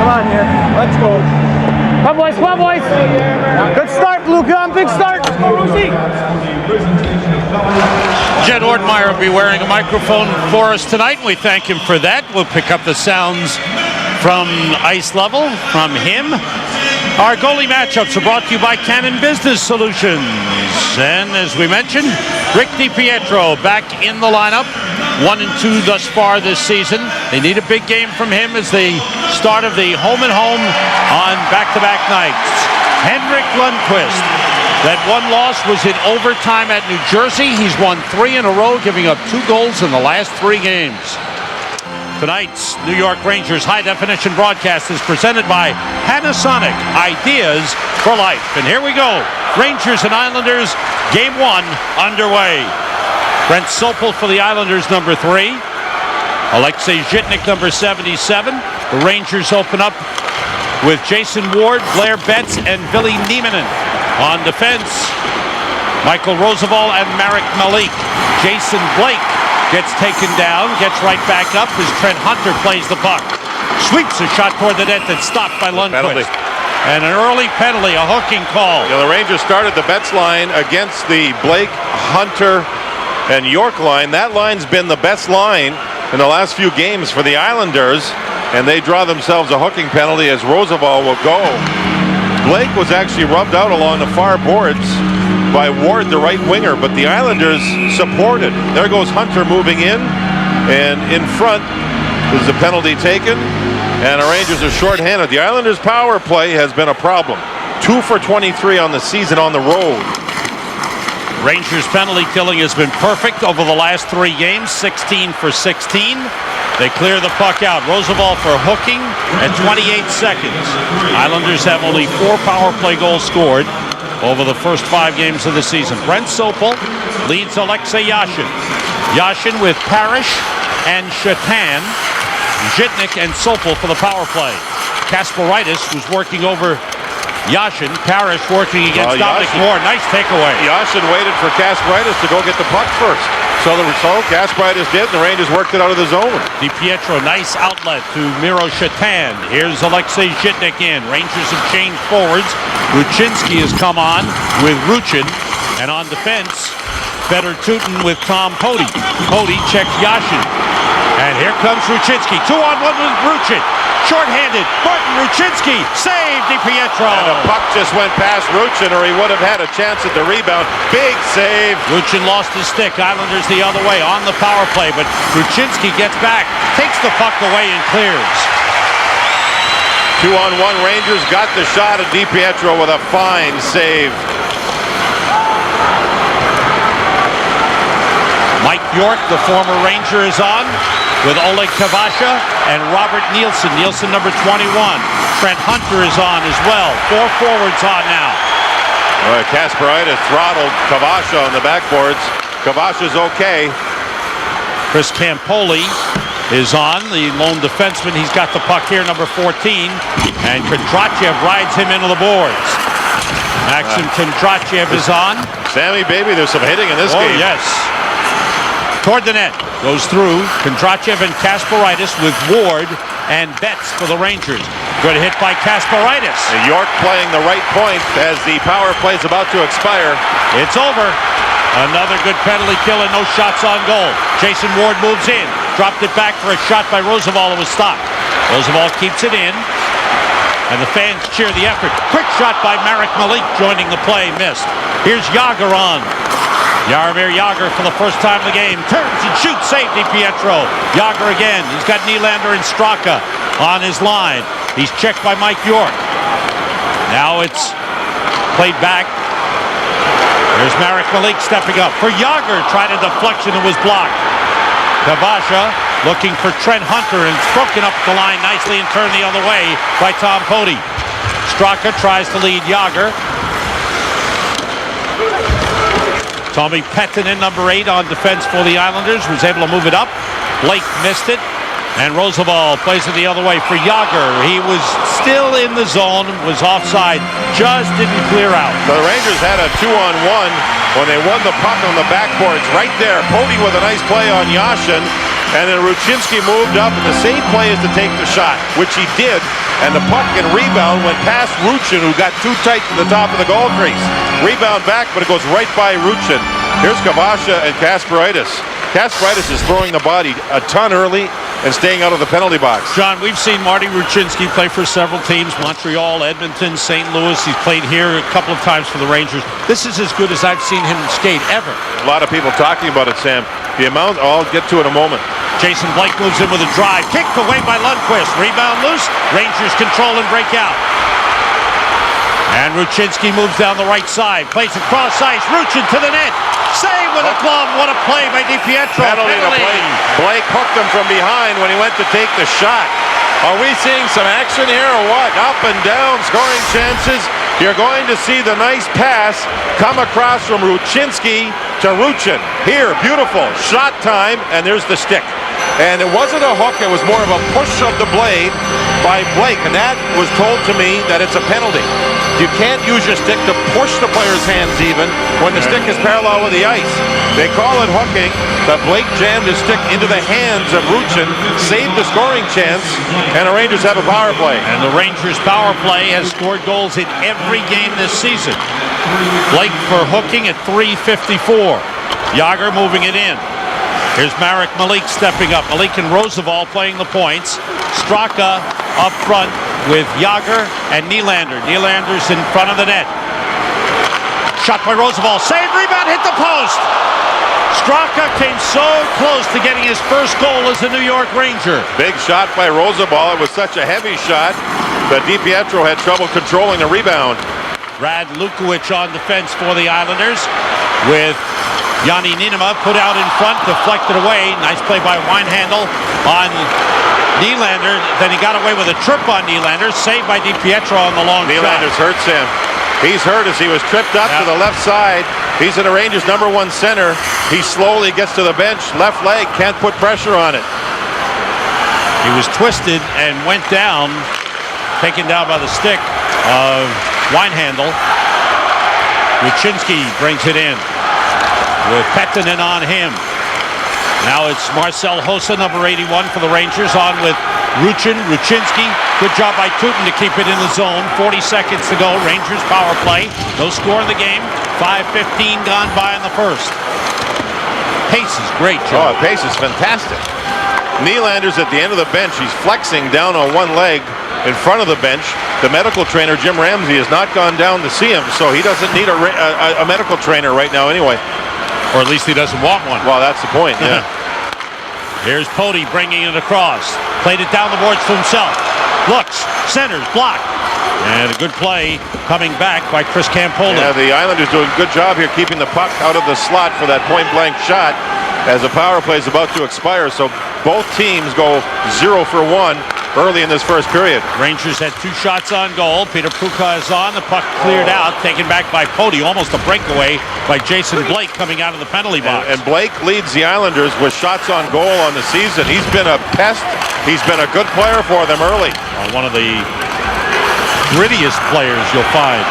Come on here. Let's go. Come on, boys. Come on, boys. Good start, Blue Gum. Big start. Let's go, Rosie. Jed Ortmeyer will be wearing a microphone for us tonight. We thank him for that. We'll pick up the sounds from ice level from him. Our goalie matchups are brought to you by Cannon Business Solutions. And as we mentioned, Rick DiPietro back in the lineup. 1 and 2 thus far this season. They need a big game from him as the start of the home and home on back-to-back nights. Henrik Lundqvist. That one loss was in overtime at New Jersey. He's won 3 in a row, giving up 2 goals in the last 3 games. Tonight's New York Rangers high-definition broadcast is presented by Panasonic, ideas for life. And here we go. Rangers and Islanders, Game 1 underway. Brent Sopel for the Islanders, number 3. Alexei Zhitnik, number 77. The Rangers open up with Jason Ward, Blair Betts, and Ville Nieminen. On defense, Michael Roosevelt and Marek Malik. Jason Blake gets taken down, gets right back up as Trent Hunter plays the puck. Sweeps a shot toward the net that's stopped by Lundqvist. And an early penalty, a hooking call. You know, the Rangers started the Betts line against the Blake, Hunter, and York line. That line's been the best line in the last few games for the Islanders, and they draw themselves a hooking penalty as Roosevelt will go. Blake was actually rubbed out along the far boards by Ward, the right winger, but the Islanders supported. There goes Hunter moving in, and in front is the penalty taken, and the Rangers are shorthanded. The Islanders' power play has been a problem. 2 for 23 on the season on the road. Rangers penalty killing has been perfect over the last 3 games, 16 for 16. They clear the puck out. Roosevelt for hooking at 28 seconds. Islanders have only 4 power play goals scored over the first 5 games of the season. Brent Sopel leads Alexei Yashin. Yashin with Parrish and Shatan. Zhitnik and Sopel for the power play. Kasparaitis was working over Yashin. Parrish working against Dominic Moore. Nice takeaway. Yashin waited for Kasparaitis to go get the puck first. So the result, Kasparaitis did, and the Rangers worked it out of the zone. DiPietro, nice outlet to Miro Shatan. Here's Alexei Zhitnik in. Rangers have changed forwards. Ruchinski has come on with Ruchin. And on defense, Fedor Tutin with Tom Poti. Poti checks Yashin. And here comes Ruchinski. 2-on-1 with Ruchin. Short-handed, Martin Ruchinski, save DiPietro. And the puck just went past Ruchin, or he would have had a chance at the rebound. Big save. Ruchin lost his stick. Islanders the other way on the power play, but Ruchinski gets back, takes the puck away and clears. 2-on-1, Rangers got the shot at DiPietro with a fine save. Mike York, the former Ranger, is on with Oleg Kavasha and Robert Nielsen. Nielsen, number 21. Trent Hunter is on as well. 4 forwards on now. Kasparaitis throttled Kavasha on the backboards. Kavasha's okay. Chris Campoli is on, the lone defenseman. He's got the puck here, number 14. And Kondrachev rides him into the boards. Maxim Kondrachev is on. Sammy, baby, there's some hitting in this game. Oh, yes. Toward the net, goes through Kondrachev and Kasparaitis with Ward and Betts for the Rangers. Good hit by Kasparaitis. And York playing the right point as the power play is about to expire. It's over. Another good penalty kill and no shots on goal. Jason Ward moves in, dropped it back for a shot by Roosevelt. It was stopped. Roosevelt keeps it in, and the fans cheer the effort. Quick shot by Marek Malik joining the play, missed. Here's Jágr on. Jaromir Jágr for the first time in the game. Turns and shoots, save DiPietro. Jágr again. He's got Nylander and Straka on his line. He's checked by Mike York. Now it's played back. There's Marek Malik stepping up for Jágr. Tried a deflection and was blocked. Kavasha looking for Trent Hunter, and it's broken up the line nicely and turned the other way by Tom Poti. Straka tries to lead Jágr. Tommy Pettinen, number 8 on defense for the Islanders, was able to move it up. Blake missed it, and Roosevelt plays it the other way for Jágr. He was still in the zone, was offside, just didn't clear out. So the Rangers had a 2-on-1 when they won the puck on the backboards right there. Poti with a nice play on Yashin, and then Ruchinski moved up, and the same play is to take the shot, which he did, and the puck and rebound went past Ruchin, who got too tight to the top of the goal crease. Rebound back, but it goes right by Ruchin. Here's Kavasha and Kasparaitis. Kasparaitis is throwing the body a ton early and staying out of the penalty box. John, we've seen Marty Ruchinski play for several teams, Montreal, Edmonton, St. Louis. He's played here a couple of times for the Rangers. This is as good as I've seen him skate ever. A lot of people talking about it, Sam. The amount, I'll get to in a moment. Jason Blake moves in with a drive. Kicked away by Lundqvist. Rebound loose. Rangers control and break out. And Ruchinski moves down the right side. Plays across ice. Ruchin to the net. Save with a glove. What a play by DiPietro. Penalty to Blake. Blake hooked him from behind when he went to take the shot. Are we seeing some action here or what? Up and down, scoring chances. You're going to see the nice pass come across from Ruchinski to Ruchin. Here, beautiful. Shot time, and there's the stick. And it wasn't a hook, it was more of a push of the blade by Blake, and that was told to me that it's a penalty. You can't use your stick to push the player's hands even when the stick is parallel with the ice. They call it hooking, but Blake jammed his stick into the hands of Ruchin, saved the scoring chance, and the Rangers have a power play. And the Rangers' power play has scored goals in every game this season. Blake for hooking at .354. Yager moving it in. Here's Marek Malik stepping up. Malik and Roosevelt playing the points. Straka up front with Yager and Nylander. Nylander's in front of the net. Shot by Roosevelt. Save, rebound, hit the post. Straka came so close to getting his first goal as a New York Ranger. Big shot by Roosevelt. It was such a heavy shot, but DiPietro had trouble controlling the rebound. Brad Lukowich on defense for the Islanders with Yanni Niinema put out in front, deflected away. Nice play by Weinhandel on Nylander. Then he got away with a trip on Nylander. Saved by DiPietro on the long shot. Nylander's hurt, Sam. He's hurt as he was tripped up to the left side. He's in the Rangers' #1 center. He slowly gets to the bench. Left leg, can't put pressure on it. He was twisted and went down, taken down by the stick of Weinhandel. Ruchinski brings it in with Pettinen on him. Now it's Marcel Hossa, number 81 for the Rangers, on with Ruchinski. Good job by Tutin to keep it in the zone. 40 seconds to go. Rangers power play. No score in the game. 5:15 gone by in the first. Pace is great, Joe. Oh, pace is fantastic. Nylander's at the end of the bench. He's flexing down on one leg in front of the bench. The medical trainer, Jim Ramsey, has not gone down to see him, so he doesn't need a medical trainer right now anyway. Or at least he doesn't want one. Well, that's the point, yeah. Here's Pody bringing it across. Played it down the boards to himself. Looks, centers, blocked. And a good play coming back by Chris Campola. Yeah, the Islanders doing a good job here keeping the puck out of the slot for that point-blank shot as the power play is about to expire. So both teams go 0 for 1 early in this first period. Rangers had 2 shots on goal. Peter Pruka is on. The puck cleared out, taken back by Pody. Almost a breakaway by Jason Blake coming out of the penalty box. And Blake leads the Islanders with shots on goal on the season. He's been a pest. He's been a good player for them early. One of the grittiest players you'll find.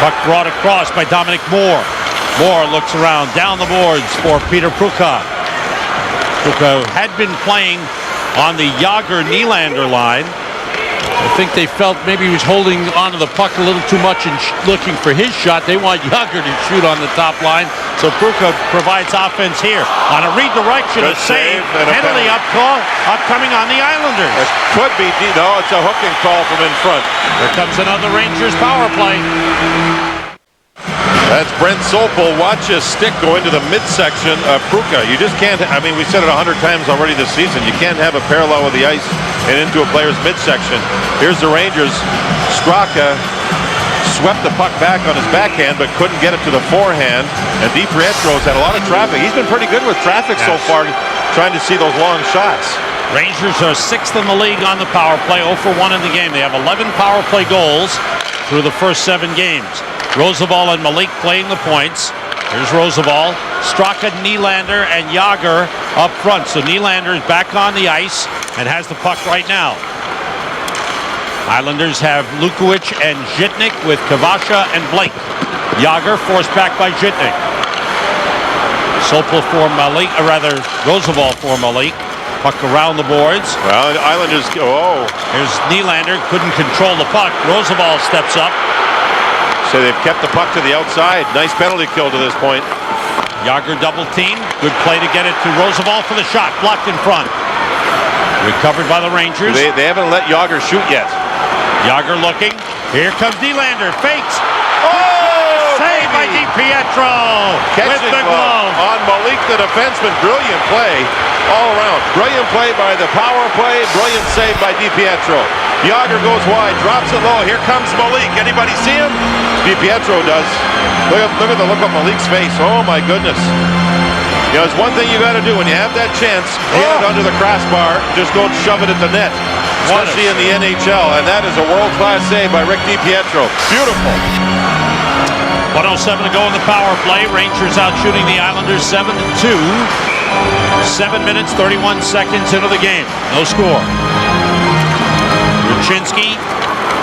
Puck brought across by Dominic Moore. Moore looks around, down the boards for Peter Pruka. Pruka had been playing on the Yager-Nylander line. I think they felt maybe he was holding onto the puck a little too much and looking for his shot. They want Yager to shoot on the top line, so Pruka provides offense here. On a redirection, a save, penalty upcoming on the Islanders. It could be, no, it's a hooking call from in front. Here comes another Rangers power play. That's Brent Sopel. Watch his stick go into the midsection of Pruka. You just can't, I mean, we said it 100 times already this season. You can't have a parallel with the ice and into a player's midsection. Here's the Rangers. Straka swept the puck back on his backhand, but couldn't get it to the forehand. And DiPietro's had a lot of traffic. He's been pretty good with traffic so far, trying to see those long shots. Rangers are 6th in the league on the power play, 0 for 1 in the game. They have 11 power play goals through the first 7 games. Roosevelt and Malik playing the points. Here's Roosevelt, Straka, Nylander, and Yager up front. So Nylander is back on the ice and has the puck right now. Islanders have Lukowich and Zhitnik with Kavasha and Blake. Yager forced back by Zhitnik. Sopel for Malik, or rather Roosevelt for Malik. Puck around the boards. Well, the Islanders, Here's Nylander, couldn't control the puck. Roosevelt steps up. So they've kept the puck to the outside. Nice penalty kill to this point. Yager double team. Good play to get it to Roosevelt for the shot. Blocked in front. Recovered by the Rangers. They haven't let Yager shoot yet. Yager looking. Here comes Nylander. Fakes. Save by DiPietro with the glove. On Malik, the defenseman. Brilliant play all around. Brilliant play by the power play. Brilliant save by DiPietro. Yager goes wide, drops it low. Here comes Malik. Anybody see him? DiPietro does. Look at the look on Malik's face. Oh my goodness. You know, it's one thing you got to do when you have that chance. Get it under the crossbar. Just don't shove it at the net. Especially in the NHL. And that is a world-class save by Rick DiPietro. Beautiful. 1:07 to go in the power play. Rangers out shooting the Islanders 7-2. 7 minutes, 31 seconds into the game. No score. Ruchinski,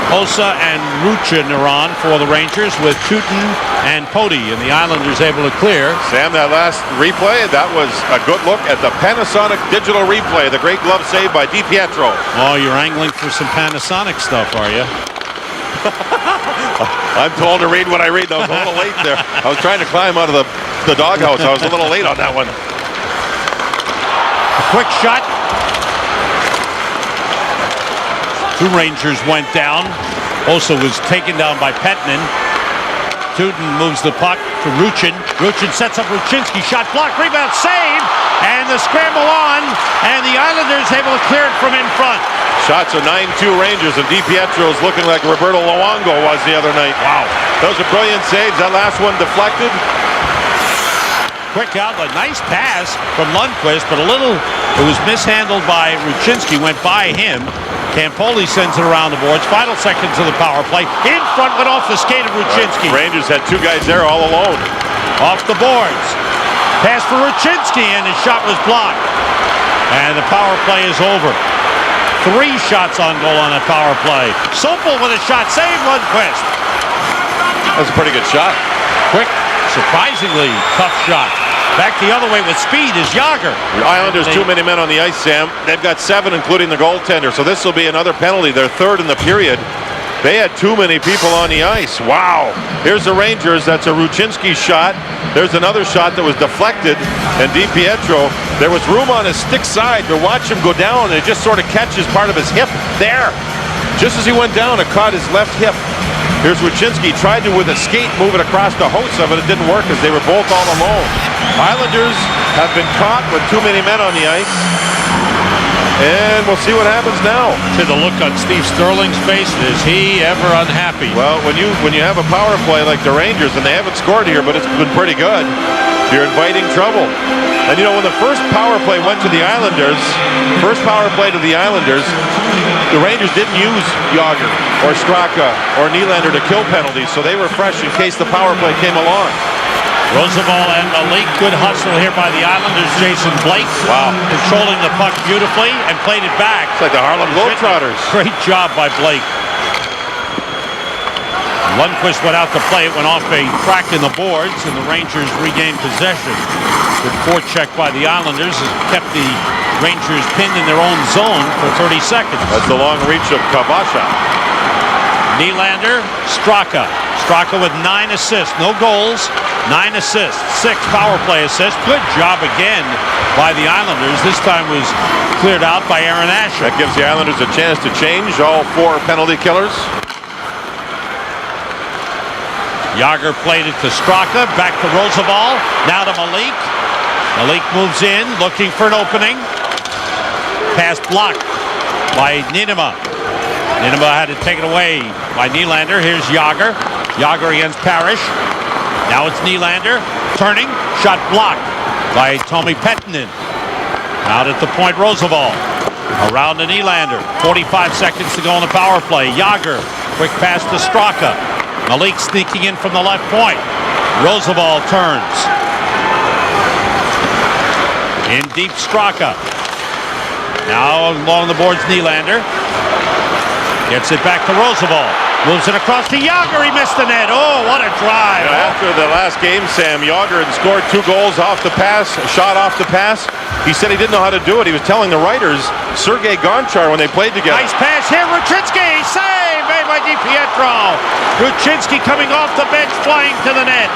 Hossa, and Ruchin are on for the Rangers with Tutin and Poti, and the Islanders able to clear. Sam, that last replay, that was a good look at the Panasonic digital replay. The great glove save by DiPietro. Oh, you're angling for some Panasonic stuff, are you? I'm told to read what I read. I was a little late there. I was trying to climb out of the doghouse. I was a little late on that one. A quick shot. Two Rangers went down. Hossa was taken down by Pettinen. Tutin moves the puck to Ruchin. Ruchin sets up Ruchinski. Shot blocked. Rebound save. And the scramble on. And the Islanders able to clear it from in front. Shots are 9-2 Rangers, and DiPietro's looking like Roberto Luongo was the other night. Wow. Those are brilliant saves. That last one deflected. Quick outlet. Nice pass from Lundqvist, but it was mishandled by Ruchinski. Went by him. Campoli sends it around the boards. Final seconds of the power play. In front, went off the skate of Ruchinski. Rangers had two guys there all alone. Off the boards. Pass for Ruchinski, and his shot was blocked. And the power play is over. 3 shots on goal on a power play. Sopel with a shot. Save Lundqvist. That's a pretty good shot. Quick, surprisingly tough shot. Back the other way with speed is Yager. The Islanders, too many men on the ice, Sam. They've got 7, including the goaltender. So this will be another penalty. They're third in the period. They had too many people on the ice. Wow. Here's the Rangers. That's a Ruchinski shot. There's another shot that was deflected. And DiPietro, there was room on his stick side to watch him go down. And it just sort of catches part of his hip there. Just as he went down, it caught his left hip. Here's Ruchinski. Tried to, with a skate, move it across the Hossa, but it didn't work as they were both all alone. Islanders have been caught with too many men on the ice. And we'll see what happens now. To the look on Steve Sterling's face, is he ever unhappy? Well, when you have a power play like the Rangers, and they haven't scored here, but it's been pretty good, you're inviting trouble. And you know, when the first power play went to the Islanders, the Rangers didn't use Yager or Straka or Nylander to kill penalties, so they were fresh in case the power play came along. Roosevelt and Malik, good hustle here by the Islanders. Jason Blake, wow, controlling the puck beautifully and played it back. It's like the Harlem Globetrotters. Great job by Blake. Lundqvist went out to play. It went off a crack in the boards, and the Rangers regained possession. Good forecheck by the Islanders has kept the Rangers pinned in their own zone for 30 seconds. That's the long reach of Kabasha. Nylander, Straka. Straka with 9 assists, no goals, 9 assists, 6 power play assists. Good job again by the Islanders. This time was cleared out by Aaron Asher. That gives the Islanders a chance to change all 4 penalty killers. Yager played it to Straka, back to Roosevelt, now to Malik. Malik moves in, looking for an opening. Pass blocked by Ninema. Ninema had it taken away by Nylander. Here's Yager. Yager against Parrish. Now it's Nylander. Turning. Shot blocked by Tommy Pettinen. Out at the point, Roosevelt. Around to Nylander. 45 seconds to go on the power play. Yager. Quick pass to Straka. Malik sneaking in from the left point. Roosevelt turns. In deep, Straka. Now along the boards, Nylander. Gets it back to Roosevelt. Moves it across to Yager. He missed the net. Oh, what a drive. After the last game, Sam, Yager had scored 2 goals off the pass, a shot off the pass. He said he didn't know how to do it. He was telling the writers, Sergei Gonchar, when they played together. Nice pass here, Ruchinski, save made by DiPietro. Ruchinski coming off the bench, flying to the net.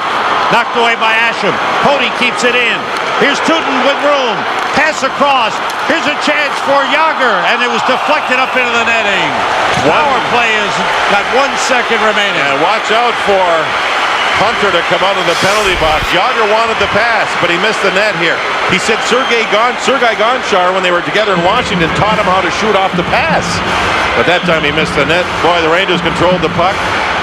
Knocked away by Asham. Cody keeps it in. Here's Tootin with room. Pass across. Here's a chance for Yager, and it was deflected up into the netting. Power play has got 1 second remaining. And watch out for Hunter to come out of the penalty box. Yager wanted the pass, but he missed the net here. He said Sergei Gonchar, when they were together in Washington, taught him how to shoot off the pass. But that time he missed the net. Boy, the Rangers controlled the puck.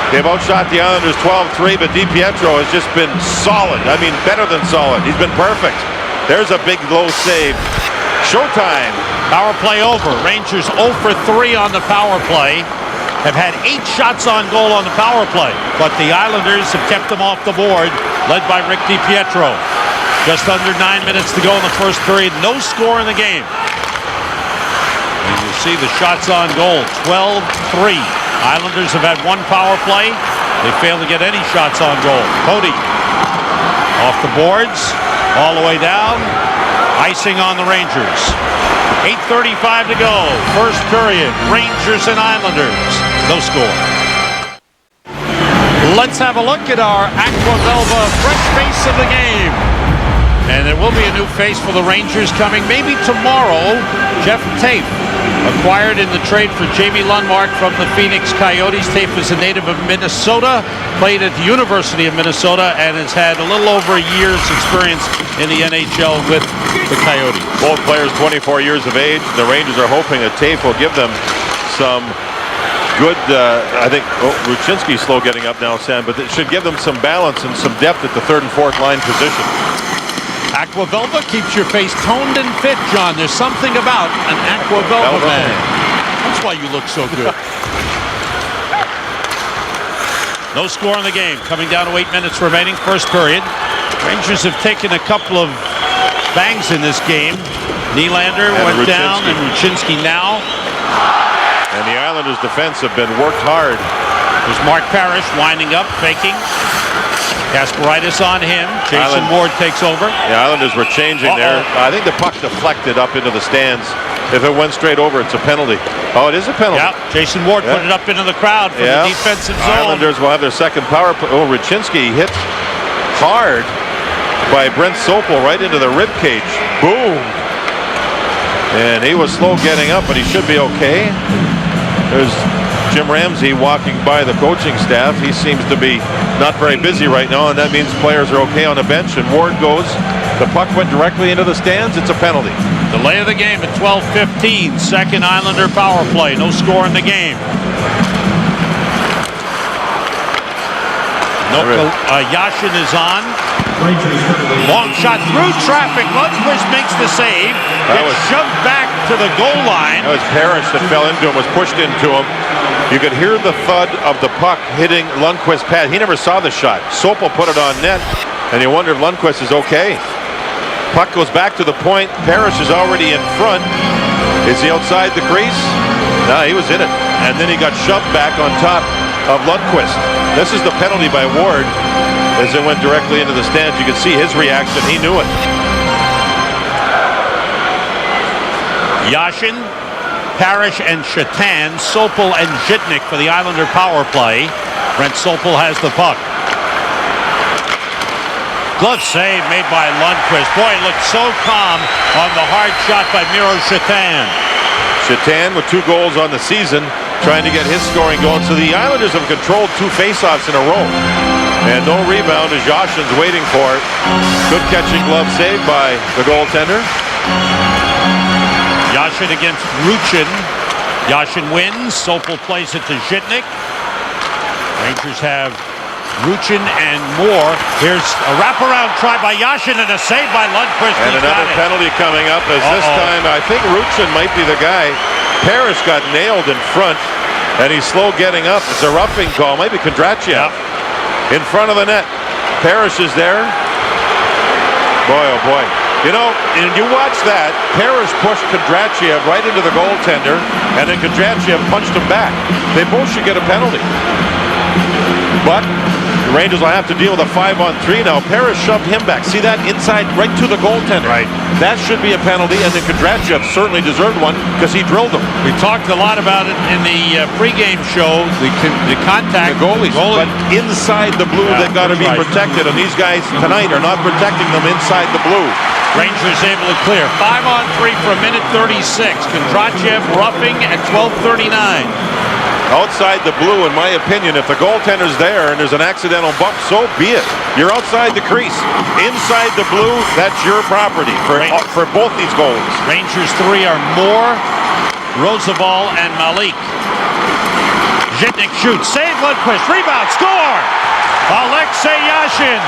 They've outshot the Islanders 12-3, but DiPietro has just been solid. I mean, better than solid. He's been perfect. There's a big low save. Showtime. Power play over. Rangers 0 for 3 on the power play. Have had 8 shots on goal on the power play, but the Islanders have kept them off the board, led by Rick DiPietro. Just under 9 minutes to go in the first period. No score in the game. And you see the shots on goal, 12-3. Islanders have had 1 power play. They failed to get any shots on goal. Cody off the boards, all the way down. Icing on the Rangers. 8:35 to go. First period. Rangers and Islanders. No score. Let's have a look at our Aquavelva fresh face of the game. And there will be a new face for the Rangers coming maybe tomorrow. Jeff Tafe, acquired in the trade for Jamie Lundmark from the Phoenix Coyotes. Tafe is a native of Minnesota, played at the University of Minnesota, and has had a little over a year's experience in the NHL with the Coyotes. Both players 24 years of age. The Rangers are hoping that Tafe will give them some good, I think, Ruchinski's slow getting up now, Sam, but it should give them some balance and some depth at the third and fourth line position. Aquavelva keeps your face toned and fit, John. There's something about an Aquavelva man. That's why you look so good. No score in the game. Coming down to 8 minutes remaining, first period. Rangers have taken a couple of bangs in this game. Nylander went down, and Ruchinski now. And the Islanders' defense have been worked hard. There's Mark Parrish winding up, faking. Kasparaitis on him. Jason Ward takes over. The Islanders were changing there. I think the puck deflected up into the stands. If it went straight over, it's a penalty. Oh, it is a penalty. Yeah, Jason Ward put it up into the crowd from the defensive zone. Islanders will have their second power play. Oh, Ruchinski hit hard by Brent Sopel right into the rib cage. Boom. And he was slow getting up, but he should be okay. There's Jim Ramsey walking by the coaching staff. He seems to be not very busy right now, and that means players are okay on the bench. And Ward goes. The puck went directly into the stands. It's a penalty. Delay of the game at 12:15. Second Islander power play. No score in the game. Yashin is on. Long shot through traffic. Lundqvist makes the save. Gets shoved back to the goal line. That was Parrish that fell into him, was pushed into him. You could hear the thud of the puck hitting Lundqvist's pad. He never saw the shot. Sopel put it on net, and you wonder if Lundqvist is okay. Puck goes back to the point. Parrish is already in front. Is he outside the crease? No, he was in it. And then he got shoved back on top of Lundqvist. This is the penalty by Ward. As it went directly into the stands, you could see his reaction. He knew it. Yashin, Parrish, and Shatan, Sopel and Zhitnik for the Islander power play. Brent Sopel has the puck. Glove save made by Lundqvist. Boy, it looked so calm on the hard shot by Miro Shatan. Shatan with 2 goals on the season, trying to get his scoring going. So the Islanders have controlled 2 faceoffs in a row. And no rebound as Yashin's waiting for it. Good catching glove save by the goaltender. Yashin against Ruchin. Yashin wins. Sopel plays it to Zhitnik. Rangers have Ruchin and Moore. Here's a wraparound try by Yashin and a save by Lundqvist. And another penalty coming up as this time I think Ruchin might be the guy. Parrish got nailed in front and he's slow getting up. It's a roughing call. Maybe Kondratyev. In front of the net. Parrish is there. Boy, oh boy. You know, and you watch that, Parrish pushed Kondratyev right into the goaltender, and then Kondratyev punched him back. They both should get a penalty. But The Rangers will have to deal with a 5-on-3 now. Paris shoved him back. See that? Inside, right to the goaltender. Right. That should be a penalty, and then Kondrachev certainly deserved one because he drilled him. We talked a lot about it in the pregame show, the contact. The goalies. But inside the blue, they've got to be protected, and these guys tonight are not protecting them inside the blue. Rangers able to clear. 5-on-3 for a minute 36. Kondrachev roughing at 12:39. Outside the blue, in my opinion, if the goaltender's there and there's an accidental bump, so be it. You're outside the crease. Inside the blue, that's your property for both these goals. Rangers 3 are Moore, Roosevelt, and Malik. Zhitnik shoots, save Lundqvist, rebound, score! Alexei Yashin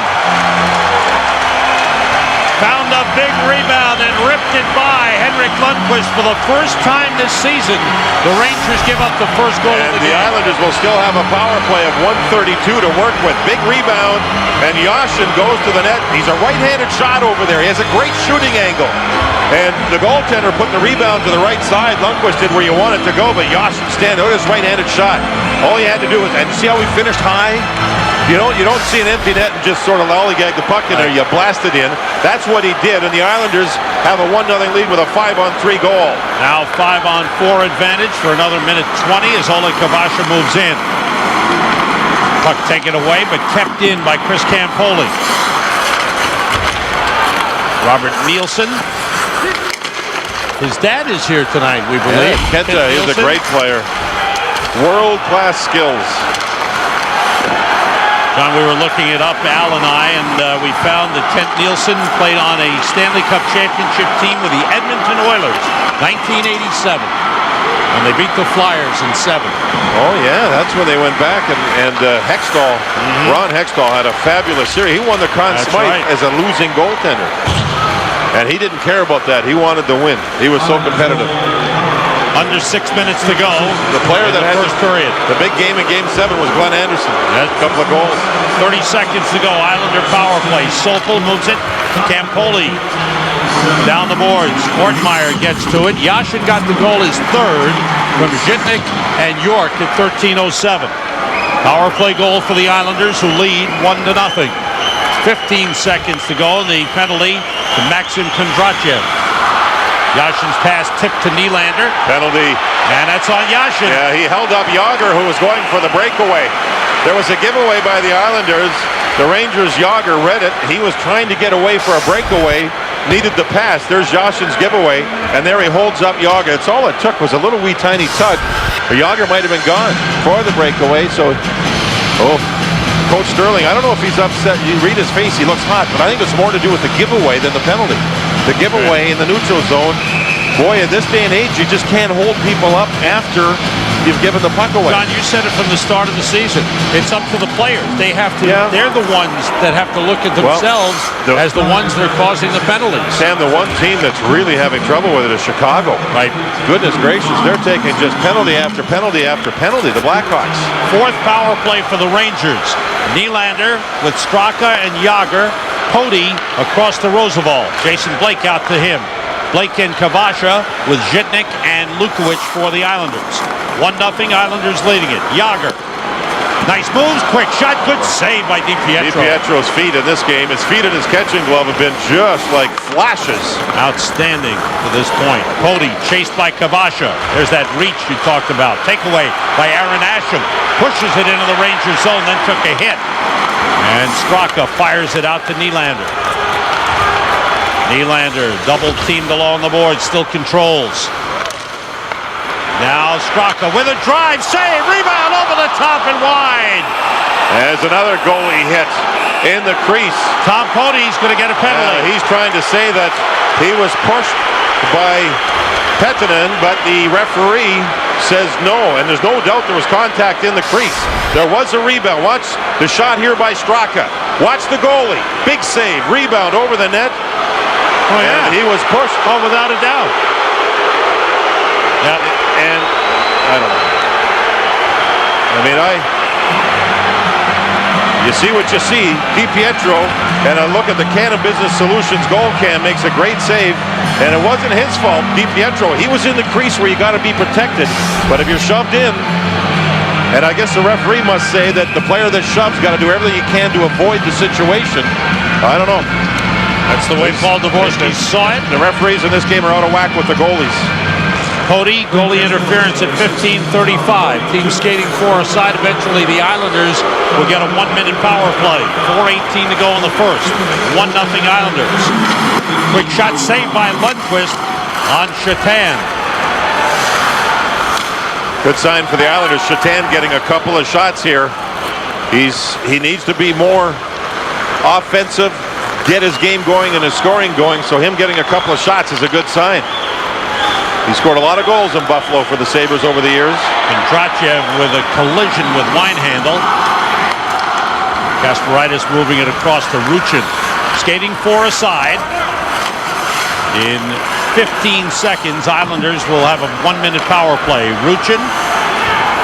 found a big rebound and ripped it by Henrik Lundqvist for the first time this season. The Rangers give up the first goal of the game. The Islanders will still have a power play of 132 to work with. Big rebound, and Yashin goes to the net. He's a right-handed shot over there. He has a great shooting angle. And the goaltender put the rebound to the right side. Lundqvist did where you want it to go, but Yashin stand out his right-handed shot. All he had to do was, and see how he finished high? You don't see an empty net and just sort of lollygag the puck in there. You blast it in. That's what he did, and the Islanders have a 1-0 lead with a 5-on-3 goal. Now 5-on-4 advantage for another minute 20 as Oleg Kavasha moves in. Puck taken away, but kept in by Chris Campoli. Robert Nielsen. His dad is here tonight, we believe. Yeah, Kenta is a great player. World-class skills. John, we were looking it up, Al and I, and we found that Kent Nielsen played on a Stanley Cup championship team with the Edmonton Oilers, 1987. And they beat the Flyers in 7. Oh, yeah, that's when they went back, and Hextall, Ron Hextall had a fabulous series. He won the Conn Smythe as a losing goaltender. And he didn't care about that. He wanted to win. He was so competitive. Under 6 minutes to go. The player that had first period. The big game in Game 7 was Glenn Anderson. Yes. A couple of goals. 30 seconds to go. Islander power play. Sopel moves it. Campoli down the boards. Ortmeyer gets to it. Yashin got the goal, his third, from Zhitnik and York at 13:07. Power play goal for the Islanders, who lead 1-0. 15 seconds to go. The penalty to Maxim Kondrachev. Yashin's pass tipped to Nylander. Penalty. And that's on Yashin. Yeah, he held up Jágr, who was going for the breakaway. There was a giveaway by the Islanders. The Rangers' Jágr read it. He was trying to get away for a breakaway. Needed the pass. There's Yashin's giveaway. And there he holds up Jágr. It's all it took was a little wee tiny tug. But Jágr might have been gone for the breakaway. So, Coach Sterling, I don't know if he's upset. You read his face, he looks hot. But I think it's more to do with the giveaway than the penalty. The giveaway in the neutral zone. Boy, in this day and age, you just can't hold people up after you've given the puck away. John, you said it from the start of the season. It's up to the players. They have to. Yeah. They're the ones that have to look at themselves as the ones that are causing the penalties. Sam, the one team that's really having trouble with it is Chicago. Right. Goodness gracious, they're taking just penalty after penalty after penalty. The Blackhawks. Fourth power play for the Rangers. Nylander with Straka and Jágr. Pody across to Roosevelt. Jason Blake out to him. Blake and Kavasha with Zhitnik and Lukowich for the Islanders. 1-0, Islanders leading it. Jágr. Nice moves, quick shot, good save by DiPietro. DiPietro's feet in this game, his feet and his catching glove have been just like flashes. Outstanding to this point. Pody chased by Kavasha. There's that reach you talked about. Takeaway by Aaron Asham. Pushes it into the Rangers zone, then took a hit. And Straka fires it out to Nylander. Nylander double teamed along the board, still controls. Now Straka with a drive, save, rebound over the top and wide. As another goalie hit in the crease. Tom Pody's going to get a penalty. He's trying to say that he was pushed by Pettinen, but the referee says no, and there's no doubt there was contact in the crease. There was a rebound. Watch the shot here by Straka. Watch the goalie. Big save. Rebound over the net. Oh, yeah. And he was pushed. Oh, without a doubt. Yeah, and I don't know. I mean, you see what you see. DiPietro, and a look at the Cannon Business Solutions goal cam, makes a great save. And it wasn't his fault. DiPietro, he was in the crease where you got to be protected. But if you're shoved in, And I guess the referee must say that the player that shoves got to do everything he can to avoid the situation. I don't know. That's the way Paul Dvorsky saw it. The referees in this game are out of whack with the goalies. Cody, goalie interference at 15:35. Team skating 4 aside. Eventually, the Islanders will get a 1-minute power play. 4:18 to go in the first. 1-0 Islanders. Quick shot saved by Lundqvist on Shatan. Good sign for the Islanders. Shatan getting a couple of shots here. He needs to be more offensive, get his game going and his scoring going. So him getting a couple of shots is a good sign. He scored a lot of goals in Buffalo for the Sabres over the years. And Drachev with a collision with Winehandle. Kasparaitis moving it across to Ruchin. Skating 4 aside. In 15 seconds, Islanders will have a 1-minute power play. Ruchin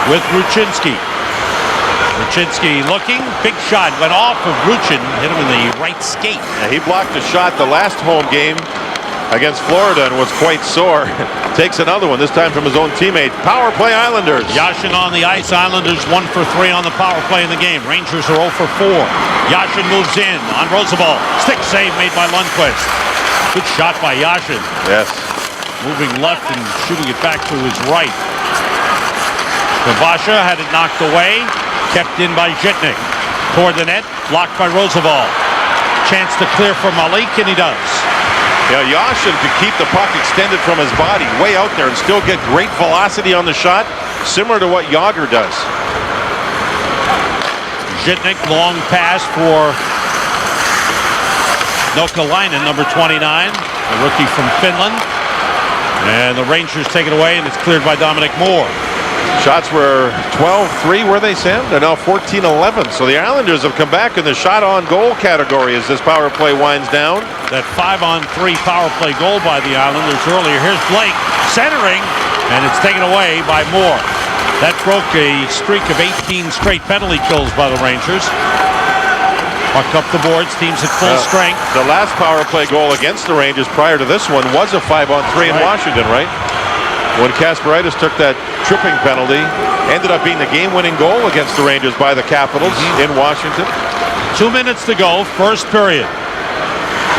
with Ruchinski. Ruchinski looking. Big shot went off of Ruchin. Hit him in the right skate. Yeah, he blocked a shot the last home game against Florida and was quite sore. Takes another one, this time from his own teammate. Power play Islanders. Yashin on the ice. Islanders 1 for 3 on the power play in the game. Rangers are 0 for 4. Yashin moves in on Roosevelt. Stick save made by Lundqvist. Good shot by Yashin. Yes. Moving left and shooting it back to his right. Kavasha had it knocked away. Kept in by Zhitnik. Toward the net. Blocked by Roosevelt. Chance to clear for Malik, and he does. Yeah, Yashin to keep the puck extended from his body way out there and still get great velocity on the shot, similar to what Jágr does. Zhitnik, long pass for Nokalainen, number 29, a rookie from Finland. And the Rangers take it away, and it's cleared by Dominic Moore. Shots were 12-3, were they, Sam? They're now 14-11. So the Islanders have come back in the shot-on-goal category as this power play winds down. That 5-on-3 power play goal by the Islanders earlier. Here's Blake centering, and it's taken away by Moore. That broke a streak of 18 straight penalty kills by the Rangers. Puck up the boards, teams at full strength. The last power play goal against the Rangers prior to this one was a 5-on-3 in Washington, right? When Kasparaitis took that tripping penalty, ended up being the game-winning goal against the Rangers by the Capitals in Washington. 2 minutes to go, first period.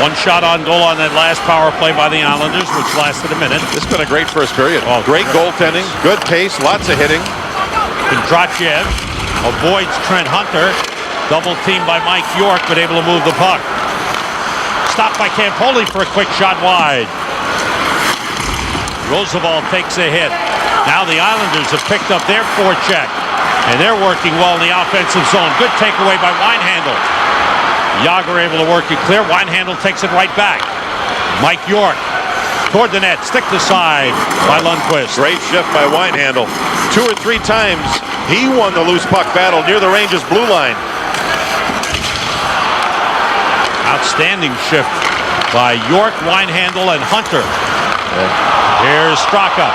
One shot on goal on that last power play by the Islanders, which lasted a minute. This has been a great first period. Great goaltending, good pace, lots of hitting. Kondrachev avoids Trent Hunter. Double teamed by Mike York, but able to move the puck. Stopped by Campoli for a quick shot wide. Roosevelt takes a hit. Now the Islanders have picked up their forecheck, and they're working well in the offensive zone. Good takeaway by Winehandle. Jágr able to work it clear. Winehandle takes it right back. Mike York toward the net. Stick to side by Lundqvist. Great shift by Winehandle. 2 or 3 times he won the loose puck battle near the Rangers' blue line. Outstanding shift by York, Winehandle, and Hunter. Here's Straka.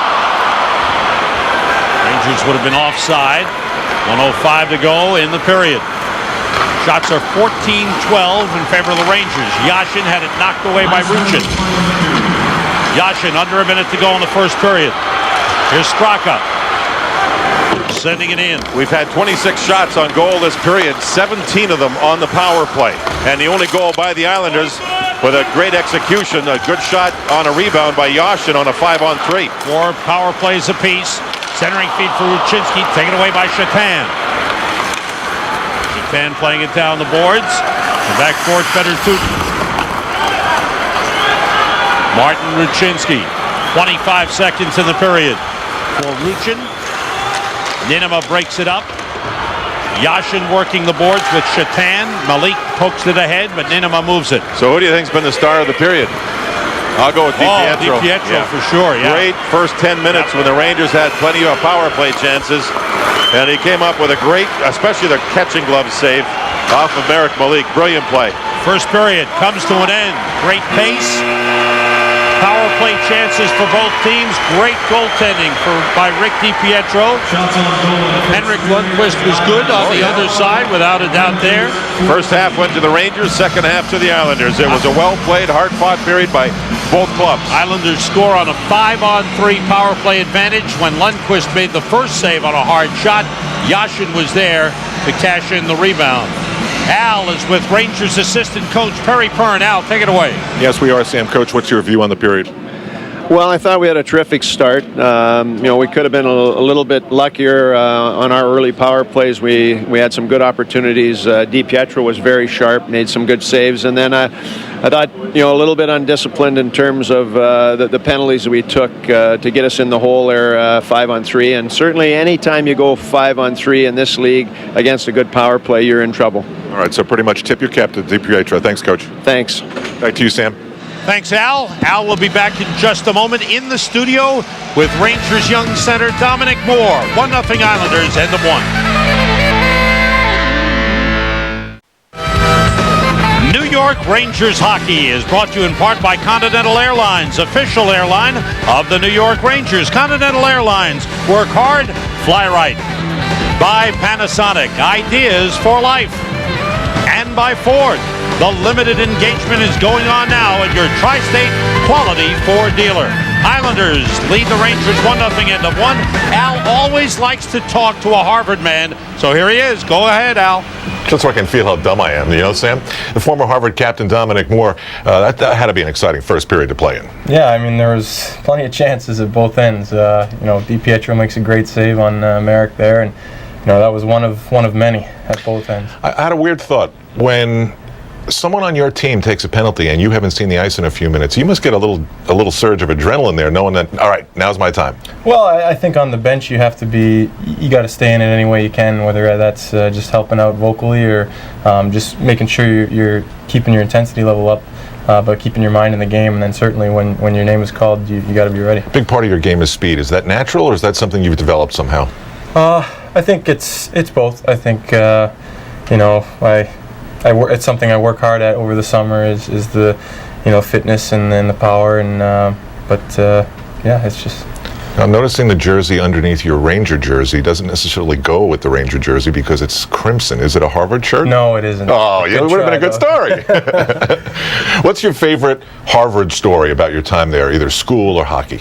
Rangers would have been offside. 1:05 to go in the period. Shots are 14-12 in favor of the Rangers. Yashin had it knocked away by Ruchin. Yashin under a minute to go in the first period. Here's Straka. Sending it in. We've had 26 shots on goal this period, 17 of them on the power play. And the only goal by the Islanders with a great execution, a good shot on a rebound by Yashin on a 5-on-3. 4 power plays apiece. Centering feed for Ruchinski, taken away by Shatan. Shatan playing it down the boards. And back for it, Fedor-Tutin. Martin Ruchinski, 25 seconds in the period for Ruchin. Ninema breaks it up. Yashin working the boards with Shatan. Malik pokes it ahead, but Ninema moves it. So who do you think's been the star of the period? I'll go with DiPietro. DiPietro for sure, yeah. Great first 10 minutes when the Rangers had plenty of power play chances. And he came up with a great, especially the catching glove save off of Merrick Malik. Brilliant play. First period comes to an end. Great pace. Power play chances for both teams. Great goaltending by Rick DiPietro. Henrik Lundqvist was good on the other side, without a doubt there. First half went to the Rangers, second half to the Islanders. It was a well-played, hard-fought period by both clubs. Islanders score on a 5-on-3 power play advantage when Lundqvist made the first save on a hard shot. Yashin was there to cash in the rebound. Al is with Rangers assistant coach Perry Pern. Al, take it away. Yes, we are, Sam. Coach, what's your view on the period? Well, I thought we had a terrific start. We could have been a little bit luckier on our early power plays. We had some good opportunities. DiPietro was very sharp, made some good saves, and then I thought a little bit undisciplined in terms of the penalties that we took to get us in the hole there, 5-on-3. And certainly, anytime you go 5-on-3 in this league against a good power play, you're in trouble. All right, so pretty much tip your cap to DiPietro. Thanks, Coach. Thanks. Back to you, Sam. Thanks, Al. Al will be back in just a moment in the studio with Rangers young center Dominic Moore. 1-0 Islanders, end of one. New York Rangers hockey is brought to you in part by Continental Airlines, official airline of the New York Rangers. Continental Airlines, work hard, fly right. By Panasonic, ideas for life. And by Ford. The limited engagement is going on now at your Tri-State Quality Ford dealer. Islanders lead the Rangers 1-0 end of one. Al always likes to talk to a Harvard man, so here he is. Go ahead, Al. Just so I can feel how dumb I am, Sam? The former Harvard captain Dominic Moore, that had to be an exciting first period to play in. Yeah, I mean, there was plenty of chances at both ends. DiPietro makes a great save on Merrick there, and that was one of many at both ends. I had a weird thought. When someone on your team takes a penalty and you haven't seen the ice in a few minutes, you must get a little surge of adrenaline there, knowing that, all right, now's my time. Well, I think on the bench you got to stay in it any way you can, whether that's just helping out vocally or just making sure you're keeping your intensity level up, but keeping your mind in the game. And then certainly when your name is called, you got to be ready. Big part of your game is speed. Is that natural, or is that something you've developed somehow? I think it's both. I think it's something I work hard at over the summer is the fitness and then the power it's just. I'm noticing the jersey underneath your Ranger jersey doesn't necessarily go with the Ranger jersey because it's crimson. Is it a Harvard shirt? No, it isn't. Oh, yeah, it would have been a good story. What's your favorite Harvard story about your time there, either school or hockey?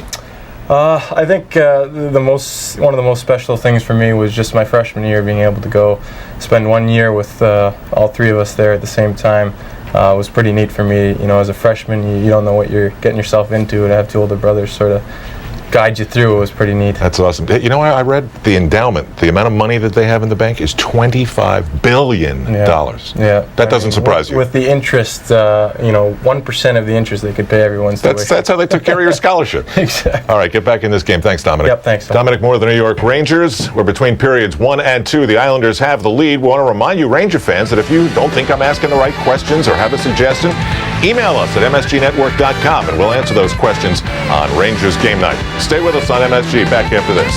I think one of the most special things for me was just my freshman year, being able to go spend 1 year with all three of us there at the same time. Was pretty neat for me. As a freshman, you don't know what you're getting yourself into. To have two older brothers sort of guide you through, it was pretty neat. That's awesome. I read the endowment, the amount of money that they have in the bank is $25 billion. Yeah. That doesn't surprise you. With the interest, 1% of the interest they could pay everyone's tuition. That's how they took care of your scholarship. Exactly. All right, get back in this game. Thanks, Dominic. Yep, thanks. Dominic Moore of the New York Rangers. We're between periods 1 and 2. The Islanders have the lead. We want to remind you, Ranger fans, that if you don't think I'm asking the right questions or have a suggestion, email us at msgnetwork.com and we'll answer those questions on Rangers Game Night. Stay with us on MSG. Back after this.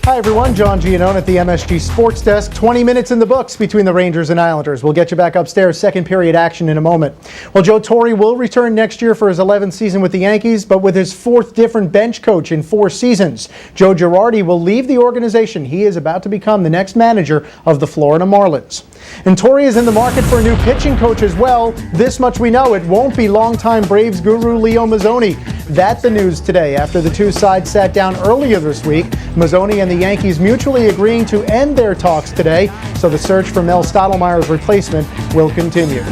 Hi everyone, John Giannone at the MSG Sports Desk. 20 minutes in the books between the Rangers and Islanders. We'll get you back upstairs, second period action in a moment. Well, Joe Torre will return next year for his 11th season with the Yankees, but with his fourth different bench coach in 4 seasons. Joe Girardi will leave the organization. He is about to become the next manager of the Florida Marlins. And Torre is in the market for a new pitching coach as well. This much we know, it won't be longtime Braves guru Leo Mazzoni. That's the news today after the two sides sat down earlier this week. Mazzoni and the Yankees mutually agreeing to end their talks today, so the search for Mel Stottlemyre's replacement will continue.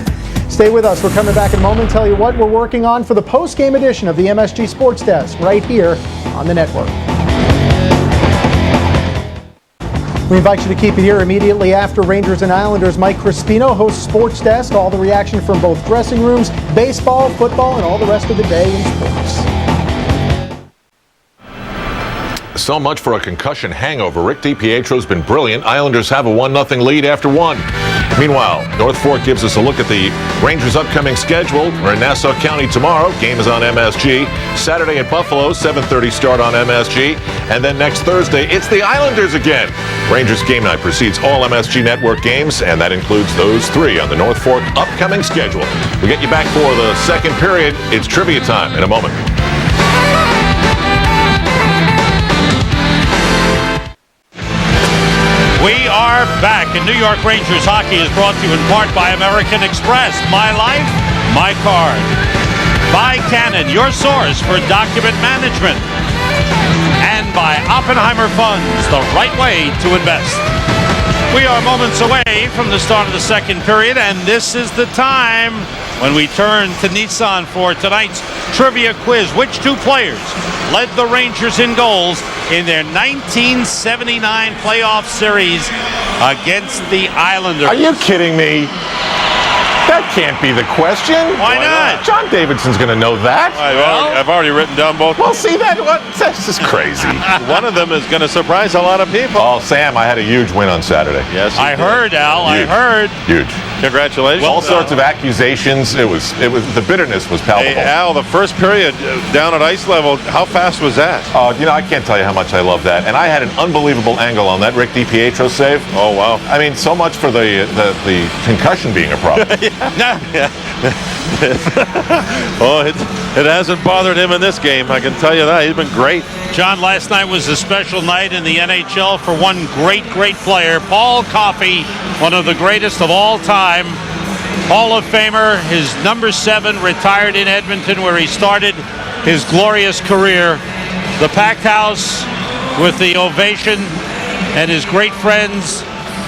Stay with us. We're coming back in a moment, tell you what we're working on for the post-game edition of the MSG Sports Desk right here on the network. We invite you to keep it here immediately after Rangers and Islanders. Mike Crispino hosts Sports Desk. All the reaction from both dressing rooms, baseball, football, and all the rest of the day in sports. So much for a concussion hangover. Rick DiPietro's been brilliant. Islanders have a 1-0 lead after 1. Meanwhile, North Fork gives us a look at the Rangers' upcoming schedule. We're in Nassau County tomorrow. Game is on MSG. Saturday at Buffalo, 7:30 start on MSG. And then next Thursday, it's the Islanders again. Rangers game night precedes all MSG Network games, and that includes those 3 on the North Fork upcoming schedule. We'll get you back for the second period. It's trivia time in a moment. We are back, and New York Rangers hockey is brought to you in part by American Express. My life, my card. By Canon, your source for document management. And by Oppenheimer Funds, the right way to invest. We are moments away from the start of the second period, and this is the time when we turn to Nissan for tonight's trivia quiz. Which 2 players led the Rangers in goals in their 1979 playoff series against the Islanders? Are you kidding me? That can't be the question. Why not? John Davidson's going to know that. I've already written down both. Well, see that? This is crazy. One of them is going to surprise a lot of people. Oh, Sam, I had a huge win on Saturday. Yes, I heard, Al. Huge. I heard. Huge. Congratulations. All sorts of accusations. It was the bitterness was palpable. Hey, Al, the first period down at ice level, how fast was that? I can't tell you how much I love that. And I had an unbelievable angle on that Rick DiPietro save. Oh, wow. I mean, so much for the concussion being a problem. Oh, it hasn't bothered him in this game. I can tell you that. He's been great. John, last night was a special night in the NHL for one great player, Paul Coffey, one of the greatest of all time. Hall of Famer, his number 7, retired in Edmonton where he started his glorious career. The packed house with the ovation and his great friends.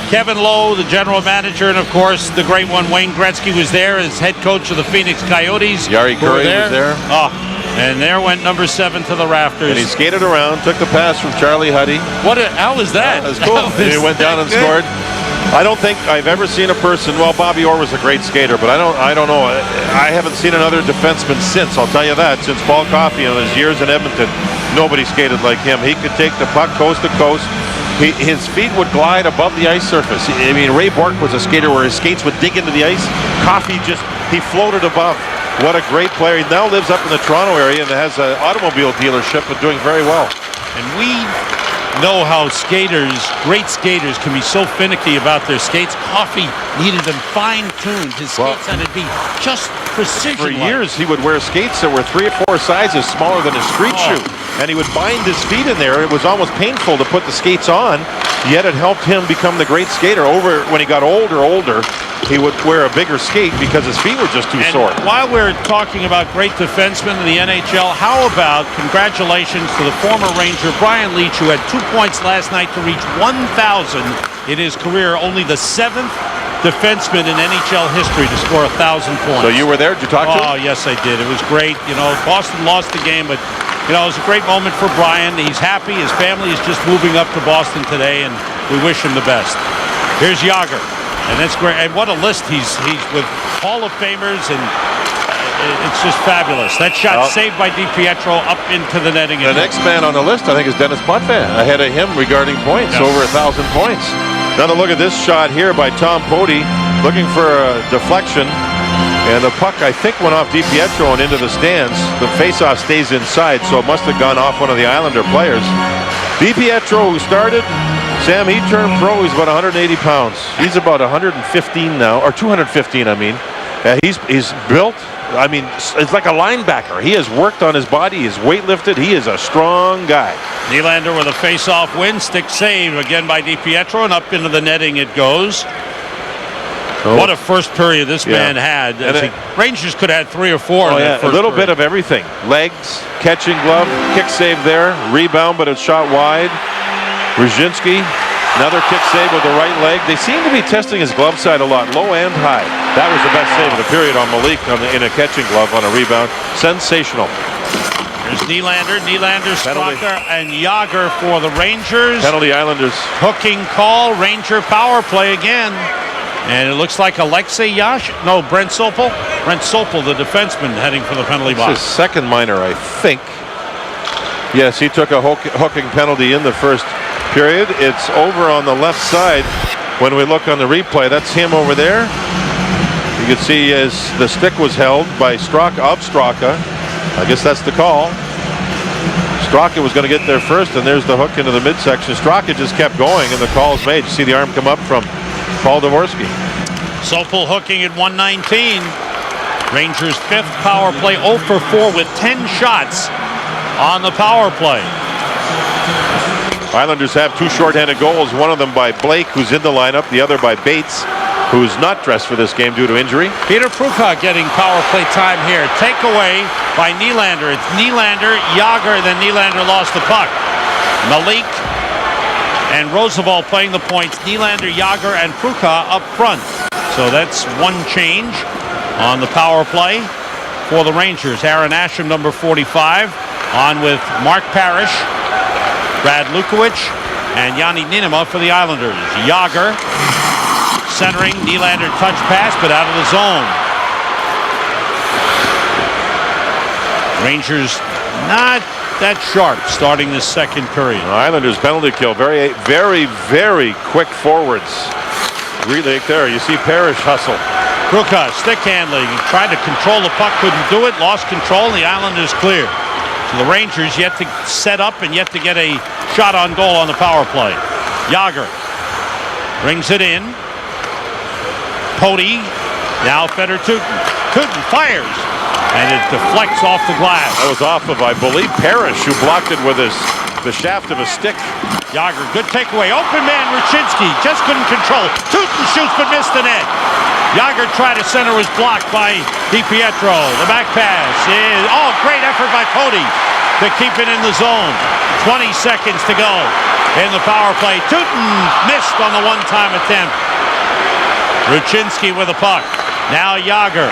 Kevin Lowe, the general manager, and of course the great one, Wayne Gretzky, was there as head coach of the Phoenix Coyotes. Yari Curry was there. Oh, and there went number 7 to the rafters. And he skated around, took the pass from Charlie Huddy. How was that? That's cool. And he went down and scored. I don't think I've ever seen a person. Well, Bobby Orr was a great skater, but I don't know. I haven't seen another defenseman since. I'll tell you that. Since Paul Coffey in his years in Edmonton, nobody skated like him. He could take the puck coast to coast. His feet would glide above the ice surface. I mean, Ray Bork was a skater where his skates would dig into the ice. Coffey he floated above. What a great player. He now lives up in the Toronto area and has an automobile dealership, but doing very well. And we know how great skaters can be so finicky about their skates. Coffey needed them fine-tuned. His skates had to be just precision. For years, he would wear skates that were 3 or 4 sizes smaller than a street shoe. And he would bind his feet in there. It was almost painful to put the skates on, yet it helped him become the great skater. When he got older, he would wear a bigger skate because his feet were just too sore. While we're talking about great defensemen in the NHL, how about congratulations to the former Ranger Brian Leetch, who had 2 points last night to reach 1,000 in his career, only the 7th defenseman in NHL history to score 1,000 points. So you were there? Did you talk to him? Oh, yes, I did. It was great. Boston lost the game, but it was a great moment for Brian. He's happy. His family is just moving up to Boston today, and we wish him the best. Here's Yager. And that's great. And what a list. He's with Hall of Famers, and it's just fabulous. That shot saved by DiPietro up into the netting. The next man on the list, I think, is Dennis Potvin, ahead of him regarding points, over 1,000 points. Another look at this shot here by Tom Poti, looking for a deflection. And the puck, I think, went off DiPietro and into the stands. The faceoff stays inside, so it must have gone off one of the Islander players. DiPietro, who started, Sam, he turned pro. He's about 180 pounds. He's about 115 now, or 215, I mean. He's built. I mean, it's like a linebacker. He has worked on his body. He's weightlifted. He is a strong guy. Nylander with a face-off win. Stick save again by DiPietro, and up into the netting it goes. What a first period this man had. Rangers could have had 3 or 4 in that first a little period. bit of everything. Legs, catching glove, kick save there, rebound, but it's shot wide. Brzezinski, another kick save with the right leg. They seem to be testing his glove side a lot, low and high. That was the best save of the period on Malik in a catching glove on a rebound. Sensational. There's Nylander, Strucker, and Yager for the Rangers. Penalty Islanders. Hooking call, Ranger power play again. And it looks like Brent Sopel. Brent Sopel, the defenseman, heading for the penalty box. It's his second minor, I think. Yes, he took a hooking penalty in the first period. It's over on the left side when we look on the replay. That's him over there. You can see as the stick was held by Straka. I guess that's the call. Straka was going to get there first, and there's the hook into the midsection. Straka just kept going, and the call's made. You see the arm come up from Paul Dvorsky. Sopel hooking at 119. Rangers' 5th power play, 0 for 4 with 10 shots on the power play. Islanders have 2 shorthanded goals, one of them by Blake, who's in the lineup, the other by Bates, who's not dressed for this game due to injury. Peter Pruka getting power play time here. Takeaway by Nylander. It's Nylander, Jágr, then Nylander lost the puck. Malik and Roosevelt playing the points. Nylander, Jágr, and Pruka up front. So that's one change on the power play for the Rangers. Aaron Asham, number 45, on with Mark Parrish, Brad Lukowich, and Yanni Niinema for the Islanders. Jágr centering, Nylander touch pass, but out of the zone. Rangers not that sharp starting this second period. Islanders penalty kill. Very, very, very quick forwards. Really there. You see Parrish hustle. Pruka, stick handling, tried to control the puck, couldn't do it, lost control, and the Islanders clear. So the Rangers yet to set up and yet to get a shot on goal on the power play. Jágr brings it in. Poti, now Feder Tutin. Tutin fires, and it deflects off the glass. That was off of, I believe, Parrish, who blocked it with the shaft of a stick. Jágr, good takeaway. Open man, Ruchinski just couldn't control. Tutin shoots but missed the net. Jágr tried to center, was blocked by DiPietro. The back pass is, great effort by Poti to keep it in the zone. 20 seconds to go in the power play. Tutin missed on the one-time attempt. Ruchinski with the puck. Now Jágr.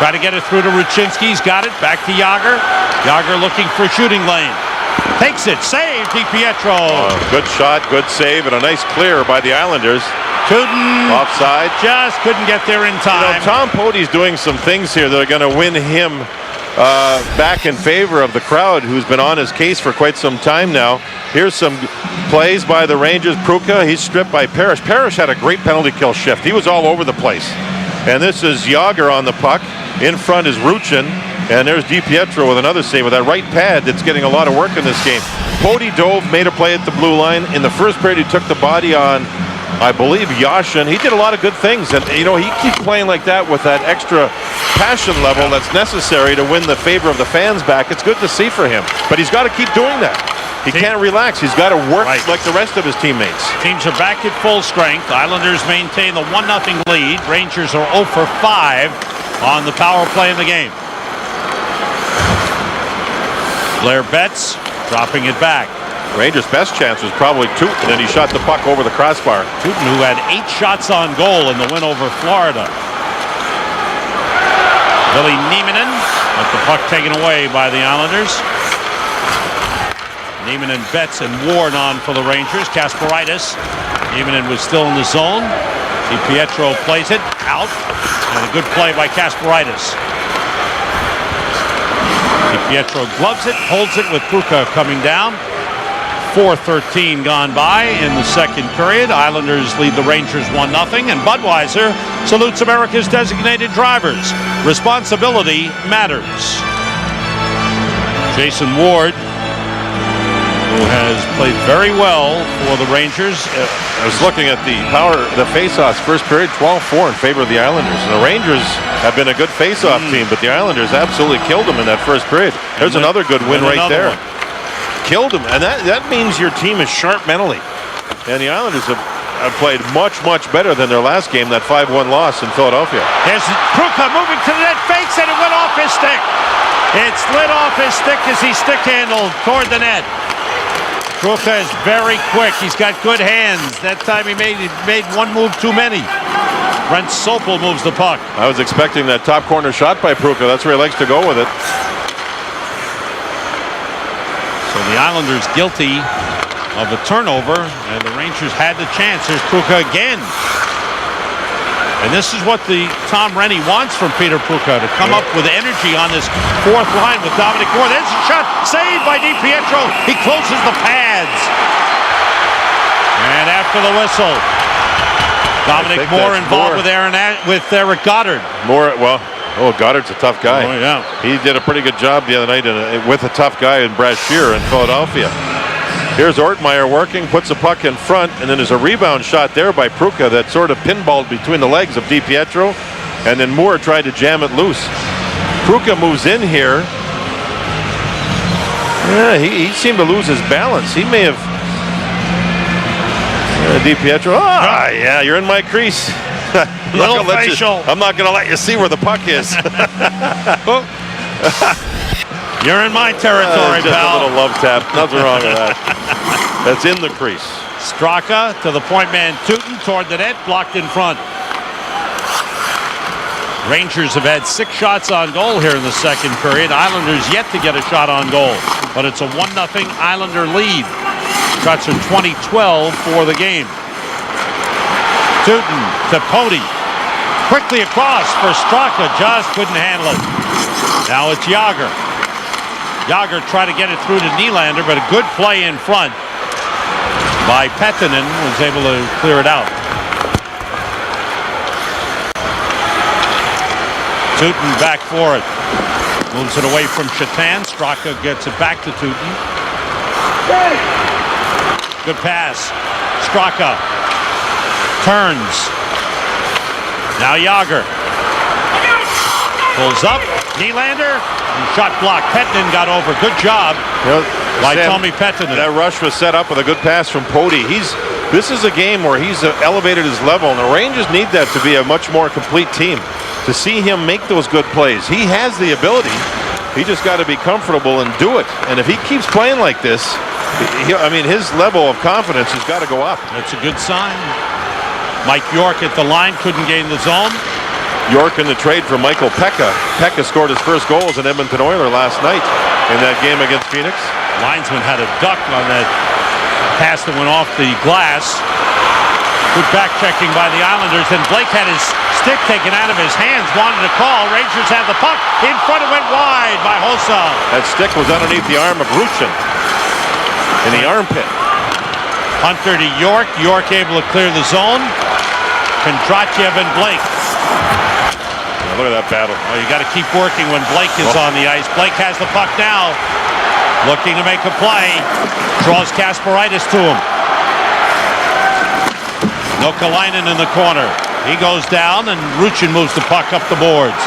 Try to get it through to Ruchinski. He's got it. Back to Jágr. Jágr looking for shooting lane. Takes it. Save DiPietro. Good shot, good save, and a nice clear by the Islanders. Tutin offside. Just couldn't get there in time. Tom Poti's doing some things here that are going to win him back in favor of the crowd, who's been on his case for quite some time now. Here's some plays by the Rangers. Pruka, he's stripped by Parrish. Parrish had a great penalty kill shift. He was all over the place. And this is Jágr on the puck. In front is Ruchin. And there's DiPietro with another save with that right pad that's getting a lot of work in this game. Poti dove, made a play at the blue line. In the first period, he took the body on, I believe, Yashin. He did a lot of good things. And, he keeps playing like that with that extra passion level that's necessary to win the favor of the fans back. It's good to see for him. But he's got to keep doing that. He can't relax. He's got to work like the rest of his teammates. Teams are back at full strength. Islanders maintain the 1-0 lead. Rangers are 0 for 5 on the power play in the game. Blair Betts dropping it back. Rangers' best chance was probably Tutin, and he shot the puck over the crossbar. Tutin, who had 8 shots on goal in the win over Florida. Billy Nieminen with the puck taken away by the Islanders. Nieminen, Betts, and Ward on for the Rangers. Kasparaitis. Nieminen was still in the zone. DiPietro plays it out, and a good play by Kasparaitis. DiPietro gloves it, holds it with Pruka coming down. 4:13 gone by in the second period. Islanders lead the Rangers 1-0, and Budweiser salutes America's designated drivers. Responsibility matters. Jason Ward, who has played very well for the Rangers. I was looking at the face-offs first period, 12-4 in favor of the Islanders. And the Rangers have been a good face-off team, but the Islanders absolutely killed them in that first period. There's another good win right there. Killed them, and that means your team is sharp mentally. And the Islanders have played much, much better than their last game, that 5-1 loss in Philadelphia. Here's Pruka moving to the net, fakes it, and went off his stick. It slid off his stick as he stick-handled toward the net. Pruka is very quick. He's got good hands. That time he made one move too many. Brent Sopel moves the puck. I was expecting that top corner shot by Pruka. That's where he likes to go with it. So the Islanders guilty of a turnover, and the Rangers had the chance. There's Pruka again. And this is what the Tom Rennie wants from Peter Pruka, to come up with energy on this fourth line with Dominic Moore. There's a shot, saved by DiPietro. He closes the pads. And after the whistle, Dominic Moore involved with Eric Goddard. Goddard's a tough guy. Oh, yeah. He did a pretty good job the other night with a tough guy in Brad Shearer in Philadelphia. Here's Ortmeyer working, puts the puck in front, and then there's a rebound shot there by Pruka that sort of pinballed between the legs of DiPietro, and then Moore tried to jam it loose. Pruka moves in here. Yeah, he seemed to lose his balance. He may have... DiPietro, yeah, you're in my crease. I'm not going to let you see where the puck is. You're in my territory, just pal. a little love tap. Nothing wrong with that. That's in the crease. Straka to the point man Tootin toward the net, blocked in front. Rangers have had 6 shots on goal here in the second period. Islanders yet to get a shot on goal, but it's a 1-0 Islander lead. Shots are 20-12 for the game. Tootin to Pody. Quickly across for Straka, just couldn't handle it. Now it's Jágr. Jágr tried to get it through to Nylander, but a good play in front by Pettinen was able to clear it out. Tootin back for it. Moves it away from Shatan. Straka gets it back to Tootin. Good pass. Straka turns. Now Jágr pulls up. Nylander. Shot blocked. Pettinen got over. Good job by Tommy Pettinen. That rush was set up with a good pass from Pody. This is a game where he's elevated his level, and the Rangers need that to be a much more complete team. To see him make those good plays, he has the ability. He just got to be comfortable and do it. And if he keeps playing like this, his level of confidence has got to go up. That's a good sign. Mike York at the line, couldn't gain the zone. York in the trade for Michael Pekka. Pekka scored his first goal as an Edmonton Oiler last night in that game against Phoenix. Linesman had a duck on that pass that went off the glass. Good back checking by the Islanders. Then Blake had his stick taken out of his hands, wanted to call. Rangers have the puck in front. It went wide by Hossa. That stick was underneath the arm of Ruchin in the armpit. Hunter to York. York able to clear the zone. Kondratyev and Blake. Look at that battle. Oh, you got to keep working when Blake is on the ice. Blake has the puck now. Looking to make a play. Draws Kasparaitis to him. Nokalainen in the corner. He goes down, and Ruchin moves the puck up the boards.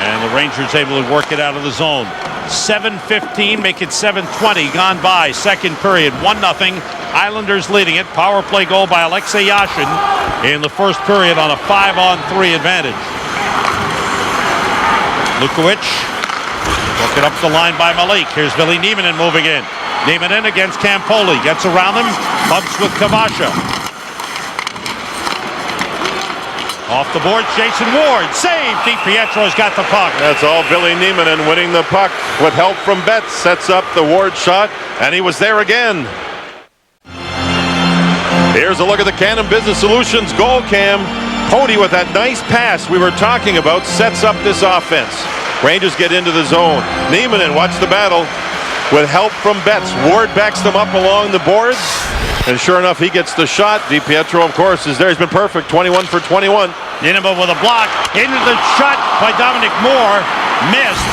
And the Rangers able to work it out of the zone. 7:15, make it 7:20 gone by. Second period, 1-0. Islanders leading it. Power play goal by Alexei Yashin in the first period on a 5-on-3 advantage. Lukovic working up the line by Malik. Here's Ville Nieminen moving in. Nieminen against Campoli. Gets around him. Bumps with Kavasha. Off the boards, Jason Ward. Save! DiPietro's got the puck. That's all Ville Nieminen winning the puck with help from Betts. Sets up the Ward shot, and he was there again. Here's a look at the Cannon Business Solutions goal cam. Pody with that nice pass we were talking about sets up this offense. Rangers get into the zone. Nieminen, watch the battle with help from Betts. Ward backs them up along the boards, and sure enough, he gets the shot. DiPietro, of course, is there. He's been perfect. 21 for 21. Ninema with a block. Into the shot by Dominic Moore. Missed.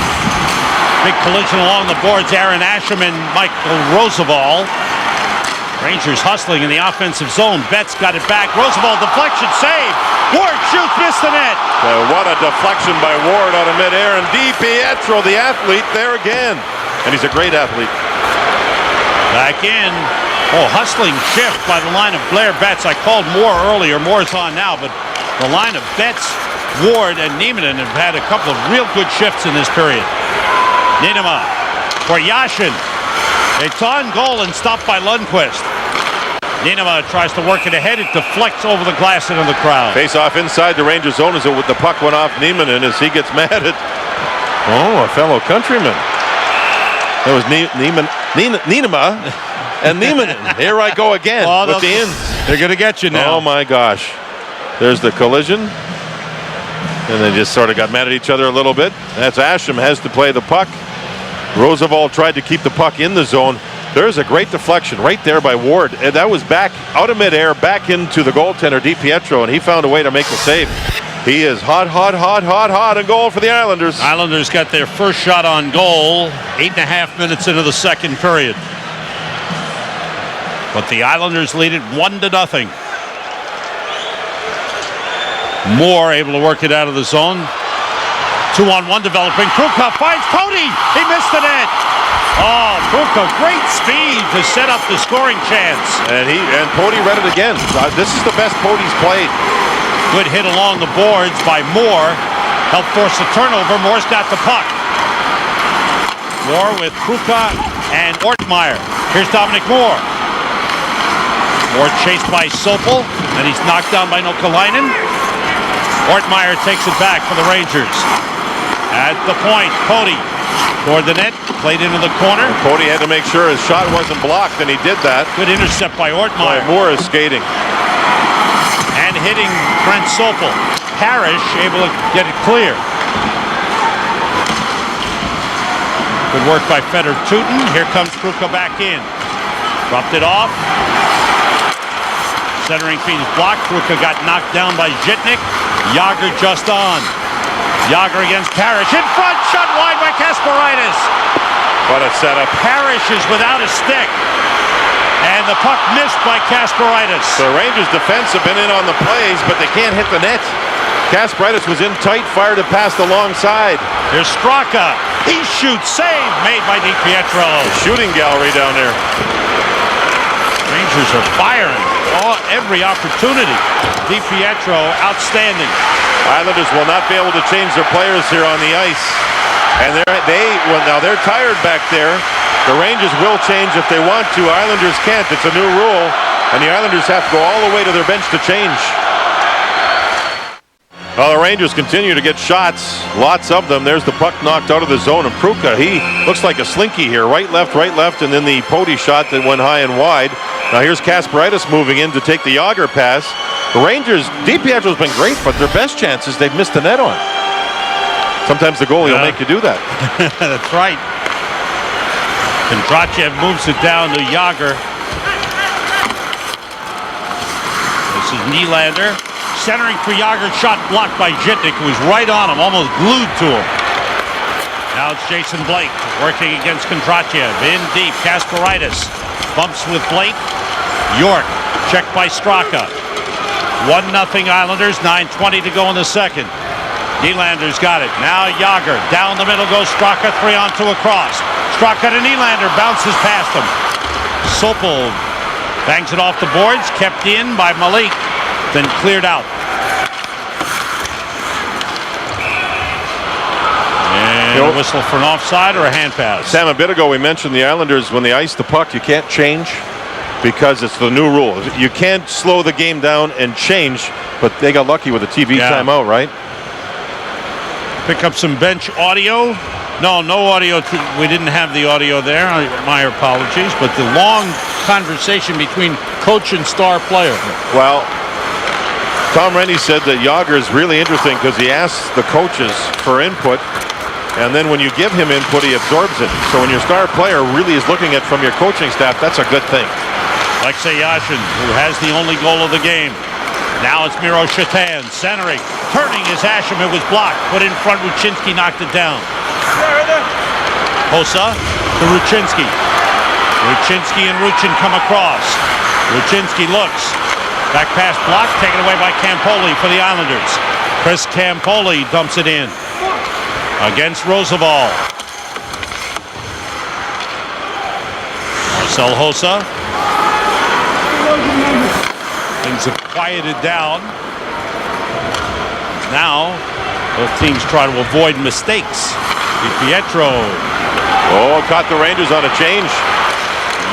Big collision along the boards. Aaron Asham and Michael Roosevelt. Rangers hustling in the offensive zone. Betts got it back. Roosevelt deflection save. Ward shoots, missed the net. What a deflection by Ward out of midair. And DiPietro, the athlete, there again. And he's a great athlete. Back in. Oh, hustling shift by the line of Blair Betts. I called Moore earlier. Moore's on now, but the line of Betts, Ward, and Nieminen have had a couple of real good shifts in this period. Nienema for Yashin. It's on goal and stopped by Lundqvist. Nienema tries to work it ahead. It deflects over the glass into the crowd. Face off inside the Rangers zone as the puck went off Nieminen as he gets mad at a fellow countryman. That was Nienema and Nieminen. Here I go again with the ins. They're going to get you now. Oh my gosh. There's the collision. And they just sort of got mad at each other a little bit. That's Asham has to play the puck. Roosevelt tried to keep the puck in the zone. There's a great deflection right there by Ward. And that was back out of midair, back into the goaltender, DiPietro, and he found a way to make the save. He is hot and goal for the Islanders. Islanders got their first shot on goal 8.5 minutes into the second period. But the Islanders lead it 1-0. Moore able to work it out of the zone. 2-on-1 developing. Krukov finds Cody. He missed the net. Oh, Krukov, great speed to set up the scoring chance. And Pody read it again. This is the best Pody's played. Good hit along the boards by Moore. Helped force the turnover. Moore's got the puck. Moore with Krukov and Ortmeyer. Here's Dominic Moore. Moore chased by Sopel, and he's knocked down by Nokalainen. Ortmeyer takes it back for the Rangers. At the point, Pody toward the net, played into the corner. Pody had to make sure his shot wasn't blocked, and he did that. Good intercept by Ortmeyer. Moore is skating. And hitting Brent Sopel. Parrish able to get it clear. Good work by Feder Tootin. Here comes Kruka back in. Dropped it off. Centering feed is blocked. Kruka got knocked down by Zhitnik. Yager just on. Yager against Parrish. In front, shot wide by Kasparaitis. What a setup. Parrish is without a stick. And the puck missed by Kasparaitis. The Rangers defense have been in on the plays, but they can't hit the net. Kasparaitis was in tight, fired it past the long side. Here's Straka. He shoots. Save made by DiPietro. Shooting gallery down there. Rangers are firing every opportunity. DiPietro, outstanding. Islanders will not be able to change their players here on the ice. And now they're tired back there. The Rangers will change if they want to. Islanders can't. It's a new rule. And the Islanders have to go all the way to their bench to change. Well, the Rangers continue to get shots. Lots of them. There's the puck knocked out of the zone. And Pruka, he looks like a slinky here. Right, left, and then the Pody shot that went high and wide. Now here's Kasparaitis moving in to take the Yager pass. The Rangers, DiPietro's been great, but their best chances they've missed the net on. Sometimes the goalie will make you do that. That's right. Kondrachev moves it down to Yager. This is Nylander. Centering for Yager, shot blocked by Zhitnik, who was right on him, almost glued to him. Now it's Jason Blake working against Kondrachev. In deep, Kasparaitis bumps with Blake. York, checked by Straka. 1-0 Islanders, 9:20 to go in the second. Nylander's got it. Now Yager, down the middle goes Straka, 3-on-2 across. Straka to Nylander, bounces past him. Sopel bangs it off the boards, kept in by Malik, then cleared out. And a whistle for an offside or a hand pass. Sam, a bit ago we mentioned the Islanders, when they ice the puck, you can't change because it's the new rule. You can't slow the game down and change, but they got lucky with a TV timeout, right? Pick up some bench audio. No audio. We didn't have the audio there. My apologies. But the long conversation between coach and star player. Well, Tom Rennie said that Yager is really interesting because he asks the coaches for input, and then when you give him input, he absorbs it. So when your star player really is looking at from your coaching staff, that's a good thing. Alexei Yashin, who has the only goal of the game. Now it's Miro Shatan centering. Turning is Asham. It was blocked. Put in front. Ruchinski knocked it down. Hossa to Ruchinski. Ruchinski and Ruchin come across. Ruchinski looks. Back pass blocked. Taken away by Campoli for the Islanders. Chris Campoli dumps it in. Against Roosevelt. Marcel Hossa. Things have quieted down. Now, both teams try to avoid mistakes. DiPietro. Oh, caught the Rangers on a change.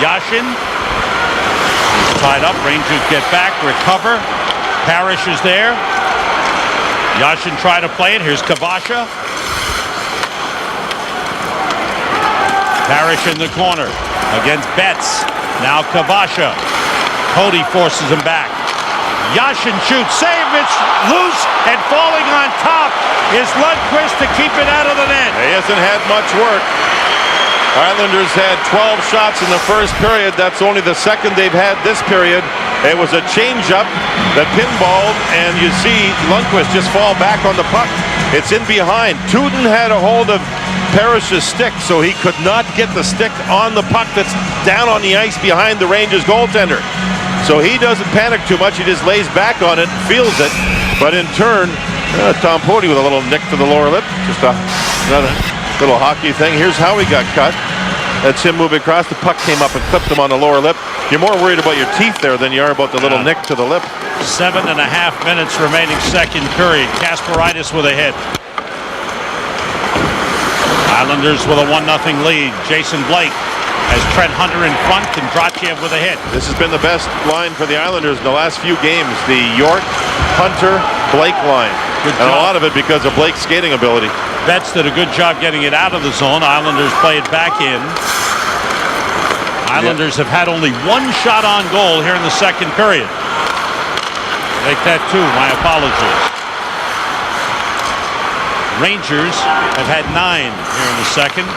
Yashin. He's tied up. Rangers get back, recover. Parrish is there. Yashin try to play it. Here's Kavasha. Parrish in the corner against Betts. Now Kavasha. Cody forces him back. Yashin shoots, save, it's loose, and falling on top is Lundqvist to keep it out of the net. He hasn't had much work. Islanders had 12 shots in the first period. That's only the second they've had this period. It was a changeup that pinballed, and you see Lundqvist just fall back on the puck. It's in behind. Tuden had a hold of Parrish's stick, so he could not get the stick on the puck that's down on the ice behind the Rangers goaltender. So he doesn't panic too much. He just lays back on it, feels it. But in turn, Tom Poti with a little nick to the lower lip. Just another little hockey thing. Here's how he got cut. That's him moving across. The puck came up and clipped him on the lower lip. You're more worried about your teeth there than you are about the little nick to the lip. 7.5 minutes remaining second period. Kasparaitis with a hit. Islanders with a 1-0 lead. Jason Blake has Trent Hunter in front and Drachev with a hit. This has been the best line for the Islanders in the last few games. The York, Hunter, Blake line. And a lot of it because of Blake's skating ability. Betts did a good job getting it out of the zone. Islanders play it back in. Islanders have had only one shot on goal here in the second period. Take that too, my apologies. Rangers have had 9 here in the second.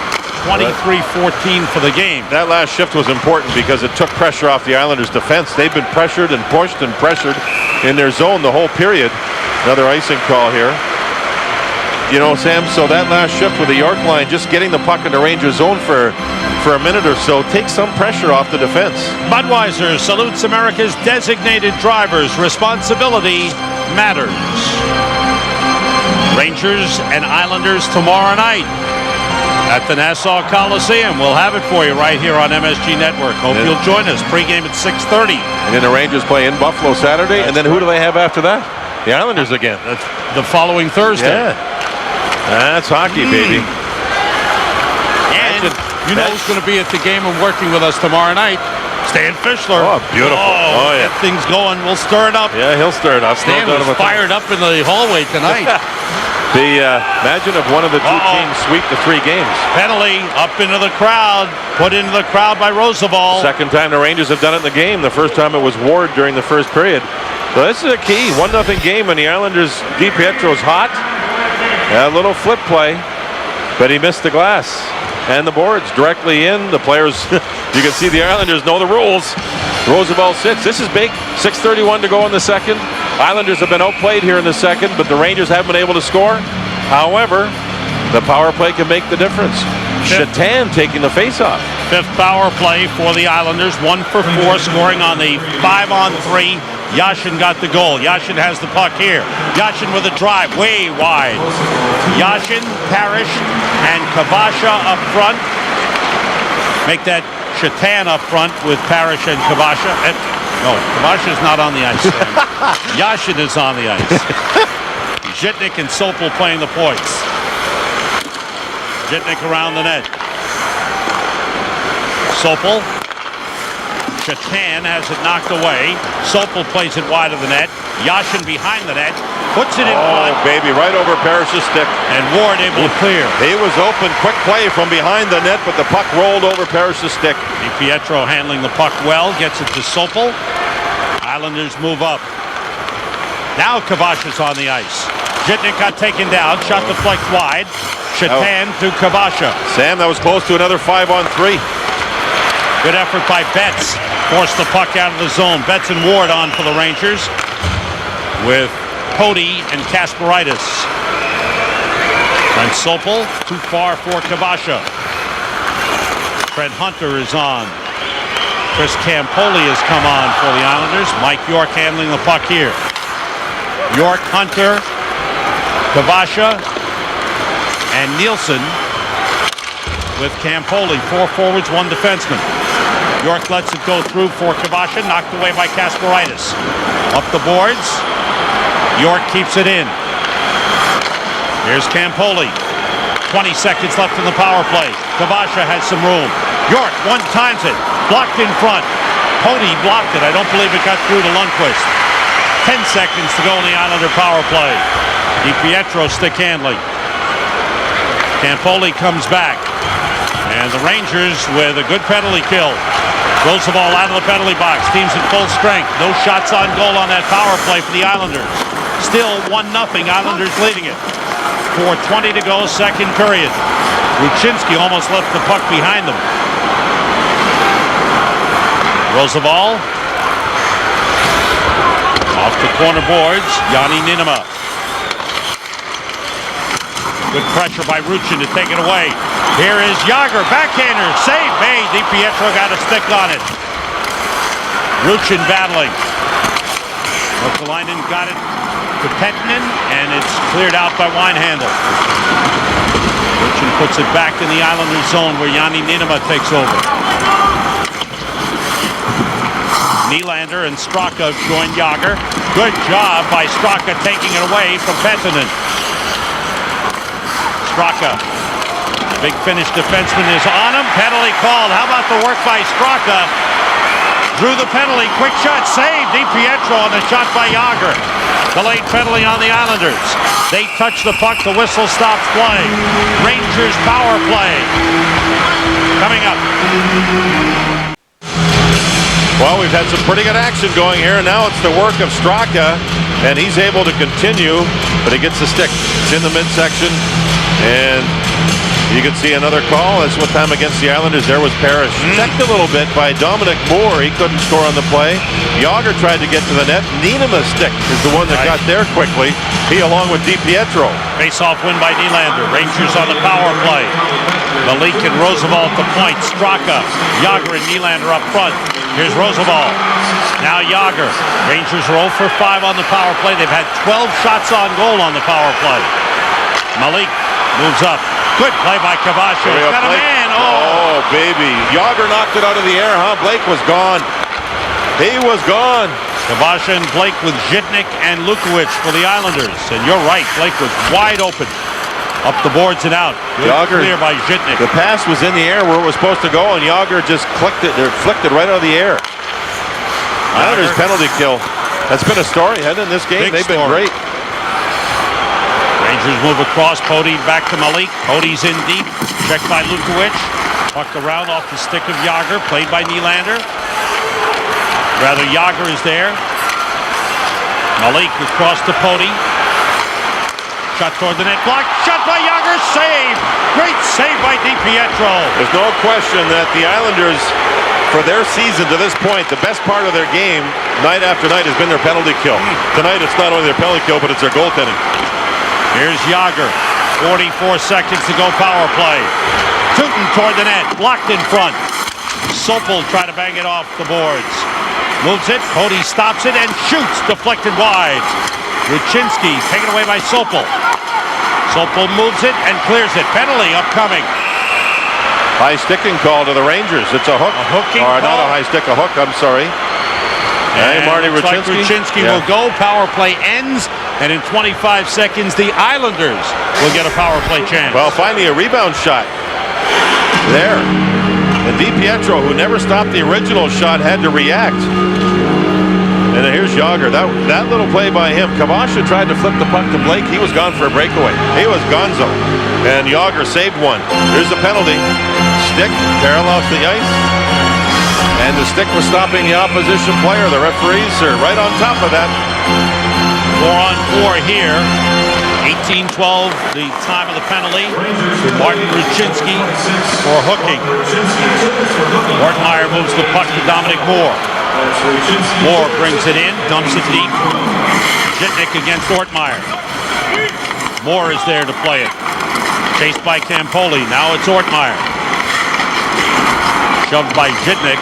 23-14 for the game. That last shift was important because it took pressure off the Islanders' defense. They've been pressured and pushed and pressured in their zone the whole period. Another icing call here. You know, Sam, so that last shift with the York line, just getting the puck in the Rangers zone for a minute or so takes some pressure off the defense. Budweiser salutes America's designated drivers. Responsibility matters. Rangers and Islanders tomorrow night at the Nassau Coliseum. We'll have it for you right here on MSG Network. Hope you'll join us. Pre-game at 6:30. And then the Rangers play in Buffalo Saturday. And then who do they have after that? The Islanders again. That's the following Thursday. Yeah. That's hockey, baby. And you know who's going to be at the game and working with us tomorrow night? Stan Fischler. Oh, beautiful. Oh, yeah. Get things going. We'll stir it up. Yeah, he'll stir it up. Stan was fired up in the hallway tonight. Imagine if one of the two teams sweep the 3 games. Penalty up into the crowd. Put into the crowd by Roosevelt. Second time the Rangers have done it in the game. The first time it was Ward during the first period. So this is a key. 1-0 game, and the Islanders, DiPietro's hot. A little flip play, but he missed the glass. And the boards directly in. The players, you can see the Islanders know the rules. Roosevelt sits. This is big. 6:31 to go in the second. Islanders have been outplayed here in the second, but the Rangers haven't been able to score. However, the power play can make the difference. Shatan taking the face-off. 5th power play for the Islanders. 1 for 4, scoring on the 5-on-3. Yashin got the goal. Yashin has the puck here. Yashin with a drive, way wide. Yashin, Parrish, and Kavasha up front. Make that Shatan up front with Parrish and Kavasha. No, Kavasha's not on the ice. Yashin is on the ice. Zhitnik and Sopel playing the points. Zhitnik around the net. Sopel. Shatan has it knocked away. Sopel plays it wide of the net. Yashin behind the net. Puts it in front. Oh, baby, right over Parrish's stick. And Ward able to clear. He was open. Quick play from behind the net, but the puck rolled over Parrish's stick. DiPietro handling the puck well. Gets it to Sopel. Islanders move up. Now Kavasha's on the ice. Zhitnik got taken down. Shot deflects wide. Shatan to Kavasha. Sam, that was close to another 5-on-3. Good effort by Betts. Forced the puck out of the zone. Betts and Ward on for the Rangers with Poti and Kasparaitis. And Sopel too far for Kavasha. Trent Hunter is on. Chris Campoli has come on for the Islanders. Mike York handling the puck here. York, Hunter, Kavasha, and Nielsen with Campoli. 4 forwards, 1 defenseman. York lets it go through for Kavasha, knocked away by Kasparaitis. Up the boards. York keeps it in. Here's Campoli. 20 seconds left in the power play. Kavasha has some room. York one-times it. Blocked in front. Poti blocked it. I don't believe it got through to Lundqvist. 10 seconds to go in the Islander power play. DiPietro stick handling. Campoli comes back. And the Rangers with a good penalty kill. Throws the ball out of the penalty box. Team's in full strength. No shots on goal on that power play for the Islanders. Still 1-0. Islanders leading it. 4:20 to go, second period. Ruchinski almost left the puck behind them. Throws the ball. Off the corner boards. Yanni Niinimaa. Good pressure by Ruchin to take it away. Here is Jágr, backhander, save made. DiPietro got a stick on it. Ruchin battling. Ruotsalainen got it to Pettinen, and it's cleared out by Weinhandel. Ruchin puts it back in the Islanders zone where Yanni Niinimaa takes over. Nylander and Straka join Jágr. Good job by Straka taking it away from Pettinen. Straka, big Finnish defenseman, is on him. Penalty called. How about the work by Straka? Drew the penalty. Quick shot. Save. DiPietro on the shot by Jágr. Delayed penalty on the Islanders. They touch the puck. The whistle stops play. Rangers power play. Coming up. Well, we've had some pretty good action going here. Now it's the work of Straka, and he's able to continue, but he gets the stick. It's in the midsection, and you can see another call. That's what time against the Islanders. There was Parrish. Checked a little bit by Dominic Moore. He couldn't score on the play. Jágr tried to get to the net. Niinimaa stick is the one that got there quickly. He along with DiPietro. Face-off win by Nylander. Rangers on the power play. Malik and Roosevelt the point. Straka, Jágr and Nylander up front. Here's Roosevelt. Now Jágr. Rangers are 0 for 5 on the power play. They've had 12 shots on goal on the power play. Malik moves up. Good play by Kavasha. He's got a man. Oh, baby. Jágr knocked it out of the air, huh? Blake was gone. He was gone. Kavasha and Blake with Žitnik and Lukowicz for the Islanders. And you're right, Blake was wide open. Up the boards and out. Good Jágr, clear by Žitnik. The pass was in the air where it was supposed to go, and Jágr just flicked it right out of the air. Islanders penalty kill. That's been a story, hasn't it, in this game? They've been great. Rangers move across. Poti back to Malik. Poti's in deep. Checked by Lukowicz. Puck around off the stick of Jágr. Played by Nylander. Rather, Jágr is there. Malik across to Poti. Shot toward the net. Blocked. Shot by Jágr. Save. Great save by DiPietro. There's no question that the Islanders, for their season to this point, the best part of their game, night after night, has been their penalty kill. Tonight, it's not only their penalty kill, but it's their goaltending. Here's Jágr. 44 seconds to go power play. Tootin toward the net. Blocked in front. Sopel tried to bang it off the boards. Moves it. Poti stops it and shoots. Deflected wide. Ruchinski taken away by Sopel. Sopel moves it and clears it. Penalty upcoming. High sticking call to the Rangers. It's a hook. A hooking or call. not a high stick, a hook. I'm sorry. Hey, Marty Like Ruchinski will go. Power play ends, and in 25 seconds, the Islanders will get a power play chance. Well, finally a rebound shot. There. And DiPietro, who never stopped the original shot, had to react. And then here's Jágr. That little play by him. Kavasha tried to flip the puck to Blake. He was gone for a breakaway. He was gonzo. And Jágr saved one. Here's the penalty. Stick parallels the ice. And the stick was stopping the opposition player. The referees are right on top of that. 4-on-4 here. 18-12, the time of the penalty. Martin Ruchinski for hooking. Ortmeyer moves the puck to Dominic Moore. Moore brings it in, dumps it deep. Žitnik against Ortmeyer. Moore is there to play it. Chased by Campoli. Now it's Ortmeyer. Shoved by Žitnik.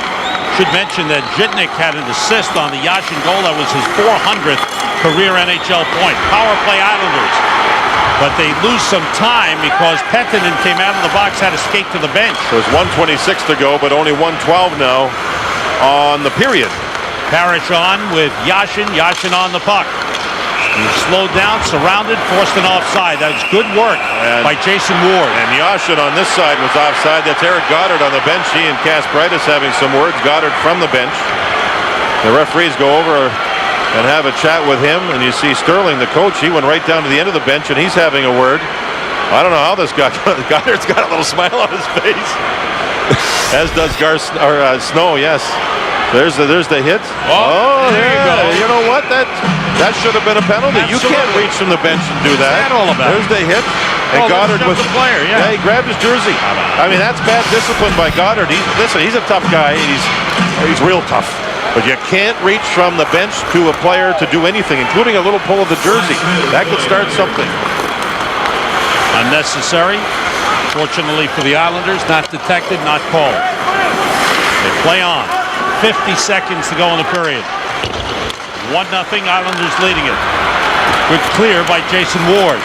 Should mention that Žitnik had an assist on the Yashin goal. That was his 400th career NHL point. Power play Islanders. But they lose some time because Pettinen came out of the box, had to skate to the bench. There's 1:26 to go, but only 1:12 now on the period. Parrish on with Yashin. Yashin on the puck. He's slowed down, surrounded, forced an offside. That was good work by Jason Ward. And Yashin on this side was offside. That's Eric Goddard on the bench. He and Kasparaitis having some words. Goddard from the bench. The referees go over and have a chat with him. And you see Sterling, the coach, he went right down to the end of the bench and he's having a word. I don't know how this got. Goddard's got a little smile on his face. As does Snow, yes. There's the hit. Oh, there you go. You know what? That should have been a penalty. Absolutely. You can't reach from the bench and do What's that. that all about? There's the hit. And Goddard was the player. Yeah. he grabbed his jersey. I mean, that's bad discipline by Goddard. He's a tough guy. He's real tough. But you can't reach from the bench to a player to do anything, including a little pull of the jersey. That could start something. Unnecessary. Fortunately for the Islanders, not detected, not called. They play on. 50 seconds to go in the period. 1-0, Islanders leading it. Good clear by Jason Ward.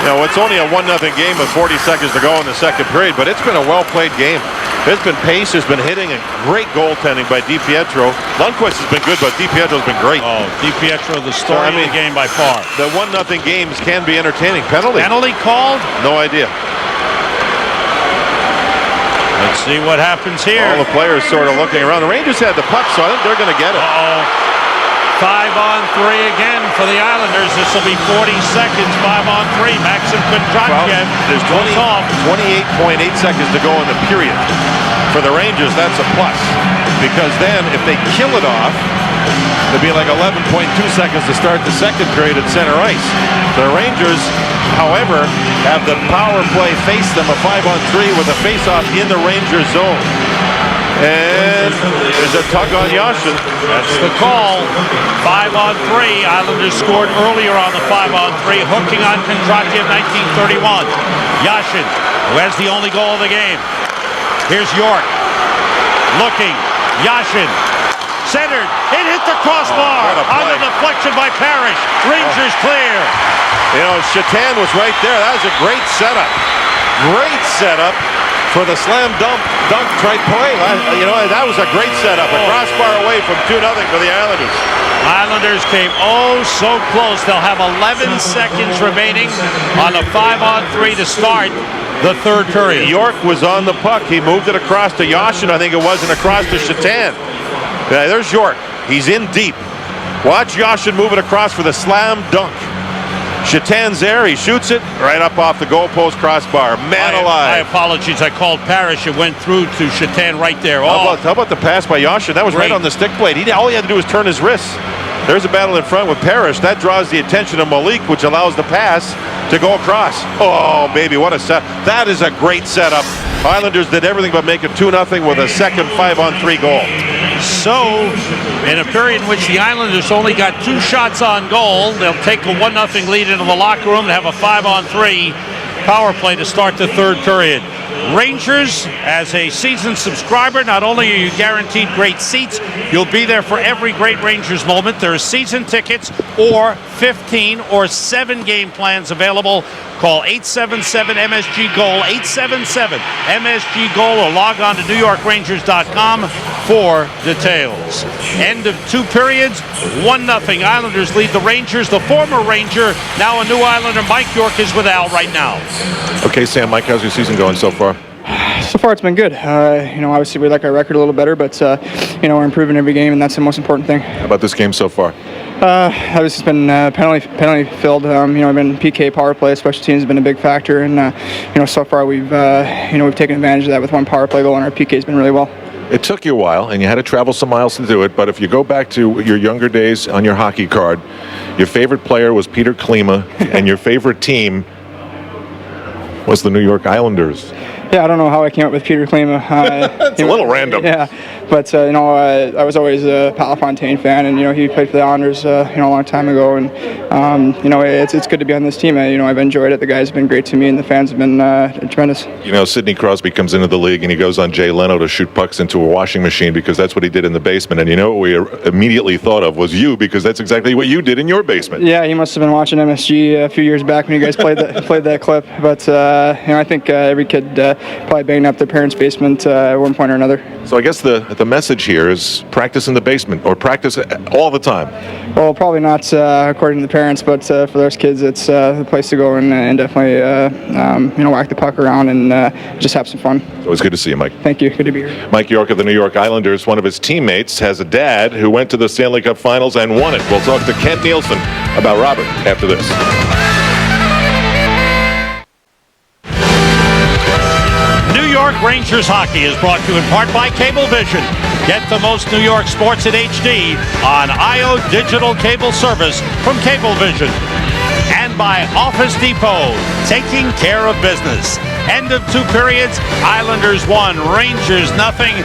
You know, it's only a 1-0 game with 40 seconds to go in the second period, but it's been a well-played game. There's been pace, there's been hitting, and great goaltending by DiPietro. Lundqvist has been good, but DiPietro's been great. Oh, DiPietro, the story of the game by far. The 1-0 games can be entertaining. Penalty called? No idea. Let's see what happens here. All the players sort of looking around. The Rangers had the puck, so I think they're going to get it. 5-on-3 again for the Islanders. This will be 40 seconds. 5-on-3. Maxim Kontratjev there's 28.8 seconds to go in the period. For the Rangers, that's a plus. Because then, if they kill it off, it'd be like 11.2 seconds to start the second period at center ice. The Rangers, however, have the power play face them, a 5-on-3 with a face-off in the Rangers zone. And there's a tug on Yashin. That's the call. 5-on-3. Islanders scored earlier on the 5-on-3, hooking on Kontratjev, 1931. Yashin, who has the only goal of the game. Here's York. Looking. Yashin. Centered. It hit the crossbar. On the deflection by Parrish. Rangers clear. You know, Shatan was right there. That was a great setup. Great setup for the slam dunk try play. You know, that was a great setup. A crossbar away from 2-0 for the Islanders. Islanders came so close. They'll have 11 seconds remaining on the 5-on-3 to start the third period. York was on the puck. He moved it across to Yashin, I think it was, and across to Shatan. There's York. He's in deep. Watch Yashin move it across for the slam dunk. Shatan's there. He shoots it right up off the goalpost crossbar. Man alive. My apologies. I called Parrish. It went through to Shatan right there. How about the pass by Yashin? That was right on the stick blade. All he had to do was turn his wrists. There's a battle in front with Parrish. That draws the attention of Malik, which allows the pass to go across. Oh, baby, what a set. That is a great setup. Islanders did everything but make it 2-0 with a second 5-on-3 goal. So, in a period in which the Islanders only got 2 shots on goal, they'll take a 1-0 lead into the locker room and have a 5-on-3 power play to start the third period. Rangers, as a season subscriber, not only are you guaranteed great seats, you'll be there for every great Rangers moment. There are season tickets or 15 or 7 game plans available. Call 877-MSG-GOAL, 877-MSG-GOAL, or log on to NewYorkRangers.com for details. End of 2 periods, 1-0. Islanders lead the Rangers. The former Ranger, now a new Islander, Mike York, is with Al right now. Okay, Sam, Mike, how's your season going so far? So far, it's been good. Obviously, we like our record a little better, but we're improving every game, and that's the most important thing. How about this game so far? Obviously, it's been penalty filled. I've been PK power play, special teams has been a big factor, and so far we've taken advantage of that with 1 power play goal, and our PK has been really well. It took you a while, and you had to travel some miles to do it, but if you go back to your younger days on your hockey card, your favorite player was Peter Klima, and your favorite team was the New York Islanders. Yeah, I don't know how I came up with Peter Klima. It's a little random. Yeah, but I was always a Pal Fontaine fan, and he played for the Islanders a long time ago, and it's good to be on this team. I've enjoyed it. The guys have been great to me, and the fans have been tremendous. Sidney Crosby comes into the league and he goes on Jay Leno to shoot pucks into a washing machine because that's what he did in the basement. And what we immediately thought of was you, because that's exactly what you did in your basement. Yeah, he must have been watching MSG a few years back when you guys played that clip. But I think every kid probably banged up their parents' basement at one point or another. So I guess the message here is practice in the basement, or practice all the time. Well, probably not according to the parents, but for those kids, it's the place to go and definitely whack the puck around and just have some fun. So it's good to see you, Mike. Thank you. Good to be here. Mike York of the New York Islanders. One of his teammates has a dad who went to the Stanley Cup Finals and won it. We'll talk to Kent Nielsen about Robert after this. New York Rangers hockey is brought to you in part by Cablevision. Get the most New York sports in HD on IO Digital Cable Service from Cablevision. And by Office Depot, taking care of business. End of 2 periods, Islanders 1, Rangers nothing.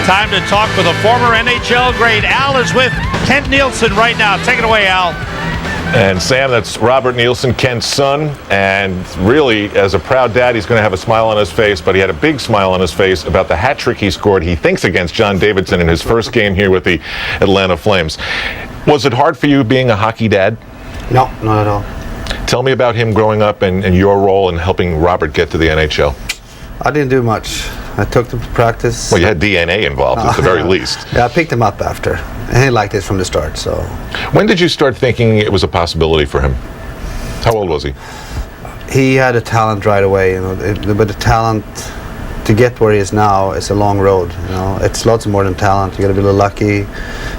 Time to talk with a former NHL great. Al is with Kent Nielsen right now. Take it away, Al. And Sam, that's Robert Nielsen, Kent's son, and really, as a proud dad, he's going to have a smile on his face, but he had a big smile on his face about the hat trick he scored, he thinks, against John Davidson in his first game here with the Atlanta Flames. Was it hard for you being a hockey dad? No, not at all. Tell me about him growing up and your role in helping Robert get to the NHL. I didn't do much. I took them to practice. Well, you had DNA involved at the very least. Yeah, I picked him up after. And he liked it from the start, so. When did you start thinking it was a possibility for him? How old was he? He had a talent right away, you know, but the talent to get where he is now is a long road, you know. It's lots more than talent. You got to be a little lucky.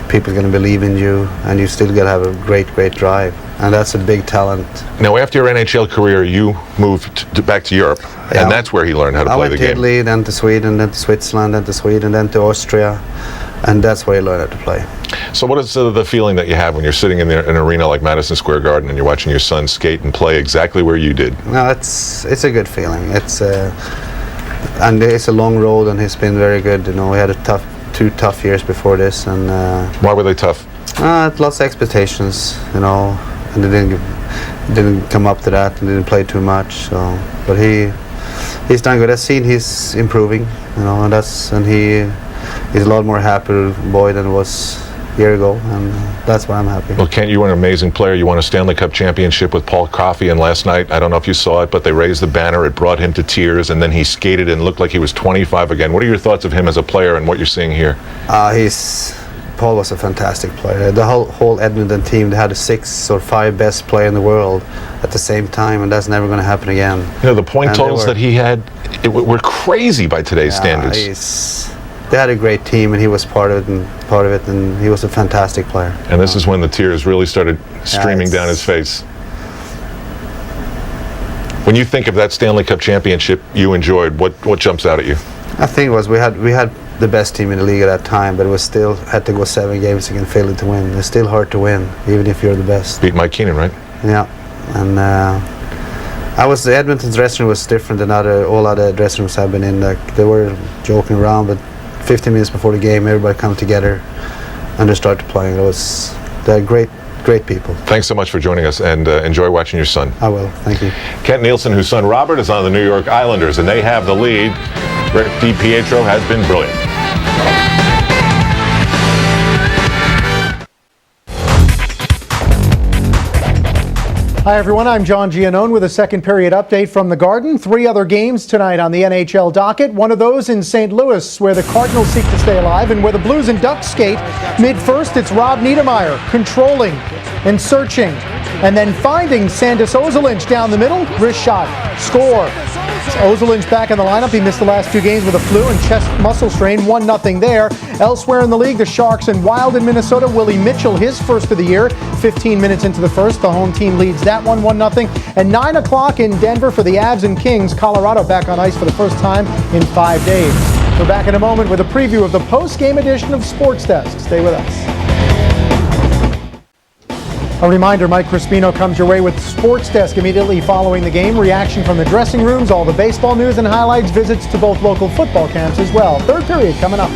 People are going to believe in you, and you still got to have a great drive. And that's a big talent. Now, after your NHL career, you moved back to Europe, and that's where he learned how to play the game. I went to Italy, then to Sweden, then to Switzerland, then to Sweden, then to Austria, and that's where he learned how to play. So what is the feeling that you have when you're sitting in an arena like Madison Square Garden and you're watching your son skate and play exactly where you did? No, it's a good feeling. And it's a long road, and he's been very good. You know, we had two tough years before this, and why were they tough? Lots of expectations, you know, and they didn't come up to that, and didn't play too much. So, but he's done good. I've seen he's improving, you know, and he's a lot more happy boy than he was a year ago, and that's why I'm happy. Well, Kent, you were an amazing player. You won a Stanley Cup championship with Paul Coffey, and last night, I don't know if you saw it, but they raised the banner. It brought him to tears, and then he skated and looked like he was 25 again. What are your thoughts of him as a player and what you're seeing here? Paul was a fantastic player. The whole Edmonton team, they had the 6 or 5 best player in the world at the same time, and that's never going to happen again. You know, the point totals that he had were crazy by today's standards. They had a great team, and he was part of it, and he was a fantastic player. And this is when the tears really started streaming down his face. When you think of that Stanley Cup championship you enjoyed, what jumps out at you? I think it was we had the best team in the league at that time, but it was still had to go 7 games against Philly to win. It's still hard to win, even if you're the best. Beat Mike Keenan, right? Yeah, and the Edmonton's dressing room was different than all other dressing rooms I've been in. Like, they were joking around, but 15 minutes before the game, everybody come together and they started playing. They're great people. Thanks so much for joining us, and enjoy watching your son. I will. Thank you. Kent Nielsen, whose son Robert is on the New York Islanders, and they have the lead. Rick DiPietro has been brilliant. Hi everyone, I'm John Giannone with a second period update from the Garden. 3 other games tonight on the NHL docket. One of those in St. Louis, where the Cardinals seek to stay alive, and where the Blues and Ducks skate. Mid-first, it's Rob Niedermayer controlling and searching, and then finding Sandis Ozolinsh down the middle. Wrist shot, score. Ozolinsh back in the lineup. He missed the last 2 games with a flu and chest muscle strain. 1-0 there. Elsewhere in the league, the Sharks and Wild in Minnesota. Willie Mitchell, his first of the year. 15 minutes into the first, the home team leads that one 1-0. And 9 o'clock in Denver for the Avs and Kings. Colorado back on ice for the first time in 5 days. We're back in a moment with a preview of the post-game edition of Sports Desk. Stay with us. A reminder, Mike Crispino comes your way with Sports Desk immediately following the game. Reaction from the dressing rooms, all the baseball news and highlights, visits to both local football camps as well. Third period coming up.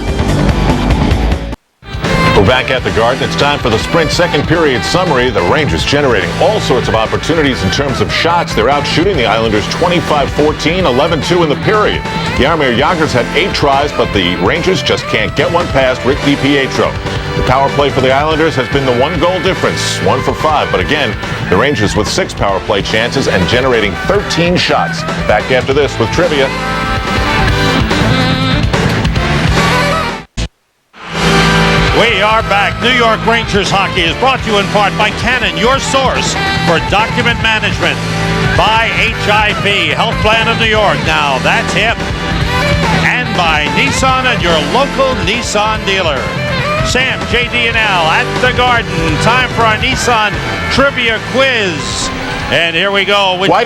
We're back at the Garden. It's time for the Sprint second period summary. The Rangers generating all sorts of opportunities in terms of shots. They're out shooting the Islanders 25-14, 11-2 in the period. Jaromir Jagr's had 8 tries, but the Rangers just can't get one past Rick DiPietro. The power play for the Islanders has been the 1-goal difference, 1 for 5. But again, the Rangers with 6 power play chances and generating 13 shots. Back after this with trivia. We are back. New York Rangers hockey is brought to you in part by Canon, your source for document management. By HIP, Health Plan of New York. Now that's hip. And by Nissan and your local Nissan dealer. Sam, JD, and Al at the Garden. Time for our Nissan trivia quiz. And here we go. Why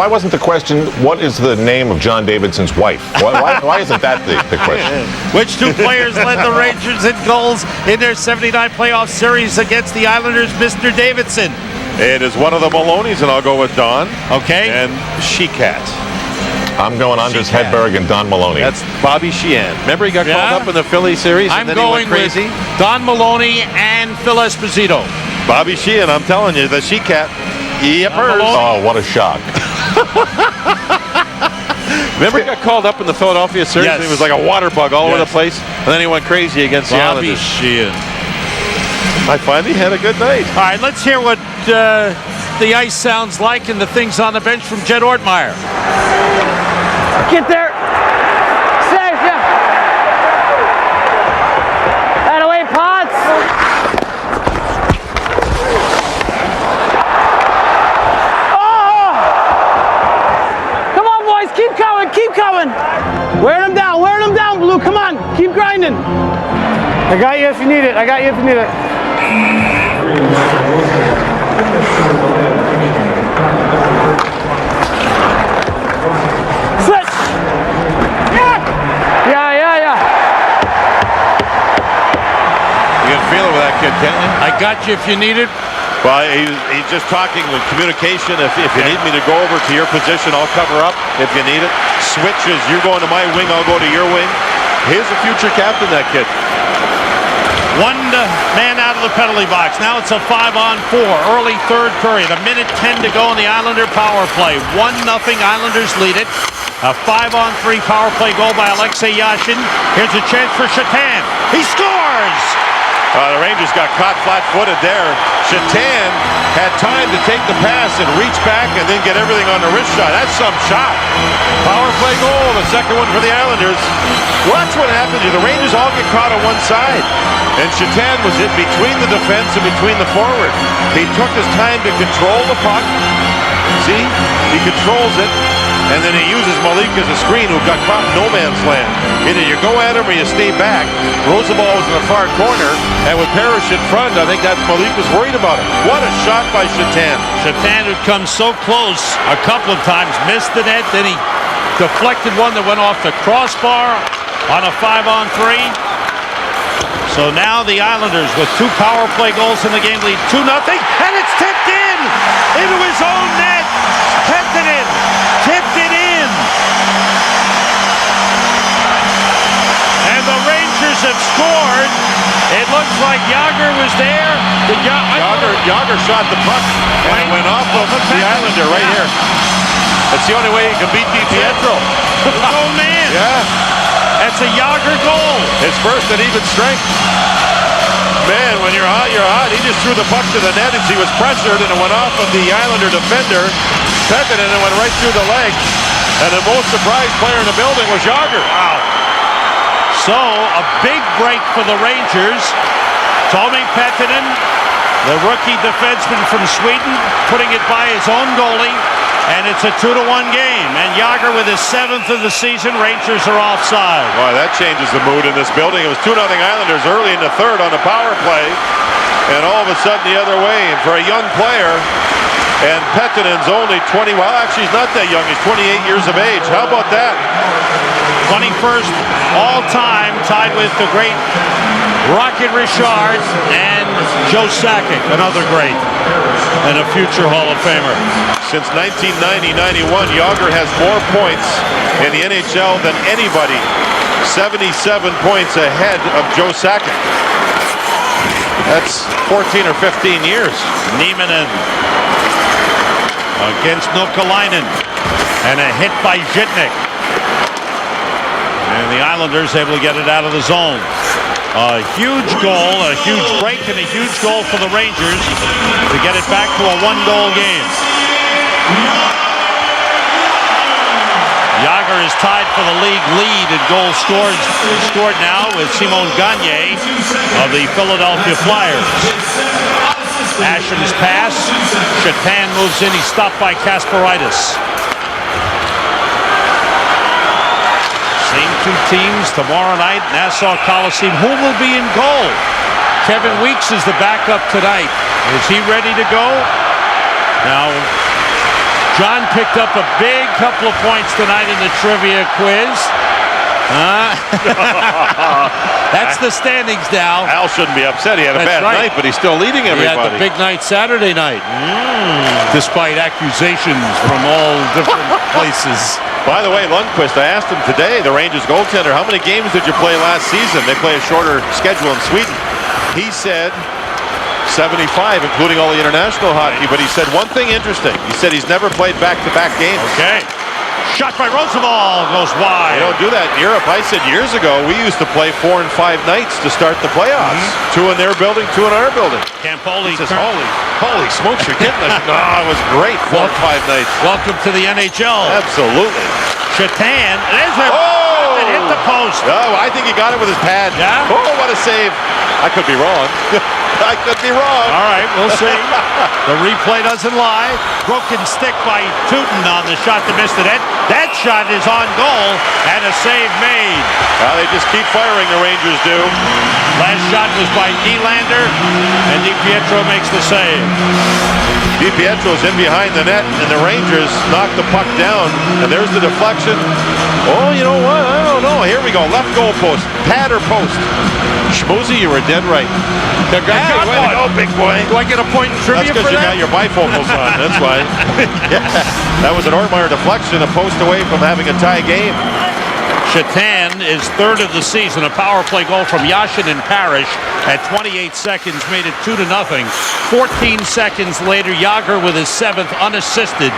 wasn't the question, what is the name of John Davidson's wife? Why isn't that the question? Which two players led the Rangers in goals in their 79 playoff series against the Islanders, Mr. Davidson? It is one of the Maloneys, and I'll go with Don. Okay. And She-Cat. I'm going Anders Hedberg and Don Maloney. That's Bobby Sheehan. Remember he got called up in the Philly series? I'm and then going he went crazy? with Don Maloney and Phil Esposito. Bobby Sheehan, I'm telling you, the She-Cat. Yippers. Oh, what a shock. Remember he got called up in the Philadelphia series? Yes. And he was like a water bug all over the place. And then he went crazy against the Bobby Islanders. Sheehan. I finally had a good night. All right, let's hear what the ice sounds like and the things on the bench from Jed Ortmeyer. Get there. Safe, yeah. That away, Potts. Oh! Come on, boys. Keep coming. Keep coming. Wearing them down. Wearing them down, Blue. Come on. Keep grinding. I got you if you need it. I got you if you need it. Switch. Yeah. You can feel it with that kid, can't you? I got you if you need it. Well, he's just talking with communication. If you need me to go over to your position, I'll cover up if you need it. Switches, you're going to my wing, I'll go to your wing. Here's a future captain, that kid. One man out of the penalty box. Now it's a 5-on-4. Early third period. 1:10 to go in the Islander power play. 1-0 Islanders lead it. A 5-on-3 power play goal by Alexei Yashin. Here's a chance for Shatan. He scores! The Rangers got caught flat-footed there. Shatan had time to take the pass and reach back and then get everything on the wrist shot. That's some shot. Power play goal, the second one for the Islanders. Watch what happens here. The Rangers all get caught on one side. And Shatan was in between the defense and between the forward. He took his time to control the puck. See? He controls it. And then he uses Malik as a screen, who got caught in no man's land. Either you go at him or you stay back. Rosenball was in the far corner, and with Parrish in front, I think that Malik was worried about it. What a shot by Shatan. Shatan had come so close a couple of times, missed the net, then he deflected one that went off the crossbar on a 5-on-3. So now the Islanders with 2 power play goals in the game lead 2-0, and it's tipped in into his own net. Pettinen tipped it in. And the Rangers have scored. It looks like Jágr was there. Jágr shot the puck, and it went off of the Islander right here. That's the only way he can beat DiPietro. Oh, man. Yeah. That's a Jágr goal. His first at even strength. Man, when you're hot, you're hot. He just threw the puck to the net as he was pressured, and it went off of the Islander defender, Pettinen, and it went right through the leg. And the most surprised player in the building was Jágr. Wow. So, a big break for the Rangers. Tommy Pettinen, the rookie defenseman from Sweden, putting it by his own goalie. And it's a 2-1 game. And Jágr with his 7th of the season. Rangers are offside. Boy, that changes the mood in this building. It was 2-0 Islanders early in the third on the power play. And all of a sudden the other way. And for a young player, and Pettinen's only 20, well, actually he's not that young. He's 28 years of age. How about that? 21st all-time, tied with the great Rocket Richard and Joe Sakic, another great, and a future Hall of Famer. Since 1990-91, Jágr has more points in the NHL than anybody. 77 points ahead of Joe Sakic. That's 14 or 15 years. Nieminen against Nokalainen, and a hit by Žitnik. And the Islanders able to get it out of the zone. A huge goal, a huge break, and a huge goal for the Rangers to get it back to a 1-goal game. Jágr is tied for the league lead in goals scored now with Simon Gagne of the Philadelphia Flyers. Ashen's pass. Shatan moves in. He's stopped by Kasparaitis. Same two teams tomorrow night, Nassau Coliseum. Who will be in goal? Kevin Weeks is the backup tonight. Is he ready to go? Now, John picked up a big couple of points tonight in the trivia quiz. That's the standings now. Al shouldn't be upset. He had a bad night, but he's still leading He everybody. had the big night Saturday night, despite accusations from all different places. By the way, Lundqvist, I asked him today, the Rangers goaltender, how many games did you play last season? They play a shorter schedule in Sweden. He said 75, including all the international hockey. But he said one thing interesting. He said he's never played back-to-back games. Okay. Shot by Roosevelt goes wide. You don't do that in Europe. I said years ago we used to play 4 and 5 nights to start the playoffs. 2 in their building, 2 in our building. Campoli says, holy smokes, you're getting us. It was great. 4 and 5 nights. Welcome to the NHL. Absolutely. Shatan, there's a that hit the post. Oh, I think he got it with his pad. Yeah? Oh, what a save. I could be wrong. I could be wrong. All right, we'll see. The replay doesn't lie. Broken stick by Tootin on the shot that missed the net. That shot is on goal and a save made. Well, they just keep firing, the Rangers do. Last shot was by Nylander, and DiPietro makes the save. DiPietro's in behind the net, and the Rangers knock the puck down, and there's the deflection. Oh, you know what? I don't know. Here we go. Left goal post. Pad or post? Schmoozy, you were dead right. The guy, way to go, big boy. Do I get a point in trivia for that? That's because you got your bifocals on. That's why. Yeah. That was an Ortmeyer deflection, a post away from having a tie game. Shatan is third of the season. A power play goal from Yashin and Parrish at 28 seconds made it 2-0. 14 seconds later, Jágr with his 7th unassisted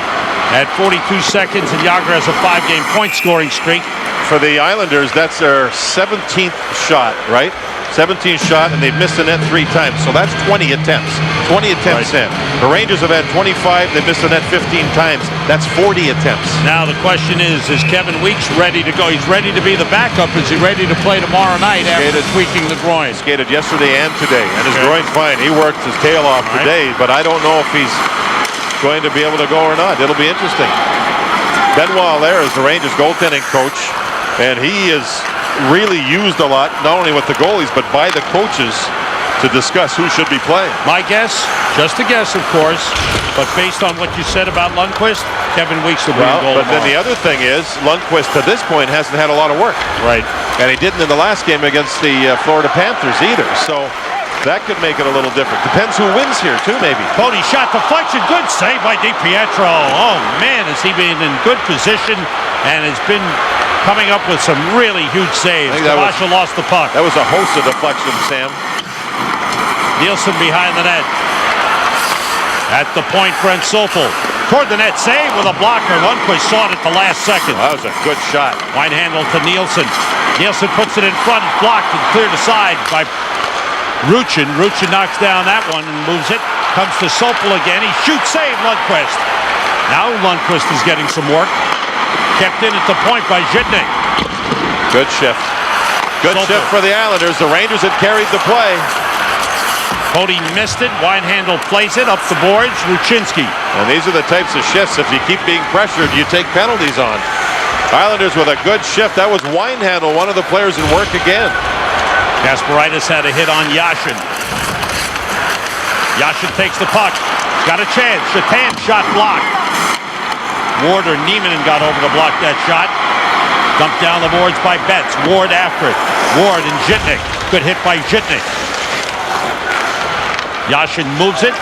at 42 seconds, and Jágr has a 5-game point scoring streak. For the Islanders, that's their 17th shot, right? 17th shot, and they've missed the net 3 times. So that's 20 attempts. 20 attempts in. The Rangers have had 25. They've missed the net 15 times. That's 40 attempts. Now the question is Kevin Weeks ready to go? He's ready to be the backup. Is he ready to play tomorrow night after tweaking the groin? Skated yesterday and today, and his groin's fine. He worked his tail off today, but I don't know if he's going to be able to go or not. It'll be interesting. Benoit Allaire is the Rangers goaltending coach, and he is really used a lot, not only with the goalies, but by the coaches to discuss who should be playing. My guess, just a guess, of course, but based on what you said about Lundqvist, Kevin Weeks will be in goal But then the other thing is, Lundqvist to this point hasn't had a lot of work. Right. And he didn't in the last game against the Florida Panthers either. So that could make it a little different. Depends who wins here, too, maybe. Cody shot deflection. Good save by DiPietro. Oh, man, has he been in good position and has been coming up with some really huge saves. Kabasha lost the puck. That was a host of deflections, Sam. Nielsen behind the net. At the point, Brent Sopel. Toward the net, save with a blocker. Lundqvist saw it at the last second. That was a good shot. Wide handle to Nielsen. Nielsen puts it in front, blocked and cleared aside by Ruchin. Ruchin knocks down that one and moves it. Comes to Sopel again. He shoots, save Lundqvist. Now Lundqvist is getting some work. Kept in at the point by Zhitnik. Good shift. Good shift for the Islanders. The Rangers had carried the play. Cody missed it. Wide handle plays it up the boards. Ruchinski. And these are the types of shifts, if you keep being pressured, you take penalties on. Islanders with a good shift. That was Winehandle, one of the players in work again. Kasparaitis had a hit on Yashin. Yashin takes the puck. Got a chance. Shatan shot blocked. Ward or Neiman got over to block that shot. Dumped down the boards by Betts. Ward after it. Ward and Zhitnik. Good hit by Zhitnik. Yashin moves it.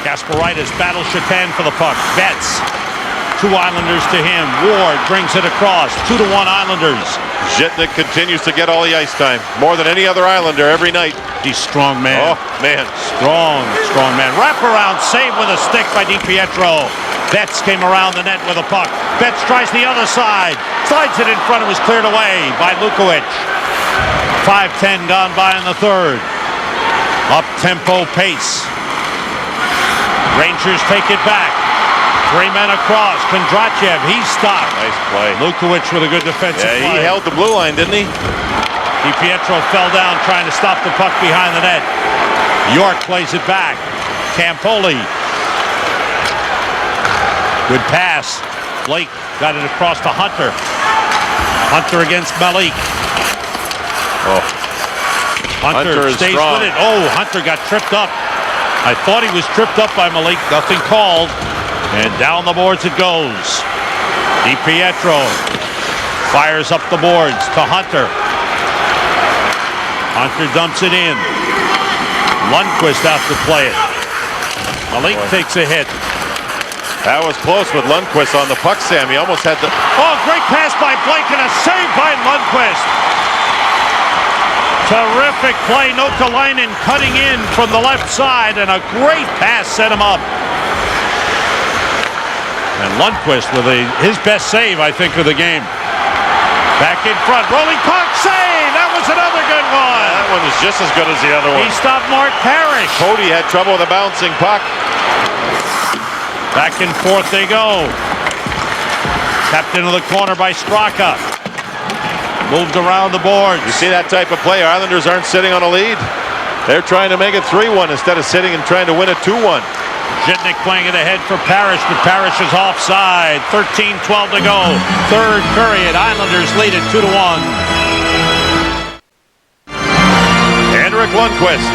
Kasparaitis battles Shatan for the puck. Betts. 2 Islanders to him. Ward brings it across. 2-1 Islanders. Zhitnik continues to get all the ice time. More than any other Islander every night. He's strong man. Oh, man. Strong man. Wraparound save with a stick by DiPietro. Betts came around the net with a puck. Betts tries the other side. Slides it in front. It was cleared away by Lukovic. 5:10 gone by in the third. Up-tempo pace. Rangers take it back. 3 men across. Kondrachev, he's stopped. Nice play. Lukovic with a good defensive play. Yeah, he held the blue line, didn't he? DiPietro fell down trying to stop the puck behind the net. York plays it back. Campoli. Good pass. Blake got it across to Hunter. Hunter against Malik. Oh. Hunter stays strong. with it. Oh, Hunter got tripped up. I thought he was tripped up by Malik. Nothing called. And down the boards it goes. DiPietro fires up the boards to Hunter. Hunter dumps it in. Lundqvist out to play it. Malik takes a hit. That was close with Lundqvist on the puck, Sam. He almost had the... Oh, great pass by Blake and a save by Lundqvist. Terrific play. Nokalainen cutting in from the left side, and a great pass set him up. And Lundqvist with his best save, I think, of the game. Back in front, rolling puck, save! That was another good one. That one was just as good as the other one. He stopped Mark Parrish. Cody had trouble with a bouncing puck. Back and forth they go. Tapped into the corner by Straka. Moved around the boards. You see that type of play? Islanders aren't sitting on a lead. They're trying to make it 3-1 instead of sitting and trying to win it 2-1. Jitnik playing it ahead for Parrish, but Parrish is offside. 13-12 to go. Third period. Islanders lead it 2-1. Henrik Lundqvist.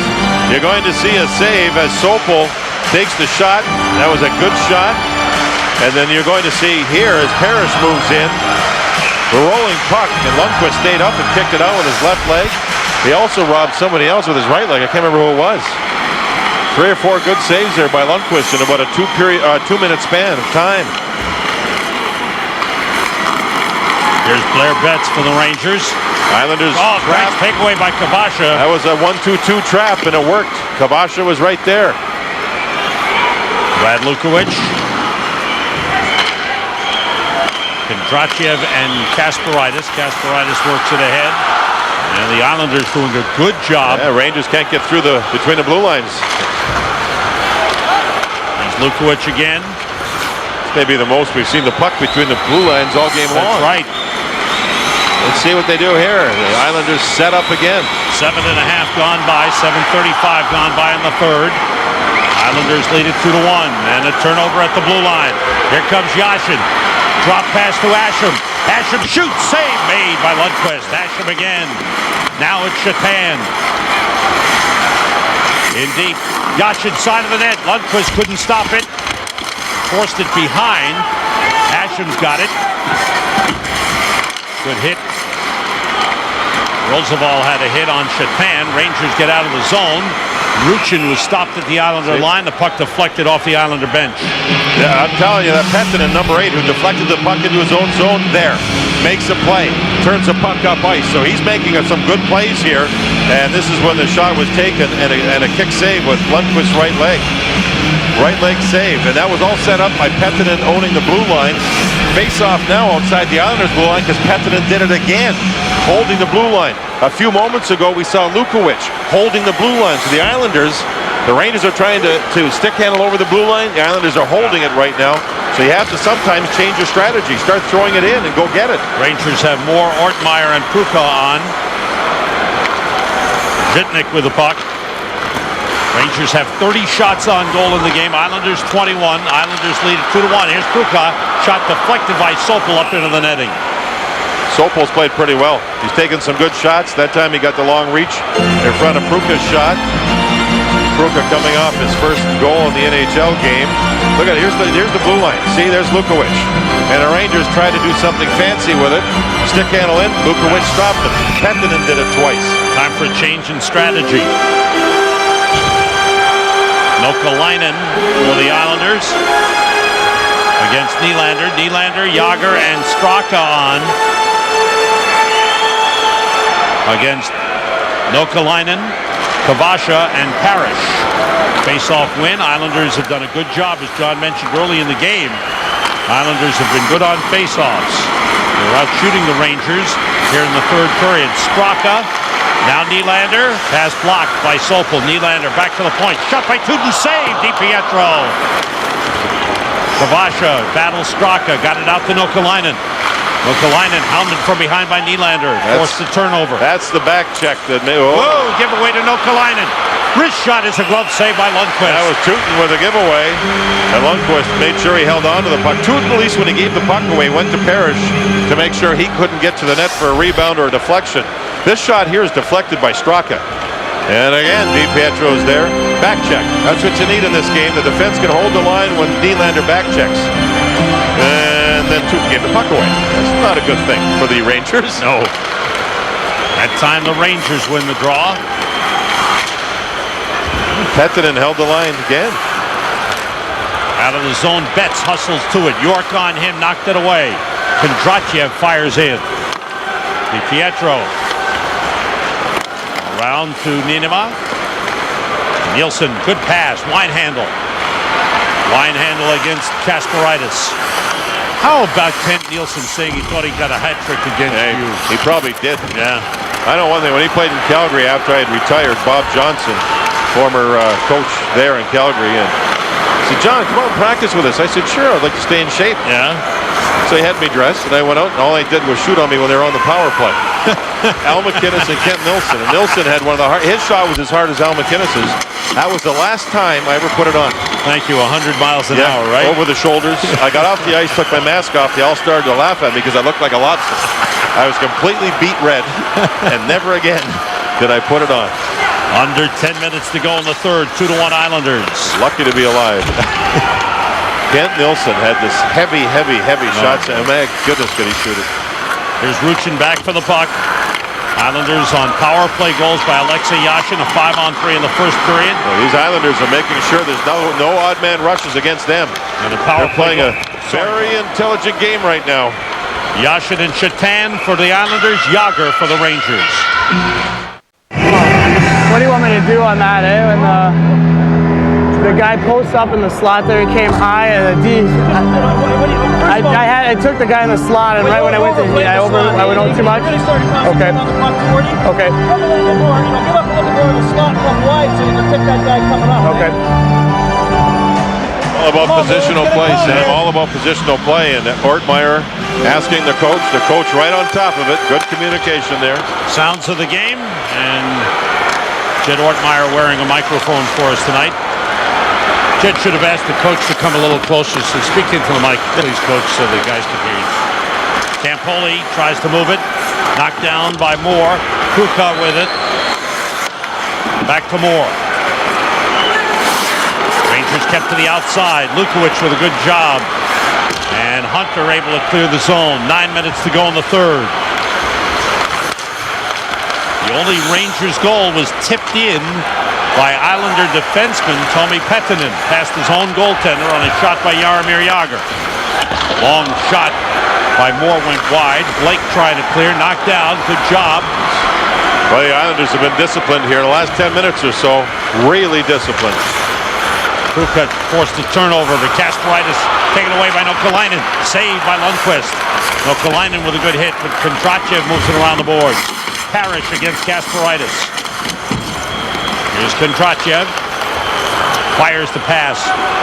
You're going to see a save as Sopel takes the shot. That was a good shot. And then you're going to see here as Parrish moves in. The rolling puck, and Lundqvist stayed up and kicked it out with his left leg. He also robbed somebody else with his right leg. I can't remember who it was. 3 or 4 good saves there by Lundqvist in about a 2-minute span of time. Here's Blair Betts for the Rangers. Islanders trap takeaway by Kabasha. That was a 1-2-2 trap, and it worked. Kabasha was right there. Brad Lukowicz. Kondrachev and Kasparaitis. Kasparaitis works it ahead. And the Islanders doing a good job. Yeah, Rangers can't get through between the blue lines. There's Lukowicz again. This may be the most we've seen the puck between the blue lines all game long. That's right. Let's see what they do here. The Islanders set up again. 7.5 gone by. 7:35 gone by in the third. Islanders lead it 2-1. And a turnover at the blue line. Here comes Yashin. Drop pass to Asham. Asham shoots. Save made by Lundqvist. Asham again. Now it's Shatan. In deep. Yashin side of the net. Lundqvist couldn't stop it. Forced it behind. Asham's got it. Good hit. Roosevelt had a hit on Shatan. Rangers get out of the zone. Ruchin was stopped at the Islander line. The puck deflected off the Islander bench. Yeah, I'm telling you, that Pettinen, number 8, who deflected the puck into his own zone, there, makes a play, turns the puck up ice. So he's making some good plays here. And this is when the shot was taken and a kick save with Lundqvist's right leg. Right leg save. And that was all set up by Pettinen owning the blue line. Face off now outside the Islanders' blue line because Pettinen did it again, holding the blue line. A few moments ago, we saw Lukowicz holding the blue line. So the Islanders, the Rangers are trying to stick handle over the blue line. The Islanders are holding it right now. So you have to sometimes change your strategy. Start throwing it in and go get it. Rangers have more Ortmeyer and Pruka on. Zitnik with the puck. Rangers have 30 shots on goal in the game. Islanders 21. Islanders lead it 2-1. Here's Pruka. Shot deflected by Sopel up into the netting. Sopel's played pretty well. He's taken some good shots. That time he got the long reach in front of Pruka's shot. Pruka coming off his first goal in the NHL game. Look at it. Here's the blue line. See, there's Lukowicz. And the Rangers tried to do something fancy with it. Stick handle in. Lukowicz stopped it. Pettinen did it twice. Time for a change in strategy. Nokalainen for the Islanders against Nylander. Nylander, Jágr, and Straka on against Nokalainen, Kabasha, and Parrish. Face-off win. Islanders have done a good job, as John mentioned early in the game. Islanders have been good on face-offs. They're out shooting the Rangers here in the third period. Straka. Now Nylander, pass blocked by Sopel. Nylander back to the point. Shot by Tootin, save DiPietro. Kabasha battles Straka, got it out to Nokalainen. Nokalainen hounded from behind by Nylander. Forced the turnover. That's the back check that made. Whoa, giveaway to Nokalainen. Wrist shot is a glove save by Lundqvist. That was Tootin with a giveaway. And Lundqvist made sure he held on to the puck. Tootin, at least when he gave the puck away, went to Parrish to make sure he couldn't get to the net for a rebound or a deflection. This shot here is deflected by Straka. And again, DiPietro's there. Back check. That's what you need in this game. The defense can hold the line when Nylander back checks. And then Tuukka gave the puck away. That's not a good thing for the Rangers. No. That time the Rangers win the draw. Pettinen held the line again. Out of the zone, Betts hustles to it. York on him, knocked it away. Kondratyev fires in. DiPietro. Around to Niinimaa. Nielsen, good pass. Winehandle. Winehandle against Kasparaitis. How about Kent Nielsen saying he thought he got a hat trick against you? He probably did. Yeah. I know one thing. When he played in Calgary after I had retired, Bob Johnson, former coach there in Calgary, and he said, "John, come on, practice with us." I said, "Sure, I'd like to stay in shape." Yeah. So he had me dressed, and I went out, and all I did was shoot on me when they were on the power play. Al MacInnis and Kent Nilsson. And Nilsson had one of the his shot was as hard as Al MacInnis's. That was the last time I ever put it on. Thank you. 100 miles an hour, right? Over the shoulders. I got off the ice, took my mask off. They all started to laugh at me because I looked like a lobster. I was completely beat red, and never again did I put it on. Under 10 minutes to go in the third. 2-1 Islanders. Lucky to be alive. Kent Nilsson had this heavy shots, and my goodness, could he shoot it. Here's Ruchin back for the puck. Islanders on power play goals by Alexei Yashin, a 5-on-3 in the first period. Well, these Islanders are making sure there's no odd man rushes against them. And They're playing a very intelligent game right now. Yashin and Shatan for the Islanders, Yager for the Rangers. What do you want me to do on that, eh? When the guy posts up in the slot there, he came high, and I took the guy in the slot, and right when I went to I went over too much. Okay. Okay. Give up a little more in the slot, come wide, so you can pick that guy coming up. Okay. All about positional play, Sam. All about positional play, and Ortmeyer asking the coach right on top of it. Good communication there. Sounds of the game, and Jed Ortmeyer wearing a microphone for us tonight. Jed should have asked the coach to come a little closer, so speak into the mic, please, coach, so the guys can hear you. Campoli tries to move it. Knocked down by Moore. Kuka with it. Back to Moore. Rangers kept to the outside. Lukowicz with a good job. And Hunter able to clear the zone. 9 minutes to go in the third. The only Rangers goal was tipped in by Islander defenseman Tommy Pettinen, past his own goaltender on a shot by Jaromir Jagr. Long shot by Moore went wide. Blake tried to clear, knocked down. Good job. Well, the Islanders have been disciplined here in the last 10 minutes or so. Really disciplined. Kuka forced a turnover, but Kasparaitis taken away by Nokalainen. Saved by Lundqvist. Nokalainen with a good hit, but Kondratyev moves it around the boards. Parrish against Kasparaitis. Here's Kondratyev. Fires the pass.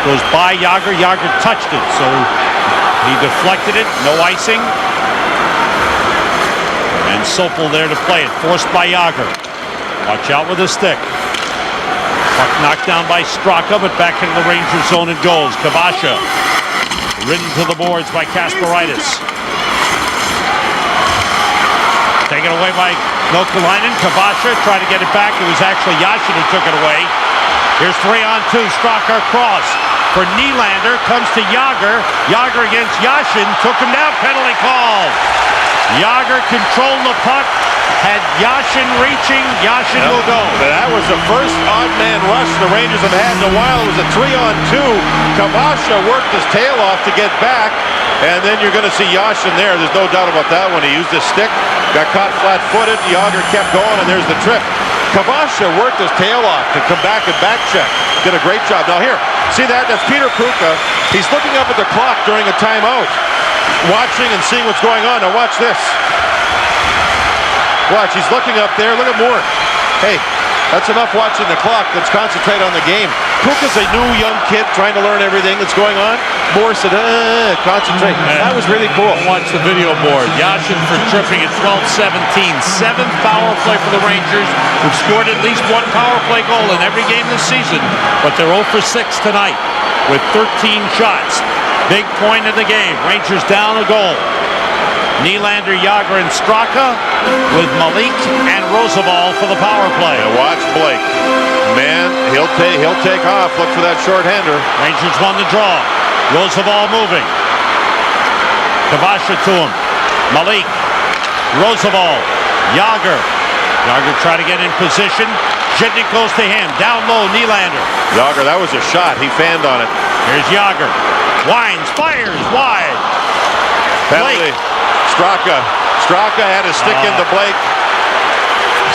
Goes by Jagr. Jagr touched it, so he deflected it. No icing. And Sopel there to play it. Forced by Jagr. Watch out with the stick. Puck knocked down by Straka, but back into the Rangers zone it goes. Kavasha. Ridden to the boards by Kasparaitis. Taken away by Nokalainen. Kavasha tried to get it back. It was actually Yashin who took it away. Here's 3-on-2. Straka cross for Nylander. Comes to Jagr. Jagr against Yashin. Took him down. Penalty call. Jagr controlled the puck. Had Yashin reaching. Yashin will go. That was the first odd man rush the Rangers have had in a while. It was a 3-on-2. Kavasha worked his tail off to get back. And then you're going to see Yashin there. There's no doubt about that. When he used his stick, got caught flat-footed. Jagr kept going, and there's the trip. Kavasha worked his tail off to come back and back check. Did a great job. Now here, see that? That's Peter Kuka. He's looking up at the clock during a timeout, watching and seeing what's going on. Now watch this. Watch, he's looking up there. Look at Moore. Hey, that's enough watching the clock. Let's concentrate on the game. Kuka's a new young kid trying to learn everything that's going on. Moore said, concentrate. That was really cool. Watch the video board. Yashin for tripping at 12-17. 7th power play for the Rangers, who've scored at least one power play goal in every game this season. But they're 0 for 6 tonight with 13 shots. Big point in the game. Rangers down a goal. Nylander, Yager, and Straka with Malik and Roosevelt for the power play. And watch Blake. Man, he'll take off. Look for that shorthander. Rangers won the draw. Roosevelt moving. Kvasha to him. Malik. Roosevelt. Yager. Yager trying to get in position. Zhidnik goes to him. Down low, Nylander. Yager, that was a shot. He fanned on it. Here's Yager. Winds, fires, wide. Penalty. Straka had a stick into Blake.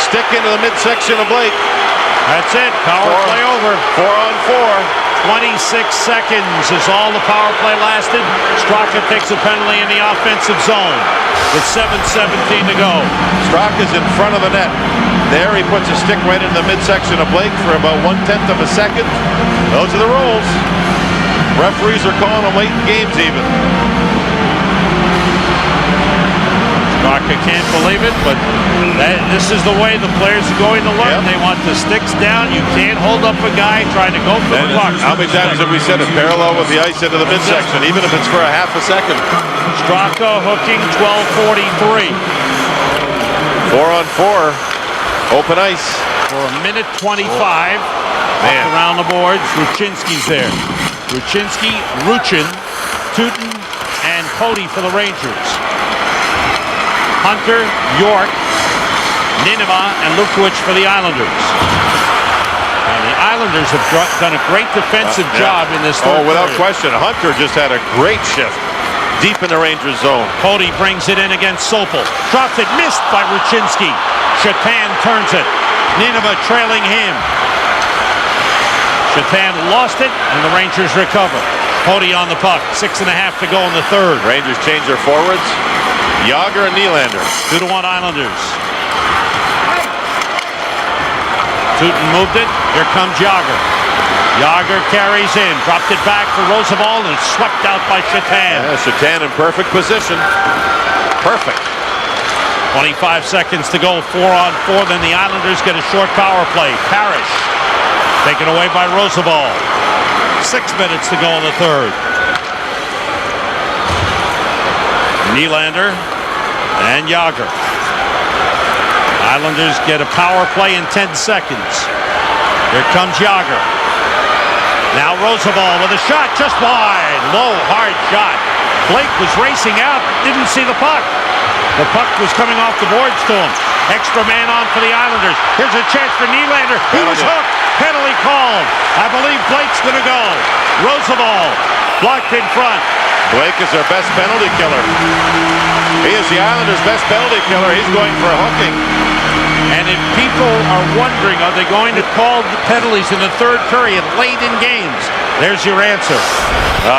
Stick into the midsection of Blake. That's it. Power play over. 4 on 4. 26 seconds is all the power play lasted. Straka takes a penalty in the offensive zone with 7:17 to go. Straka's in front of the net. There he puts a stick right in the midsection of Blake for about 1/10 of a second. Those are the rules. Referees are calling them late in games even. Straka can't believe it, but this is the way the players are going to learn. Yep. They want the sticks down. You can't hold up a guy trying to go for the puck. How many times have we said it parallel with the ice into the midsection, even if it's for a half a second? Straka hooking 12:43. 4 on 4. Open ice. For a minute 25. Man. Up around the boards. Ruchinski's there. Ruchinski, Ruchin, Tootin, and Cody for the Rangers. Hunter, York, Nineveh, and Lukowicz for the Islanders. And the Islanders have done a great defensive job in this third without period. question. Hunter just had a great shift deep in the Rangers zone. Cody brings it in against Sopel. Drops it, missed by Ruchinski. Shatan turns it. Nineveh trailing him. Shatan lost it, and the Rangers recover. Cody on the puck. 6.5 to go in the third. Rangers change their forwards. Yager and Nylander. 2-1 Islanders. Tootin moved it. Here comes Yager. Yager carries in. Dropped it back for Roosevelt and swept out by Shatan. Yeah, Shatan in perfect position. Perfect. 25 seconds to go. 4 on 4. Then the Islanders get a short power play. Parrish taken away by Roosevelt. 6 minutes to go in the third. Nylander and Yager. Islanders get a power play in 10 seconds. Here comes Yager. Now Roosevelt with a shot just wide. Low, hard shot. Blake was racing out, didn't see the puck. The puck was coming off the boards to him. Extra man on for the Islanders. Here's a chance for Nylander. He was hooked. Penalty called. I believe Blake's going to go. Roosevelt blocked in front. Blake is their best penalty killer. He is the Islanders' best penalty killer. He's going for a hooking. And if people are wondering, are they going to call the penalties in the third period late in games? There's your answer.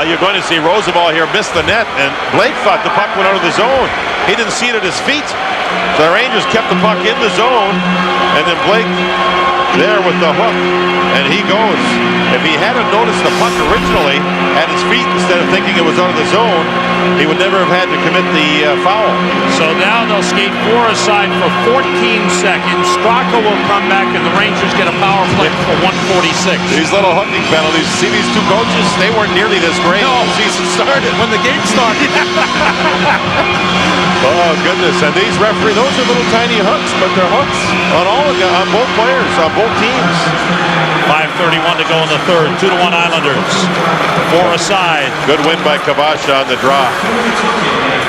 You're going to see Roosevelt here miss the net, and Blake thought the puck went out of the zone. He didn't see it at his feet. So the Rangers kept the puck in the zone, and then Blake there with the hook, and he goes. If he hadn't noticed the puck originally at his feet instead of thinking it was out of the zone, he would never have had to commit the foul. So now they'll skate 4 aside for 14 seconds. Straka will come back, and the Rangers get a power play for 1:46. These little hooking penalties. See these two coaches? They weren't nearly this great when the season started. When the game started. Oh goodness! And these referees, those are little tiny hooks, but they're hooks on both players, on both teams. 5:31 to go in the third. 2-1 Islanders. 4 aside. Good win by Kvasha on the draw.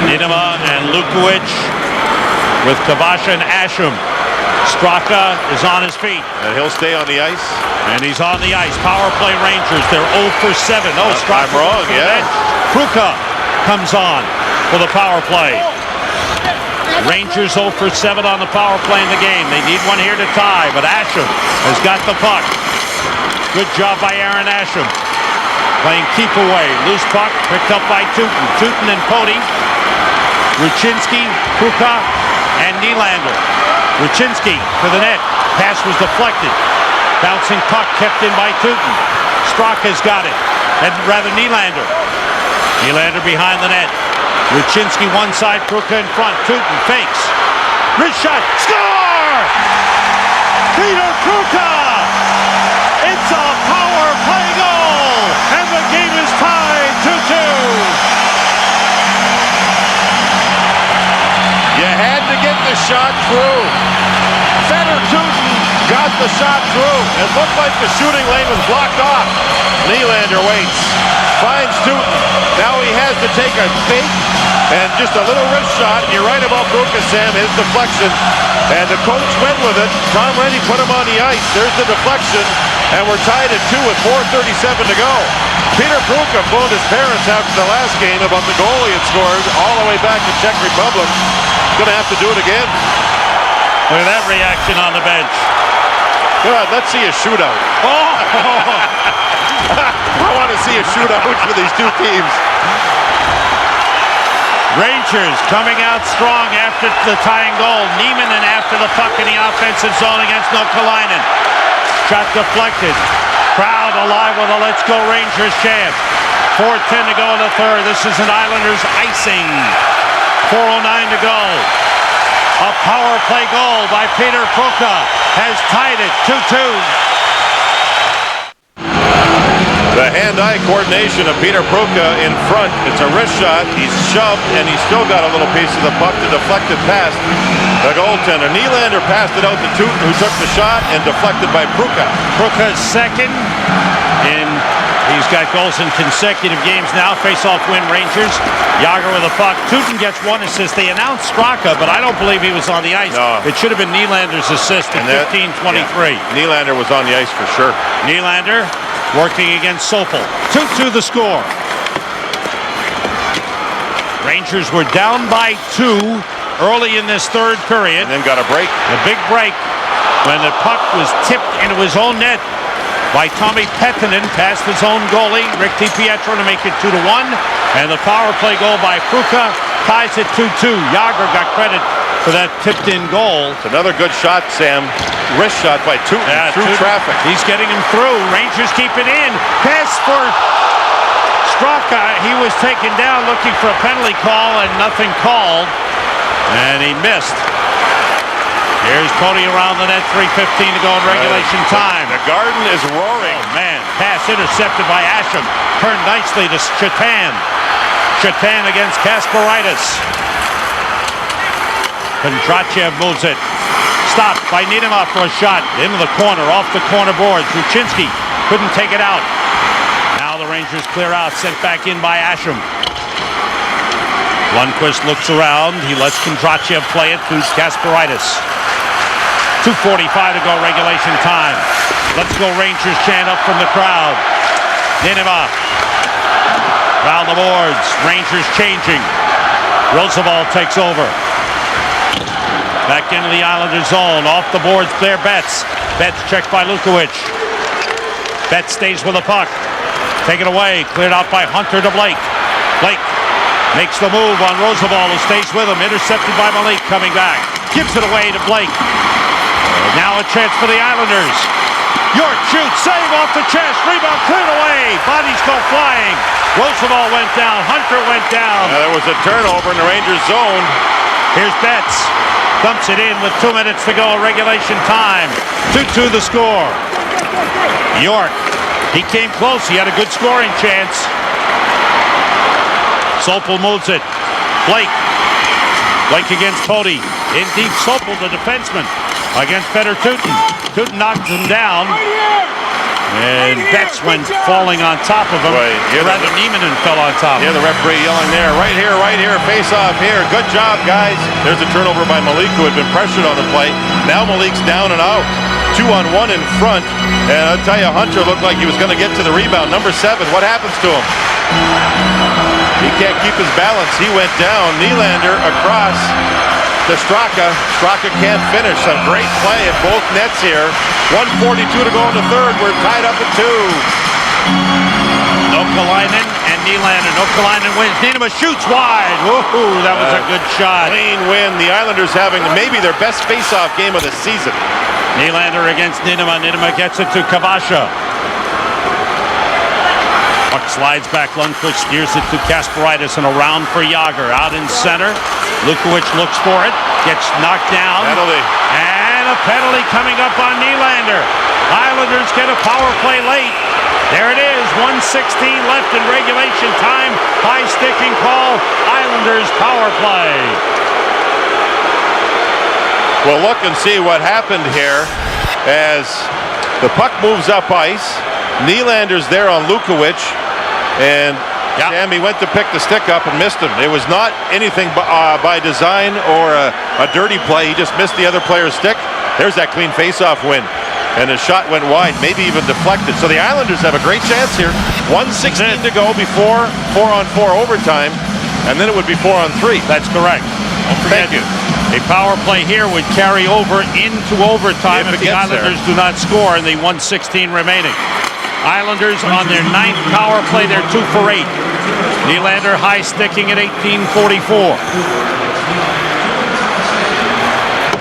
Nineveh and Lukowicz with Kvasha and Asham. Straka is on his feet. And he'll stay on the ice. And he's on the ice. Power play Rangers. They're 0 for 7. Oh, Straka. I'm wrong, yeah. Kruka comes on for the power play. Rangers 0 for 7 on the power play in the game. They need one here to tie, but Asham has got the puck. Good job by Aaron Asham. Playing keep away. Loose puck picked up by Tootin. Tootin and Cody. Ruchinski, Kruka, and Nylander. Ruchinski for the net. Pass was deflected. Bouncing puck kept in by Tootin. Straka's got it. And rather Nylander. Nylander behind the net. Ruchinski one side, Kruka in front. Tootin fakes. Wrist shot. Score! Peter Kruka! It's a power play goal! And the game is tied 2-2. the shot through. Feder Tootin got the shot through. It looked like the shooting lane was blocked off. Nylander waits. Finds Tootin. Now he has to take a fake and just a little wrist shot. And you're right about Bruka, Sam. His deflection. And the coach went with it. Tom Rennie put him on the ice. There's the deflection. And we're tied at 2 with 4:37 to go. Peter Bruka phoned his parents after the last game about the goal he had scored all the way back to Czech Republic. Gonna have to do it again. Look at that reaction on the bench. Good, let's see a shootout. Oh! I want to see a shootout for these two teams. Rangers coming out strong after the tying goal. Nieminen after the puck in the offensive zone against Nokalainen. Shot deflected. Crowd alive with a Let's Go Rangers chant. 4:10 to go in the third. This is an Islanders icing. 4:09 to go. A power play goal by Peter Bruka has tied it 2-2. The hand-eye coordination of Peter Bruka in front. It's a wrist shot. He's shoved, and he's still got a little piece of the puck to deflect it past the goaltender. Nylander passed it out to Tootin, who took the shot, and deflected by Bruka. Bruka's second, and he's got goals in consecutive games now. Face-off win, Rangers. Jágr with a puck. Tootin gets one assist. They announced Straka, but I don't believe he was on the ice. No. It should have been Nylander's assist at 15:23. Yeah. Nylander was on the ice for sure. Nylander working against Sopel. 2-2 the score. Rangers were down by 2 early in this third period. And then got a break. A big break when the puck was tipped into his own net by Tommy Pettinen past his own goalie, Rick DiPietro, to make it 2-1. And the power play goal by Bruka ties it 2-2. Jágr got credit for that tipped-in goal. It's another good shot, Sam. Wrist shot by Tootin through traffic. He's getting him through. Rangers keep it in. Pass for Straka. He was taken down looking for a penalty call and nothing called. And he missed. Here's Cody around the net. 3:15 to go in regulation time. The Garden is roaring. Oh, man. Pass intercepted by Asham. Turned nicely to Chatan. Chatan against Kasparaitis. Kondrachev moves it. Stopped by Niedermayer for a shot. Into the corner, off the corner board. Truchinski couldn't take it out. Now the Rangers clear out. Sent back in by Asham. Lundqvist looks around. He lets Kondrachev play it to Kasparaitis. 2:45 to go regulation time. Let's go Rangers chant up from the crowd. Niedermayer. Around the boards. Rangers changing. Roosevelt takes over. Back into the Islanders zone. Off the boards there, Betts. Betts checked by Lukovic. Betts stays with the puck. Taken away. Cleared out by Hunter to Blake. Blake makes the move on Roosevelt, who stays with him. Intercepted by Malik coming back. Gives it away to Blake. Now a chance for the Islanders. York shoots. Save off the chest. Rebound cleared away. Bodies go flying. Roosevelt went down. Hunter went down. There was a turnover in the Rangers zone. Here's Betts. Dumps it in with 2 minutes to go in regulation time. 2-2 the score. York. He came close. He had a good scoring chance. Sopel moves it. Blake. Blake against Pody. In deep, Sopel, the defenseman, against Feder Tootin. Tootin knocks him down. And Betts went falling on top of him. Right. Rather, Nieminen fell on top. Yeah, the referee yelling there. Right here, face off here. Good job, guys. There's a turnover by Malik, who had been pressured on the play. Now Malik's down and out. 2-on-1 in front. And I'll tell you, Hunter looked like he was going to get to the rebound. Number 7, what happens to him? He can't keep his balance. He went down. Nylander across to Straka. Straka can't finish. A great play at both nets here. 1:42 to go in the third. We're tied up at 2. Nokalainen and Nylander. Nokalainen wins. Niedermayer shoots wide. Whoa, that was a good shot. Clean win. The Islanders having maybe their best face-off game of the season. Nylander against Niedermayer. Niedermayer gets it to Kavasha. Puck slides back. Lundqvist steers it to Kasparaitis and around for Jágr. Out in center. Lukovic looks for it. Gets knocked down. Penalty. And a penalty coming up on Nylander. Islanders get a power play late. There it is. 1:16 left in regulation time. High sticking call. Islanders power play. We'll look and see what happened here as the puck moves up ice. Nylander's there on Lukowicz, and Sammy went to pick the stick up and missed him. It was not anything by design or a dirty play. He just missed the other player's stick. There's that clean face-off win. And the shot went wide, maybe even deflected. So the Islanders have a great chance here. 1:16 to go before 4-on-4 overtime, and then it would be 4-on-3. That's correct. Thank you. A power play here would carry over into overtime if the Islanders do not score in the 1:16 remaining. Islanders on their 9th power play, they're 2 for 8. Nylander high sticking at 18:44.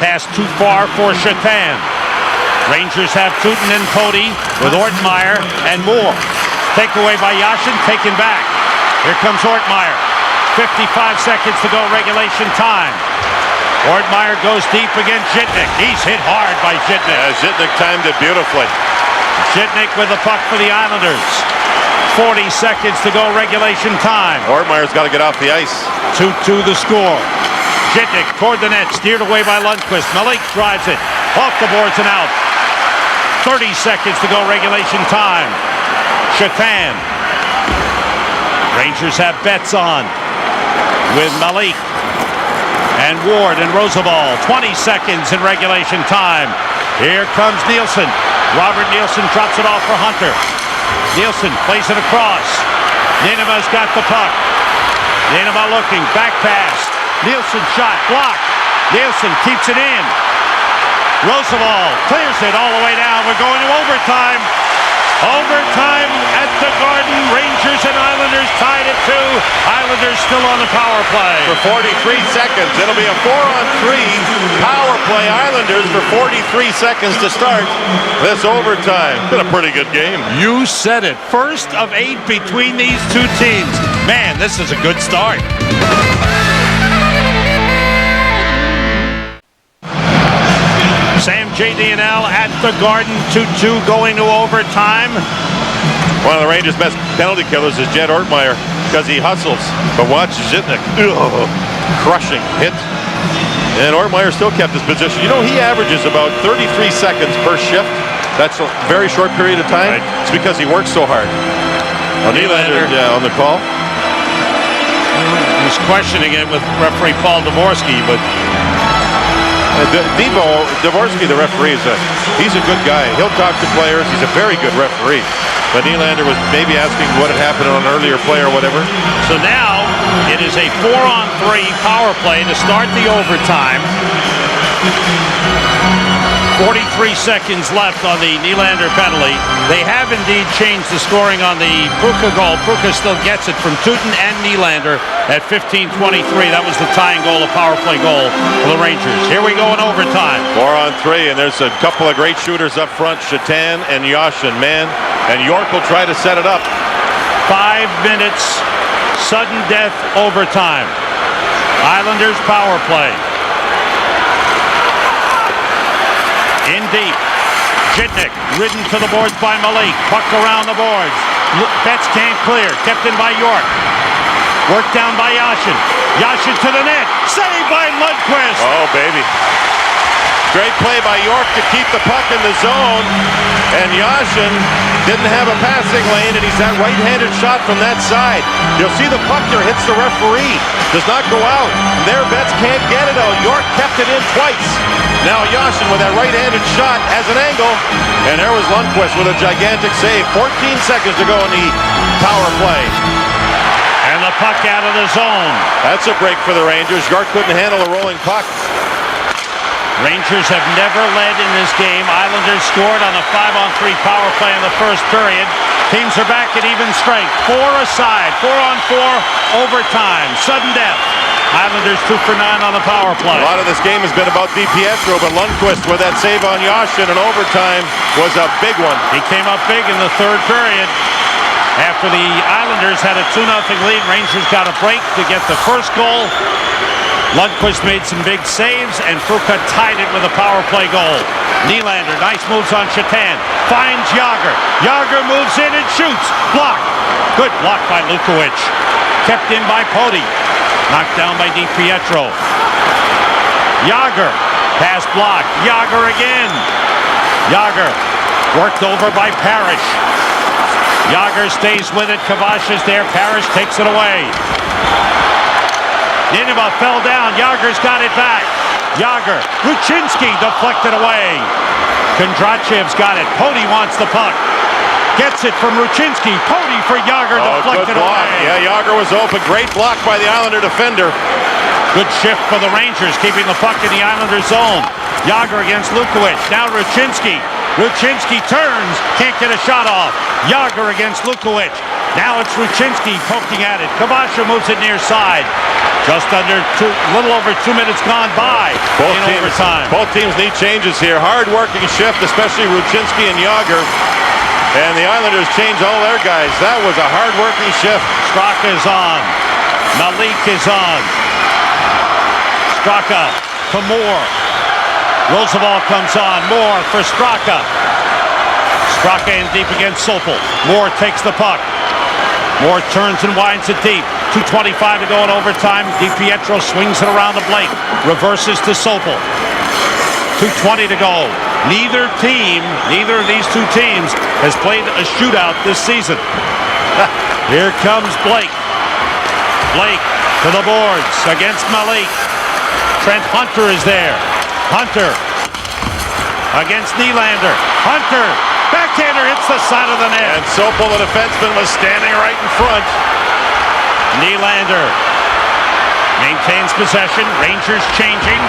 Pass too far for Shatan. Rangers have Tutin and Pody with Ortmeyer and Moore. Takeaway by Yashin, taken back. Here comes Ortmeyer. 55 seconds to go, regulation time. Ortmeyer goes deep against Zhitnik. He's hit hard by Zhitnik. Zhitnik timed it beautifully. Zhitnik with the puck for the Islanders. 40 seconds to go, regulation time. Ortmeyer's got to get off the ice. 2-2 the score. Zhitnik toward the net, steered away by Lundqvist. Malik drives it. Off the boards and out. 30 seconds to go, regulation time. Shatan. Rangers have bets on with Malik and Ward and Roosevelt. 20 seconds in regulation time. Here comes Nielsen. Robert Nielsen drops it off for Hunter. Nielsen plays it across. Ninema's got the puck. Ninema looking, back pass. Nielsen shot, blocked. Nielsen keeps it in. Roosevelt clears it all the way down. We're going to overtime. Overtime at the Garden. Rangers and Islanders tied at 2. Islanders still on the power play. For 43 seconds. It'll be a 4-on-3 power play. Islanders for 43 seconds to start this overtime. Been a pretty good game. You said it. First of 8 between these two teams. Man, this is a good start. Sam JD&L at the Garden, 2-2 going to overtime. One of the Rangers' best penalty killers is Jed Ortmeyer because he hustles. But watch Zhitnik. Crushing hit. And Ortmeyer still kept his position. You know, he averages about 33 seconds per shift. That's a very short period of time. Right. It's because he works so hard. Nylander on the call. He was questioning it with referee Paul Dvorsky, but Dvorsky, the referee, he's a good guy. He'll talk to players. He's a very good referee. But Nylander was maybe asking what had happened on an earlier play or whatever. So now it is a 4-on-3 power play to start the overtime. 43 seconds left on the Nylander penalty. They have indeed changed the scoring on the Pruka goal. Pruka still gets it from Tutin and Nylander at 15:23. That was the tying goal, a power play goal for the Rangers. Here we go in overtime. 4-on-3, and there's a couple of great shooters up front, Shatan and Yashin, man. And York will try to set it up. 5 minutes, sudden death overtime. Islanders power play. In deep. Zhitnik ridden to the boards by Malik. Puck around the boards. Betts can't clear. Kept in by York. Worked down by Yashin. Yashin to the net. Saved by Lundqvist. Oh, baby. Great play by York to keep the puck in the zone. And Yashin didn't have a passing lane, and he's that right-handed shot from that side. You'll see the puck here hits the referee. Does not go out. There, Betts can't get it out. York kept it in twice. Now Yashin with that right-handed shot has an angle. And there was Lundqvist with a gigantic save. 14 seconds to go in the power play. And the puck out of the zone. That's a break for the Rangers. York couldn't handle a rolling puck. Rangers have never led in this game. Islanders scored on a 5-on-3 power play in the first period. Teams are back at even strength. 4 aside. 4-on-4 overtime. Sudden death. Islanders 2 for 9 on the power play. A lot of this game has been about DiPietro, but Lundqvist with that save on Yashin in overtime was a big one. He came up big in the third period. After the Islanders had a 2-0 lead, Rangers got a break to get the first goal. Lundqvist made some big saves, and Pruka tied it with a power play goal. Nylander, nice moves on Shatan. Finds Jágr. Jágr moves in and shoots. Blocked. Good block by Lukowicz. Kept in by Pody. Knocked down by DiPietro. Yager. Pass blocked. Yager again. Yager worked over by Parrish. Yager stays with it. Kavash is there. Parrish takes it away. Nineva fell down. Yager's got it back. Yager. Ruchinski deflected away. Kondrachev's got it. Pody wants the puck. Gets it from Ruchinski. Pody for Yager, deflected good block. away. Yeah, Yager was open. Great block by the Islander defender. Good shift for the Rangers, keeping the puck in the Islander zone. Yager against Lukowicz. Now Ruchinski. Ruchinski turns. Can't get a shot off. Yager against Lukowicz. Now it's Ruchinski poking at it. Kavasha moves it near side. Just under little over 2 minutes gone by in overtime. Both teams need changes here. Hard-working shift, especially Ruchinski and Yager. And the Islanders change all their guys. That was a hard-working shift. Straka is on. Malik is on. Straka to Moore. Roosevelt comes on. Moore for Straka. Straka in deep against Sopel. Moore takes the puck. Moore turns and winds it deep. 2:25 to go in overtime. DiPietro swings it around to Blake. Reverses to Sopel. 2:20 to go. Neither of these two teams has played a shootout this season. Here comes Blake. Blake to the boards against Malik. Trent Hunter is there. Hunter against Nylander. Hunter, backhander hits the side of the net. And Sopel, the defenseman, was standing right in front. Nylander maintains possession. Rangers changing.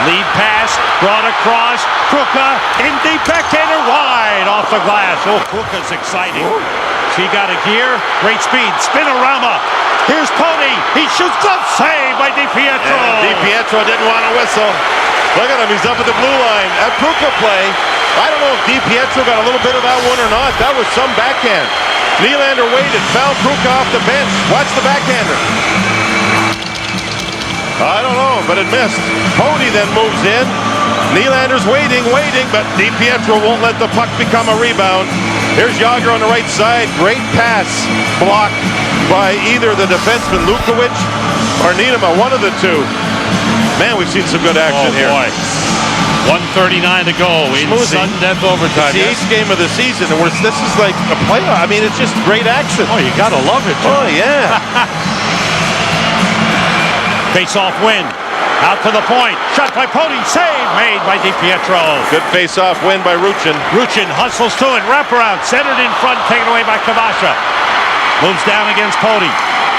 Lead pass, brought across. Kruka in deep, backhander wide off the glass. Oh, Kruka's exciting. She got a gear, great speed, spinorama. Here's Pony. He shoots, glove save by DiPietro. And DiPietro didn't want to whistle. Look at him, he's up at the blue line. At Kruka play, I don't know if DiPietro got a little bit of that one or not. That was some backhand. Nylander waited, found Kruka off the bench. Watch the backhander. I don't know, but it missed. Pony then moves in. Nylander's waiting, but DiPietro won't let the puck become a rebound. Here's Yager on the right side. Great pass blocked by either the defenseman Lukowicz or Niedema, one of the two. Man, we've seen some good action here. Boy. 1:39 to go in sudden death overtime. It's the eighth game of the season, and this is like a playoff. I mean, it's just great action. Oh, you gotta love it, John. Oh, yeah. Face-off win. Out to the point. Shot by Pony. Save made by DiPietro. Good face-off win by Ruchin. Ruchin hustles to it. Wraparound. Centered in front. Taken away by Kavasha. Moves down against Pony.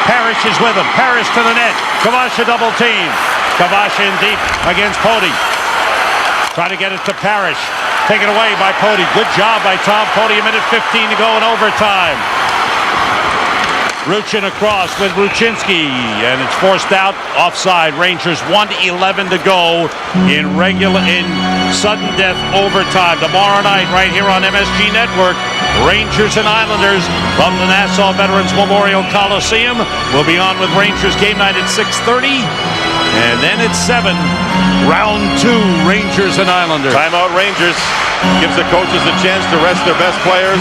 Parrish is with him. Parrish to the net. Kavasha double team. Kavasha in deep against Pony. Try to get it to Parrish. Taken away by Pony. Good job by Tom Pony. 1:15 to go in overtime. Ruchin across with Ruchinski, and it's forced out. Offside. Rangers 1:11 to go in sudden death overtime. Tomorrow night, right here on MSG Network, Rangers and Islanders from the Nassau Veterans Memorial Coliseum. We'll be on with Rangers game night at 6:30, and then at 7, round 2, Rangers and Islanders. Timeout Rangers. Gives the coaches a chance to rest their best players.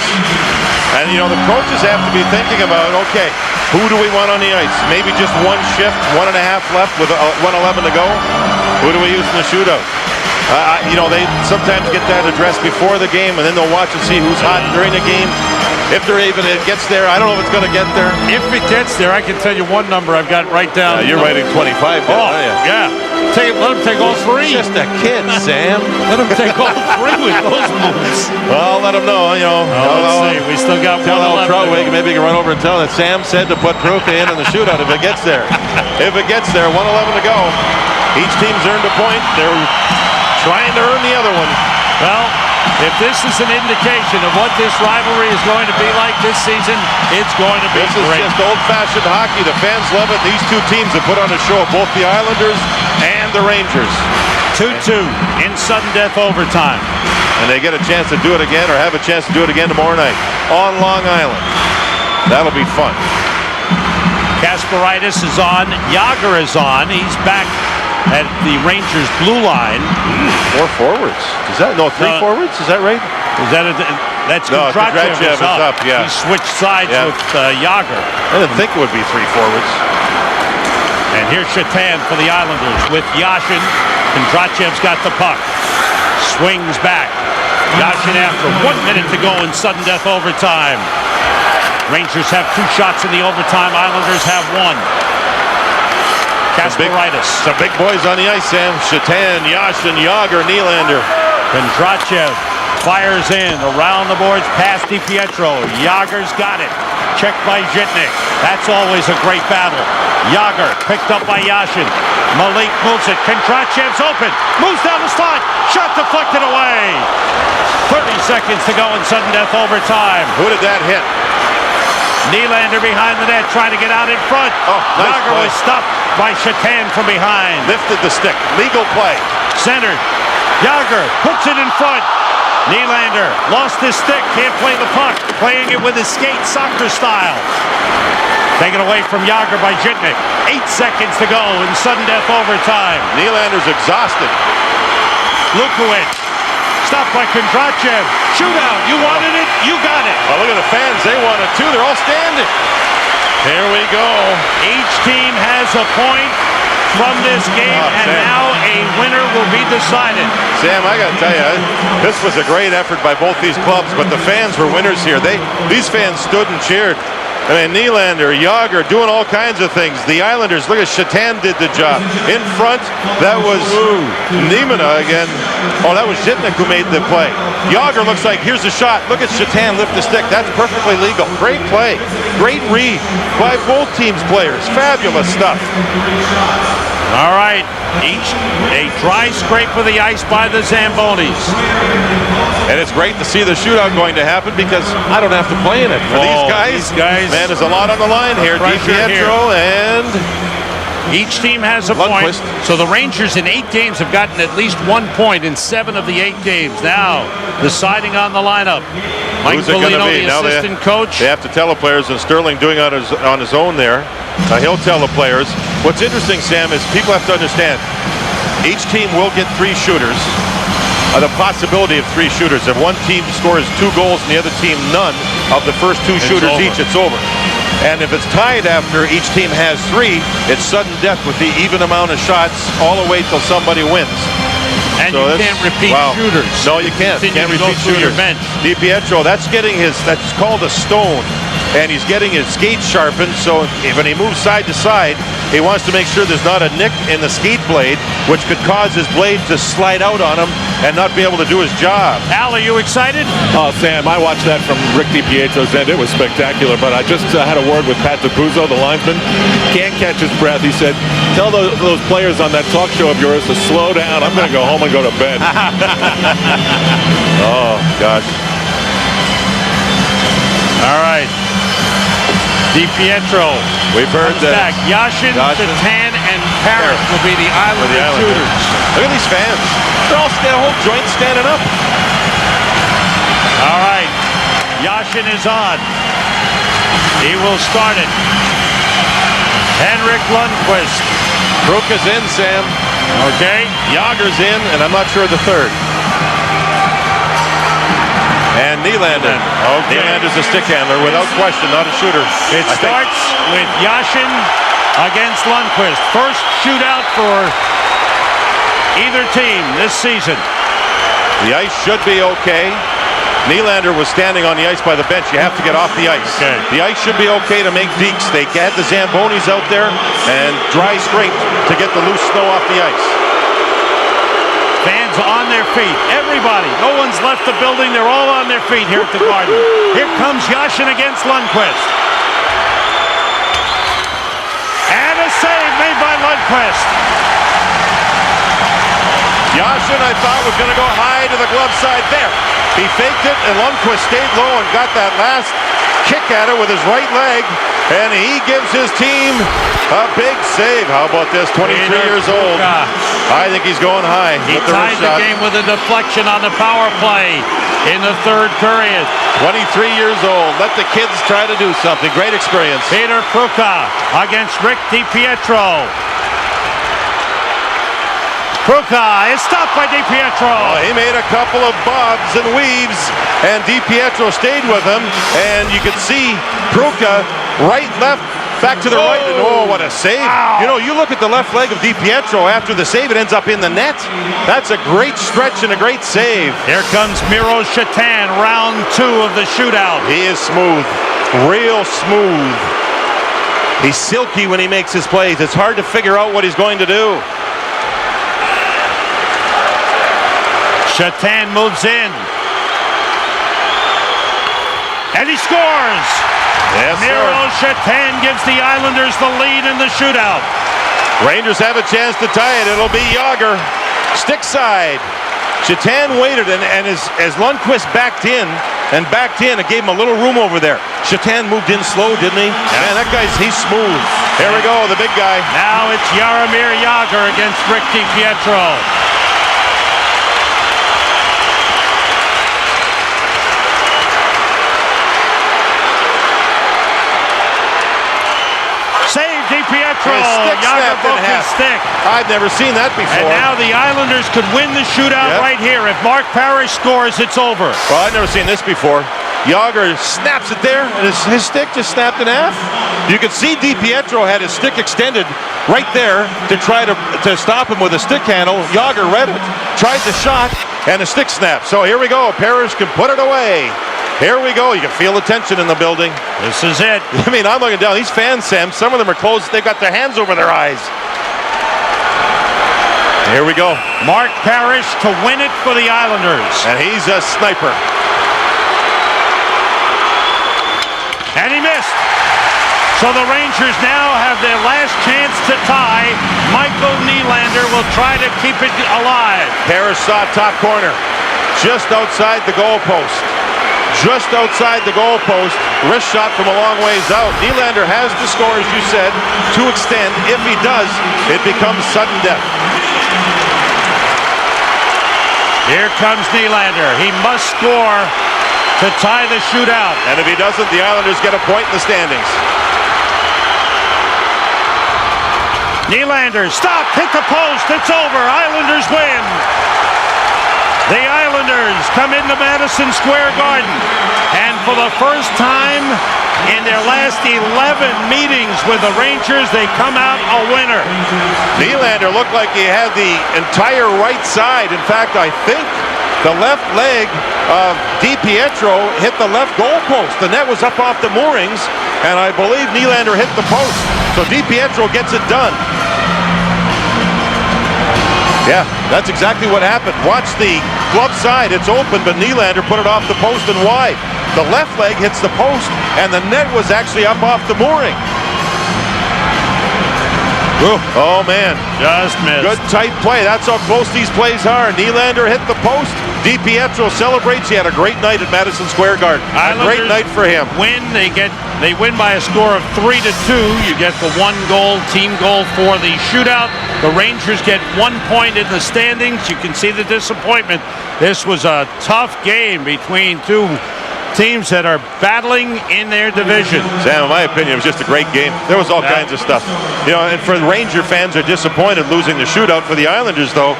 And, you know, the coaches have to be thinking about, okay, who do we want on the ice? Maybe just one shift, 1.5 left with 1:11 to go. Who do we use in the shootout? You know, they sometimes get that addressed before the game, and then they'll watch and see who's hot during the game. If it gets there, I don't know if it's going to get there. If it gets there, I can tell you one number I've got right down. You're writing 25 down, Oh, aren't you? yeah. Let him take all 3. Just a kid, Sam. Let him take all 3 with those moves. Well, let him know, you know. Let's see. We still got Tell 1:11 Troutwig, maybe you can run over and tell that Sam said to put Kruka in the shootout if it gets there. If it gets there, 1:11 to go. Each team's earned a point. They're trying to earn the other one. Well, if this is an indication of what this rivalry is going to be like this season, it's going to be This great. is just old-fashioned hockey. The fans love it. These two teams have put on a show, both the Islanders and the Rangers. 2-2 in sudden death overtime. And they get a chance to do it again, or have a chance to do it again tomorrow night on Long Island. That'll be fun. Kasparaitis is on. Yager is on. He's back at the Rangers blue line. 4 forwards. Is that no 3 forwards? Is that right? Is that that's No, Kondrachev Kondrachev is up, yeah. He switched sides with Yager. I didn't think it would be 3 forwards. And And here's Shatan for the Islanders with Yashin. Kondratyev's got the puck. Swings back. Yashin after 1 minute to go in sudden death overtime. Rangers have 2 shots in the overtime. Islanders have 1. Kasparaitis. Some big boys on the ice, Sam. Shatan, Yashin, Yager, Nylander. Kondratyev fires in around the boards past DiPietro. Yager's got it. Checked by Zhitnik. That's always a great battle. Yager picked up by Yashin. Malik moves it. Kondratyev's open. Moves down the slot. Shot deflected away. 30 seconds to go in sudden death overtime. Who did that hit? Nylander behind the net trying to get out in front. Oh, nice Yager play. was stopped by Shatan from behind. Lifted the stick. Legal play. Centered. Yager puts it in front. Nylander lost his stick. Can't play the puck. Playing it with his skate soccer style. Taken away from Yager by Zhitnik. 8 seconds to go in sudden death overtime. Nylander's exhausted. Lukowicz. Stopped by Kondratyev. Shootout. You wanted it. You got it. Well, look at the fans. They want it too. They're all standing. Here we go. Each team has a point from this game, and Sam. now a winner will be decided. Sam, I got to tell you, this was a great effort by both these clubs, but the fans were winners here. These fans stood and cheered. I mean, Nylander, Yager, doing all kinds of things. The Islanders, look at Shatan did the job. In front, that was Nemanja again. Oh, that was Zhitnik who made the play. Yager looks like, here's a shot. Look at Shatan lift the stick. That's perfectly legal. Great play. Great read by both teams' players. Fabulous stuff. All right, each a dry scrape of the ice by the Zambonis. And it's great to see the shootout going to happen because I don't have to play in it. For these guys, man, there's a lot on the line here. DiPietro and each team has a point. So the Rangers in 8 games have gotten at least 1 point in 7 of the 8 games. Now deciding on the lineup. Mike who's it going to Bellino, be? the Now assistant coach. They have to tell the players, and Sterling doing it on his own there. He'll tell the players. What's interesting, Sam, is people have to understand each team will get 3 shooters. The possibility of 3 shooters. If one team scores 2 goals and the other team none of the first 2 shooters each, it's over. And if it's tied after each team has 3, it's sudden death with the even amount of shots all the way till somebody wins. And so you can't repeat shooters. No, you can't. Can't repeat shooters. DiPietro, that's called a stone. And he's getting his skate sharpened, so when he moves side to side, he wants to make sure there's not a nick in the skate blade, which could cause his blade to slide out on him and not be able to do his job. Al, are you excited? Oh, Sam, I watched that from Rick DiPietro's end. It was spectacular, but I just had a word with Pat Capuzzo, the linesman. Can't catch his breath. He said, tell those players on that talk show of yours to slow down. I'm going to go home and go to bed. Oh, gosh. All right. DiPietro. We've heard that Yashin, Shatan, and Parrish will be the Islander shooters. Look at these fans. They're all the whole joint standing up. All right. Yashin is on. He will start it. Henrik Lundqvist. Kruka's in, Sam. Okay. Yager's in, and I'm not sure the third. And Nylander. Okay. Nylander's a stick handler, without question, not a shooter. It starts with Yashin against Lundqvist. First shootout for either team this season. The ice should be okay. Nylander was standing on the ice by the bench. You have to get off the ice. Okay. The ice should be okay to make deeks. They had the Zambonis out there and dry scraped to get the loose snow off the ice. Fans on their feet. Everybody. No one's left the building. They're all on their feet here at the Garden. Here comes Yashin against Lundqvist. And a save made by Lundqvist. Yashin, I thought, was going to go high to the glove side there. He faked it, and Lundqvist stayed low and got that last kick at it with his right leg. And he gives his team a big save. How about this? 23 years old. I think he's going high. He tied the game with a deflection on the power play in the third period. 23 years old. Let the kids try to do something. Great experience. Peter Kruka against Rick DiPietro. Kruka is stopped by DiPietro. Oh, he made a couple of bobs and weaves, and DiPietro stayed with him. And you could see Kruka right, left, Back to the right, and oh, what a save. Wow. You know, you look at the left leg of DiPietro after the save, it ends up in the net. That's a great stretch and a great save. Here comes Miro Shatan, round 2 of the shootout. He is smooth, real smooth. He's silky when he makes his plays. It's hard to figure out what he's going to do. Shatan moves in. And he scores! Yes, Miro Shatan gives the Islanders the lead in the shootout. Rangers have a chance to tie it. It'll be Jágr. Stick side. Shatan waited, and as Lundqvist backed in, it gave him a little room over there. Shatan moved in slow, didn't he? Yeah. Man, that he's smooth. Here we go, the big guy. Now it's Jaromir Jágr against Rick DiPietro. DiPietro, Jágr broke his stick. I've never seen that before. And now the Islanders could win the shootout right here. If Mark Parrish scores, it's over. Well, I've never seen this before. Jágr snaps it there, and his stick just snapped in half. You could see DiPietro had his stick extended right there to try to stop him with a stick handle. Jágr read it, tried the shot, and the stick snapped. So here we go. Parrish can put it away. Here we go. You can feel the tension in the building. This is it. I mean, I'm looking down. These fans, Sam, some of them are closed. They've got their hands over their eyes. Here we go. Mark Parrish to win it for the Islanders. And he's a sniper. And he missed. So the Rangers now have their last chance to tie. Michael Nylander will try to keep it alive. Parrish saw top corner. Just outside the goalpost. Just outside the goalpost, wrist shot from a long ways out. Nylander has to score, as you said, to extend. If he does, it becomes sudden death. Here comes Nylander. He must score to tie the shootout. And if he doesn't, the Islanders get a point in the standings. Nylander, stop, hit the post, it's over. Islanders win. The Islanders come into Madison Square Garden, and for the first time in their last 11 meetings with the Rangers, they come out a winner. Nylander looked like he had the entire right side. In fact, I think the left leg of DiPietro hit the left goalpost. The net was up off the moorings, and I believe Nylander hit the post. So DiPietro gets it done. Yeah, that's exactly what happened. Watch the glove side. It's open, but Nylander put it off the post and wide. The left leg hits the post, and the net was actually up off the mooring. Ooh. Oh, man. Just missed. Good tight play. That's how close these plays are. Nylander hit the post. DiPietro celebrates. He had a great night at Madison Square Garden. A great night for him. They win by a score of 3-2. You get the 1-goal team goal for the shootout. The Rangers get 1 point in the standings. You can see the disappointment. This was a tough game between two teams that are battling in their division. Sam, in my opinion, it was just a great game. There was all kinds of stuff. You know, and for the Ranger fans are disappointed losing the shootout. For the Islanders, though,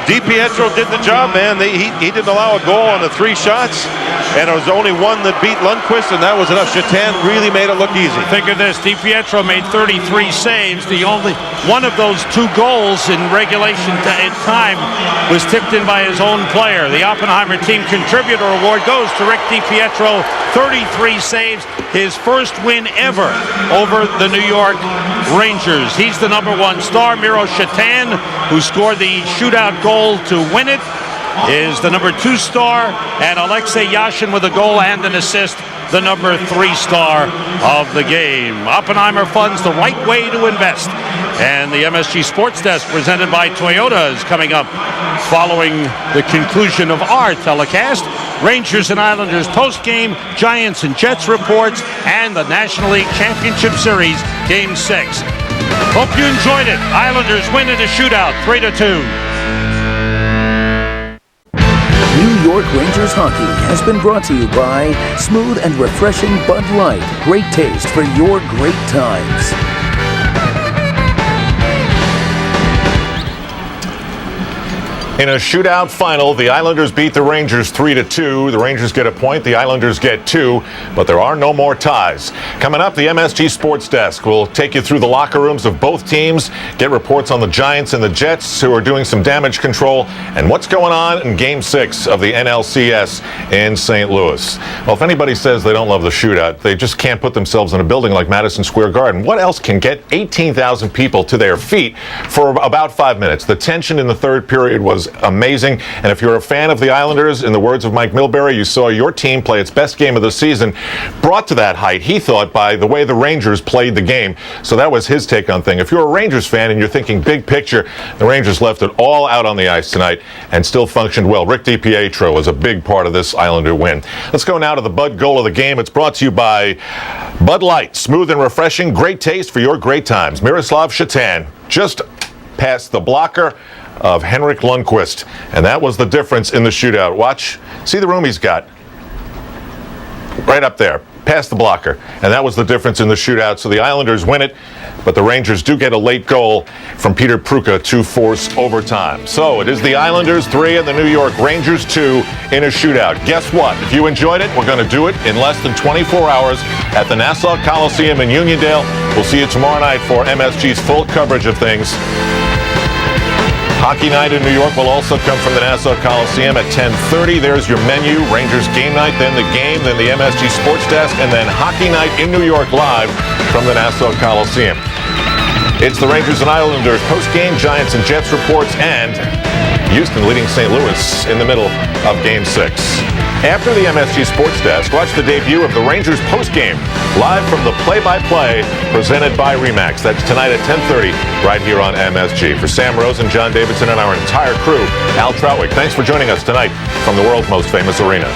DiPietro did the job, man. He didn't allow a goal on the 3 shots, and it was only one that beat Lundqvist, and that was enough. Shatan really made it look easy. Think of this. DiPietro made 33 saves. The only one of those 2 goals in regulation time was tipped in by his own player. The Oppenheimer Team Contributor Award goes to Rick DiPietro. 33 saves, his first win ever over the New York Rangers. He's the #1 star. Miro Shatan, who scored the shootout goal to win it, is the #2 star, and Alexei Yashin with a goal and an assist, the #3 star of the game. Oppenheimer funds the right way to invest. And the MSG Sports Desk presented by Toyota is coming up following the conclusion of our telecast. Rangers and Islanders postgame, Giants and Jets reports, and the National League Championship Series Game 6. Hope you enjoyed it. Islanders win in a shootout, 3-2. New York Rangers hockey has been brought to you by smooth and refreshing Bud Light. Great taste for your great times. In a shootout final, the Islanders beat the Rangers 3-2. The Rangers get a point, the Islanders get 2, but there are no more ties. Coming up, the MSG Sports Desk will take you through the locker rooms of both teams, get reports on the Giants and the Jets, who are doing some damage control, and what's going on in Game 6 of the NLCS in St. Louis. Well, if anybody says they don't love the shootout, they just can't put themselves in a building like Madison Square Garden. What else can get 18,000 people to their feet for about 5 minutes? The tension in the third period was amazing, and if you're a fan of the Islanders, in the words of Mike Milbury, you saw your team play its best game of the season, brought to that height, he thought, by the way the Rangers played the game. So that was his take on things. If you're a Rangers fan and you're thinking big picture, the Rangers left it all out on the ice tonight and still functioned well. Rick DiPietro was a big part of this Islander win. Let's go now to the Bud goal of the game. It's brought to you by Bud Light. Smooth and refreshing, great taste for your great times. Miroslav Shatan just past the blocker of Henrik Lundqvist, and that was the difference in the shootout. Watch, see the room he's got right up there, past the blocker, and that was the difference in the shootout. So the Islanders win it, but the Rangers do get a late goal from Peter Pruka to force overtime. So it is the Islanders 3 and the New York Rangers 2 in a shootout. Guess what? If you enjoyed it, we're going to do it in less than 24 hours at the Nassau Coliseum in Uniondale. We'll see you tomorrow night for MSG's full coverage of things. Hockey night in New York will also come from the Nassau Coliseum at 10:30. There's your menu. Rangers game night, then the game, then the MSG Sports Desk, and then Hockey night in New York live from the Nassau Coliseum. It's the Rangers and Islanders post-game, Giants and Jets reports, and Houston leading St. Louis in the middle of Game 6. After the MSG Sports Desk, watch the debut of the Rangers postgame, live from the play-by-play presented by RE/MAX. That's tonight at 10:30 right here on MSG. For Sam Rosen, John Davidson, and our entire crew, Al Troutwick, thanks for joining us tonight from the world's most famous arena.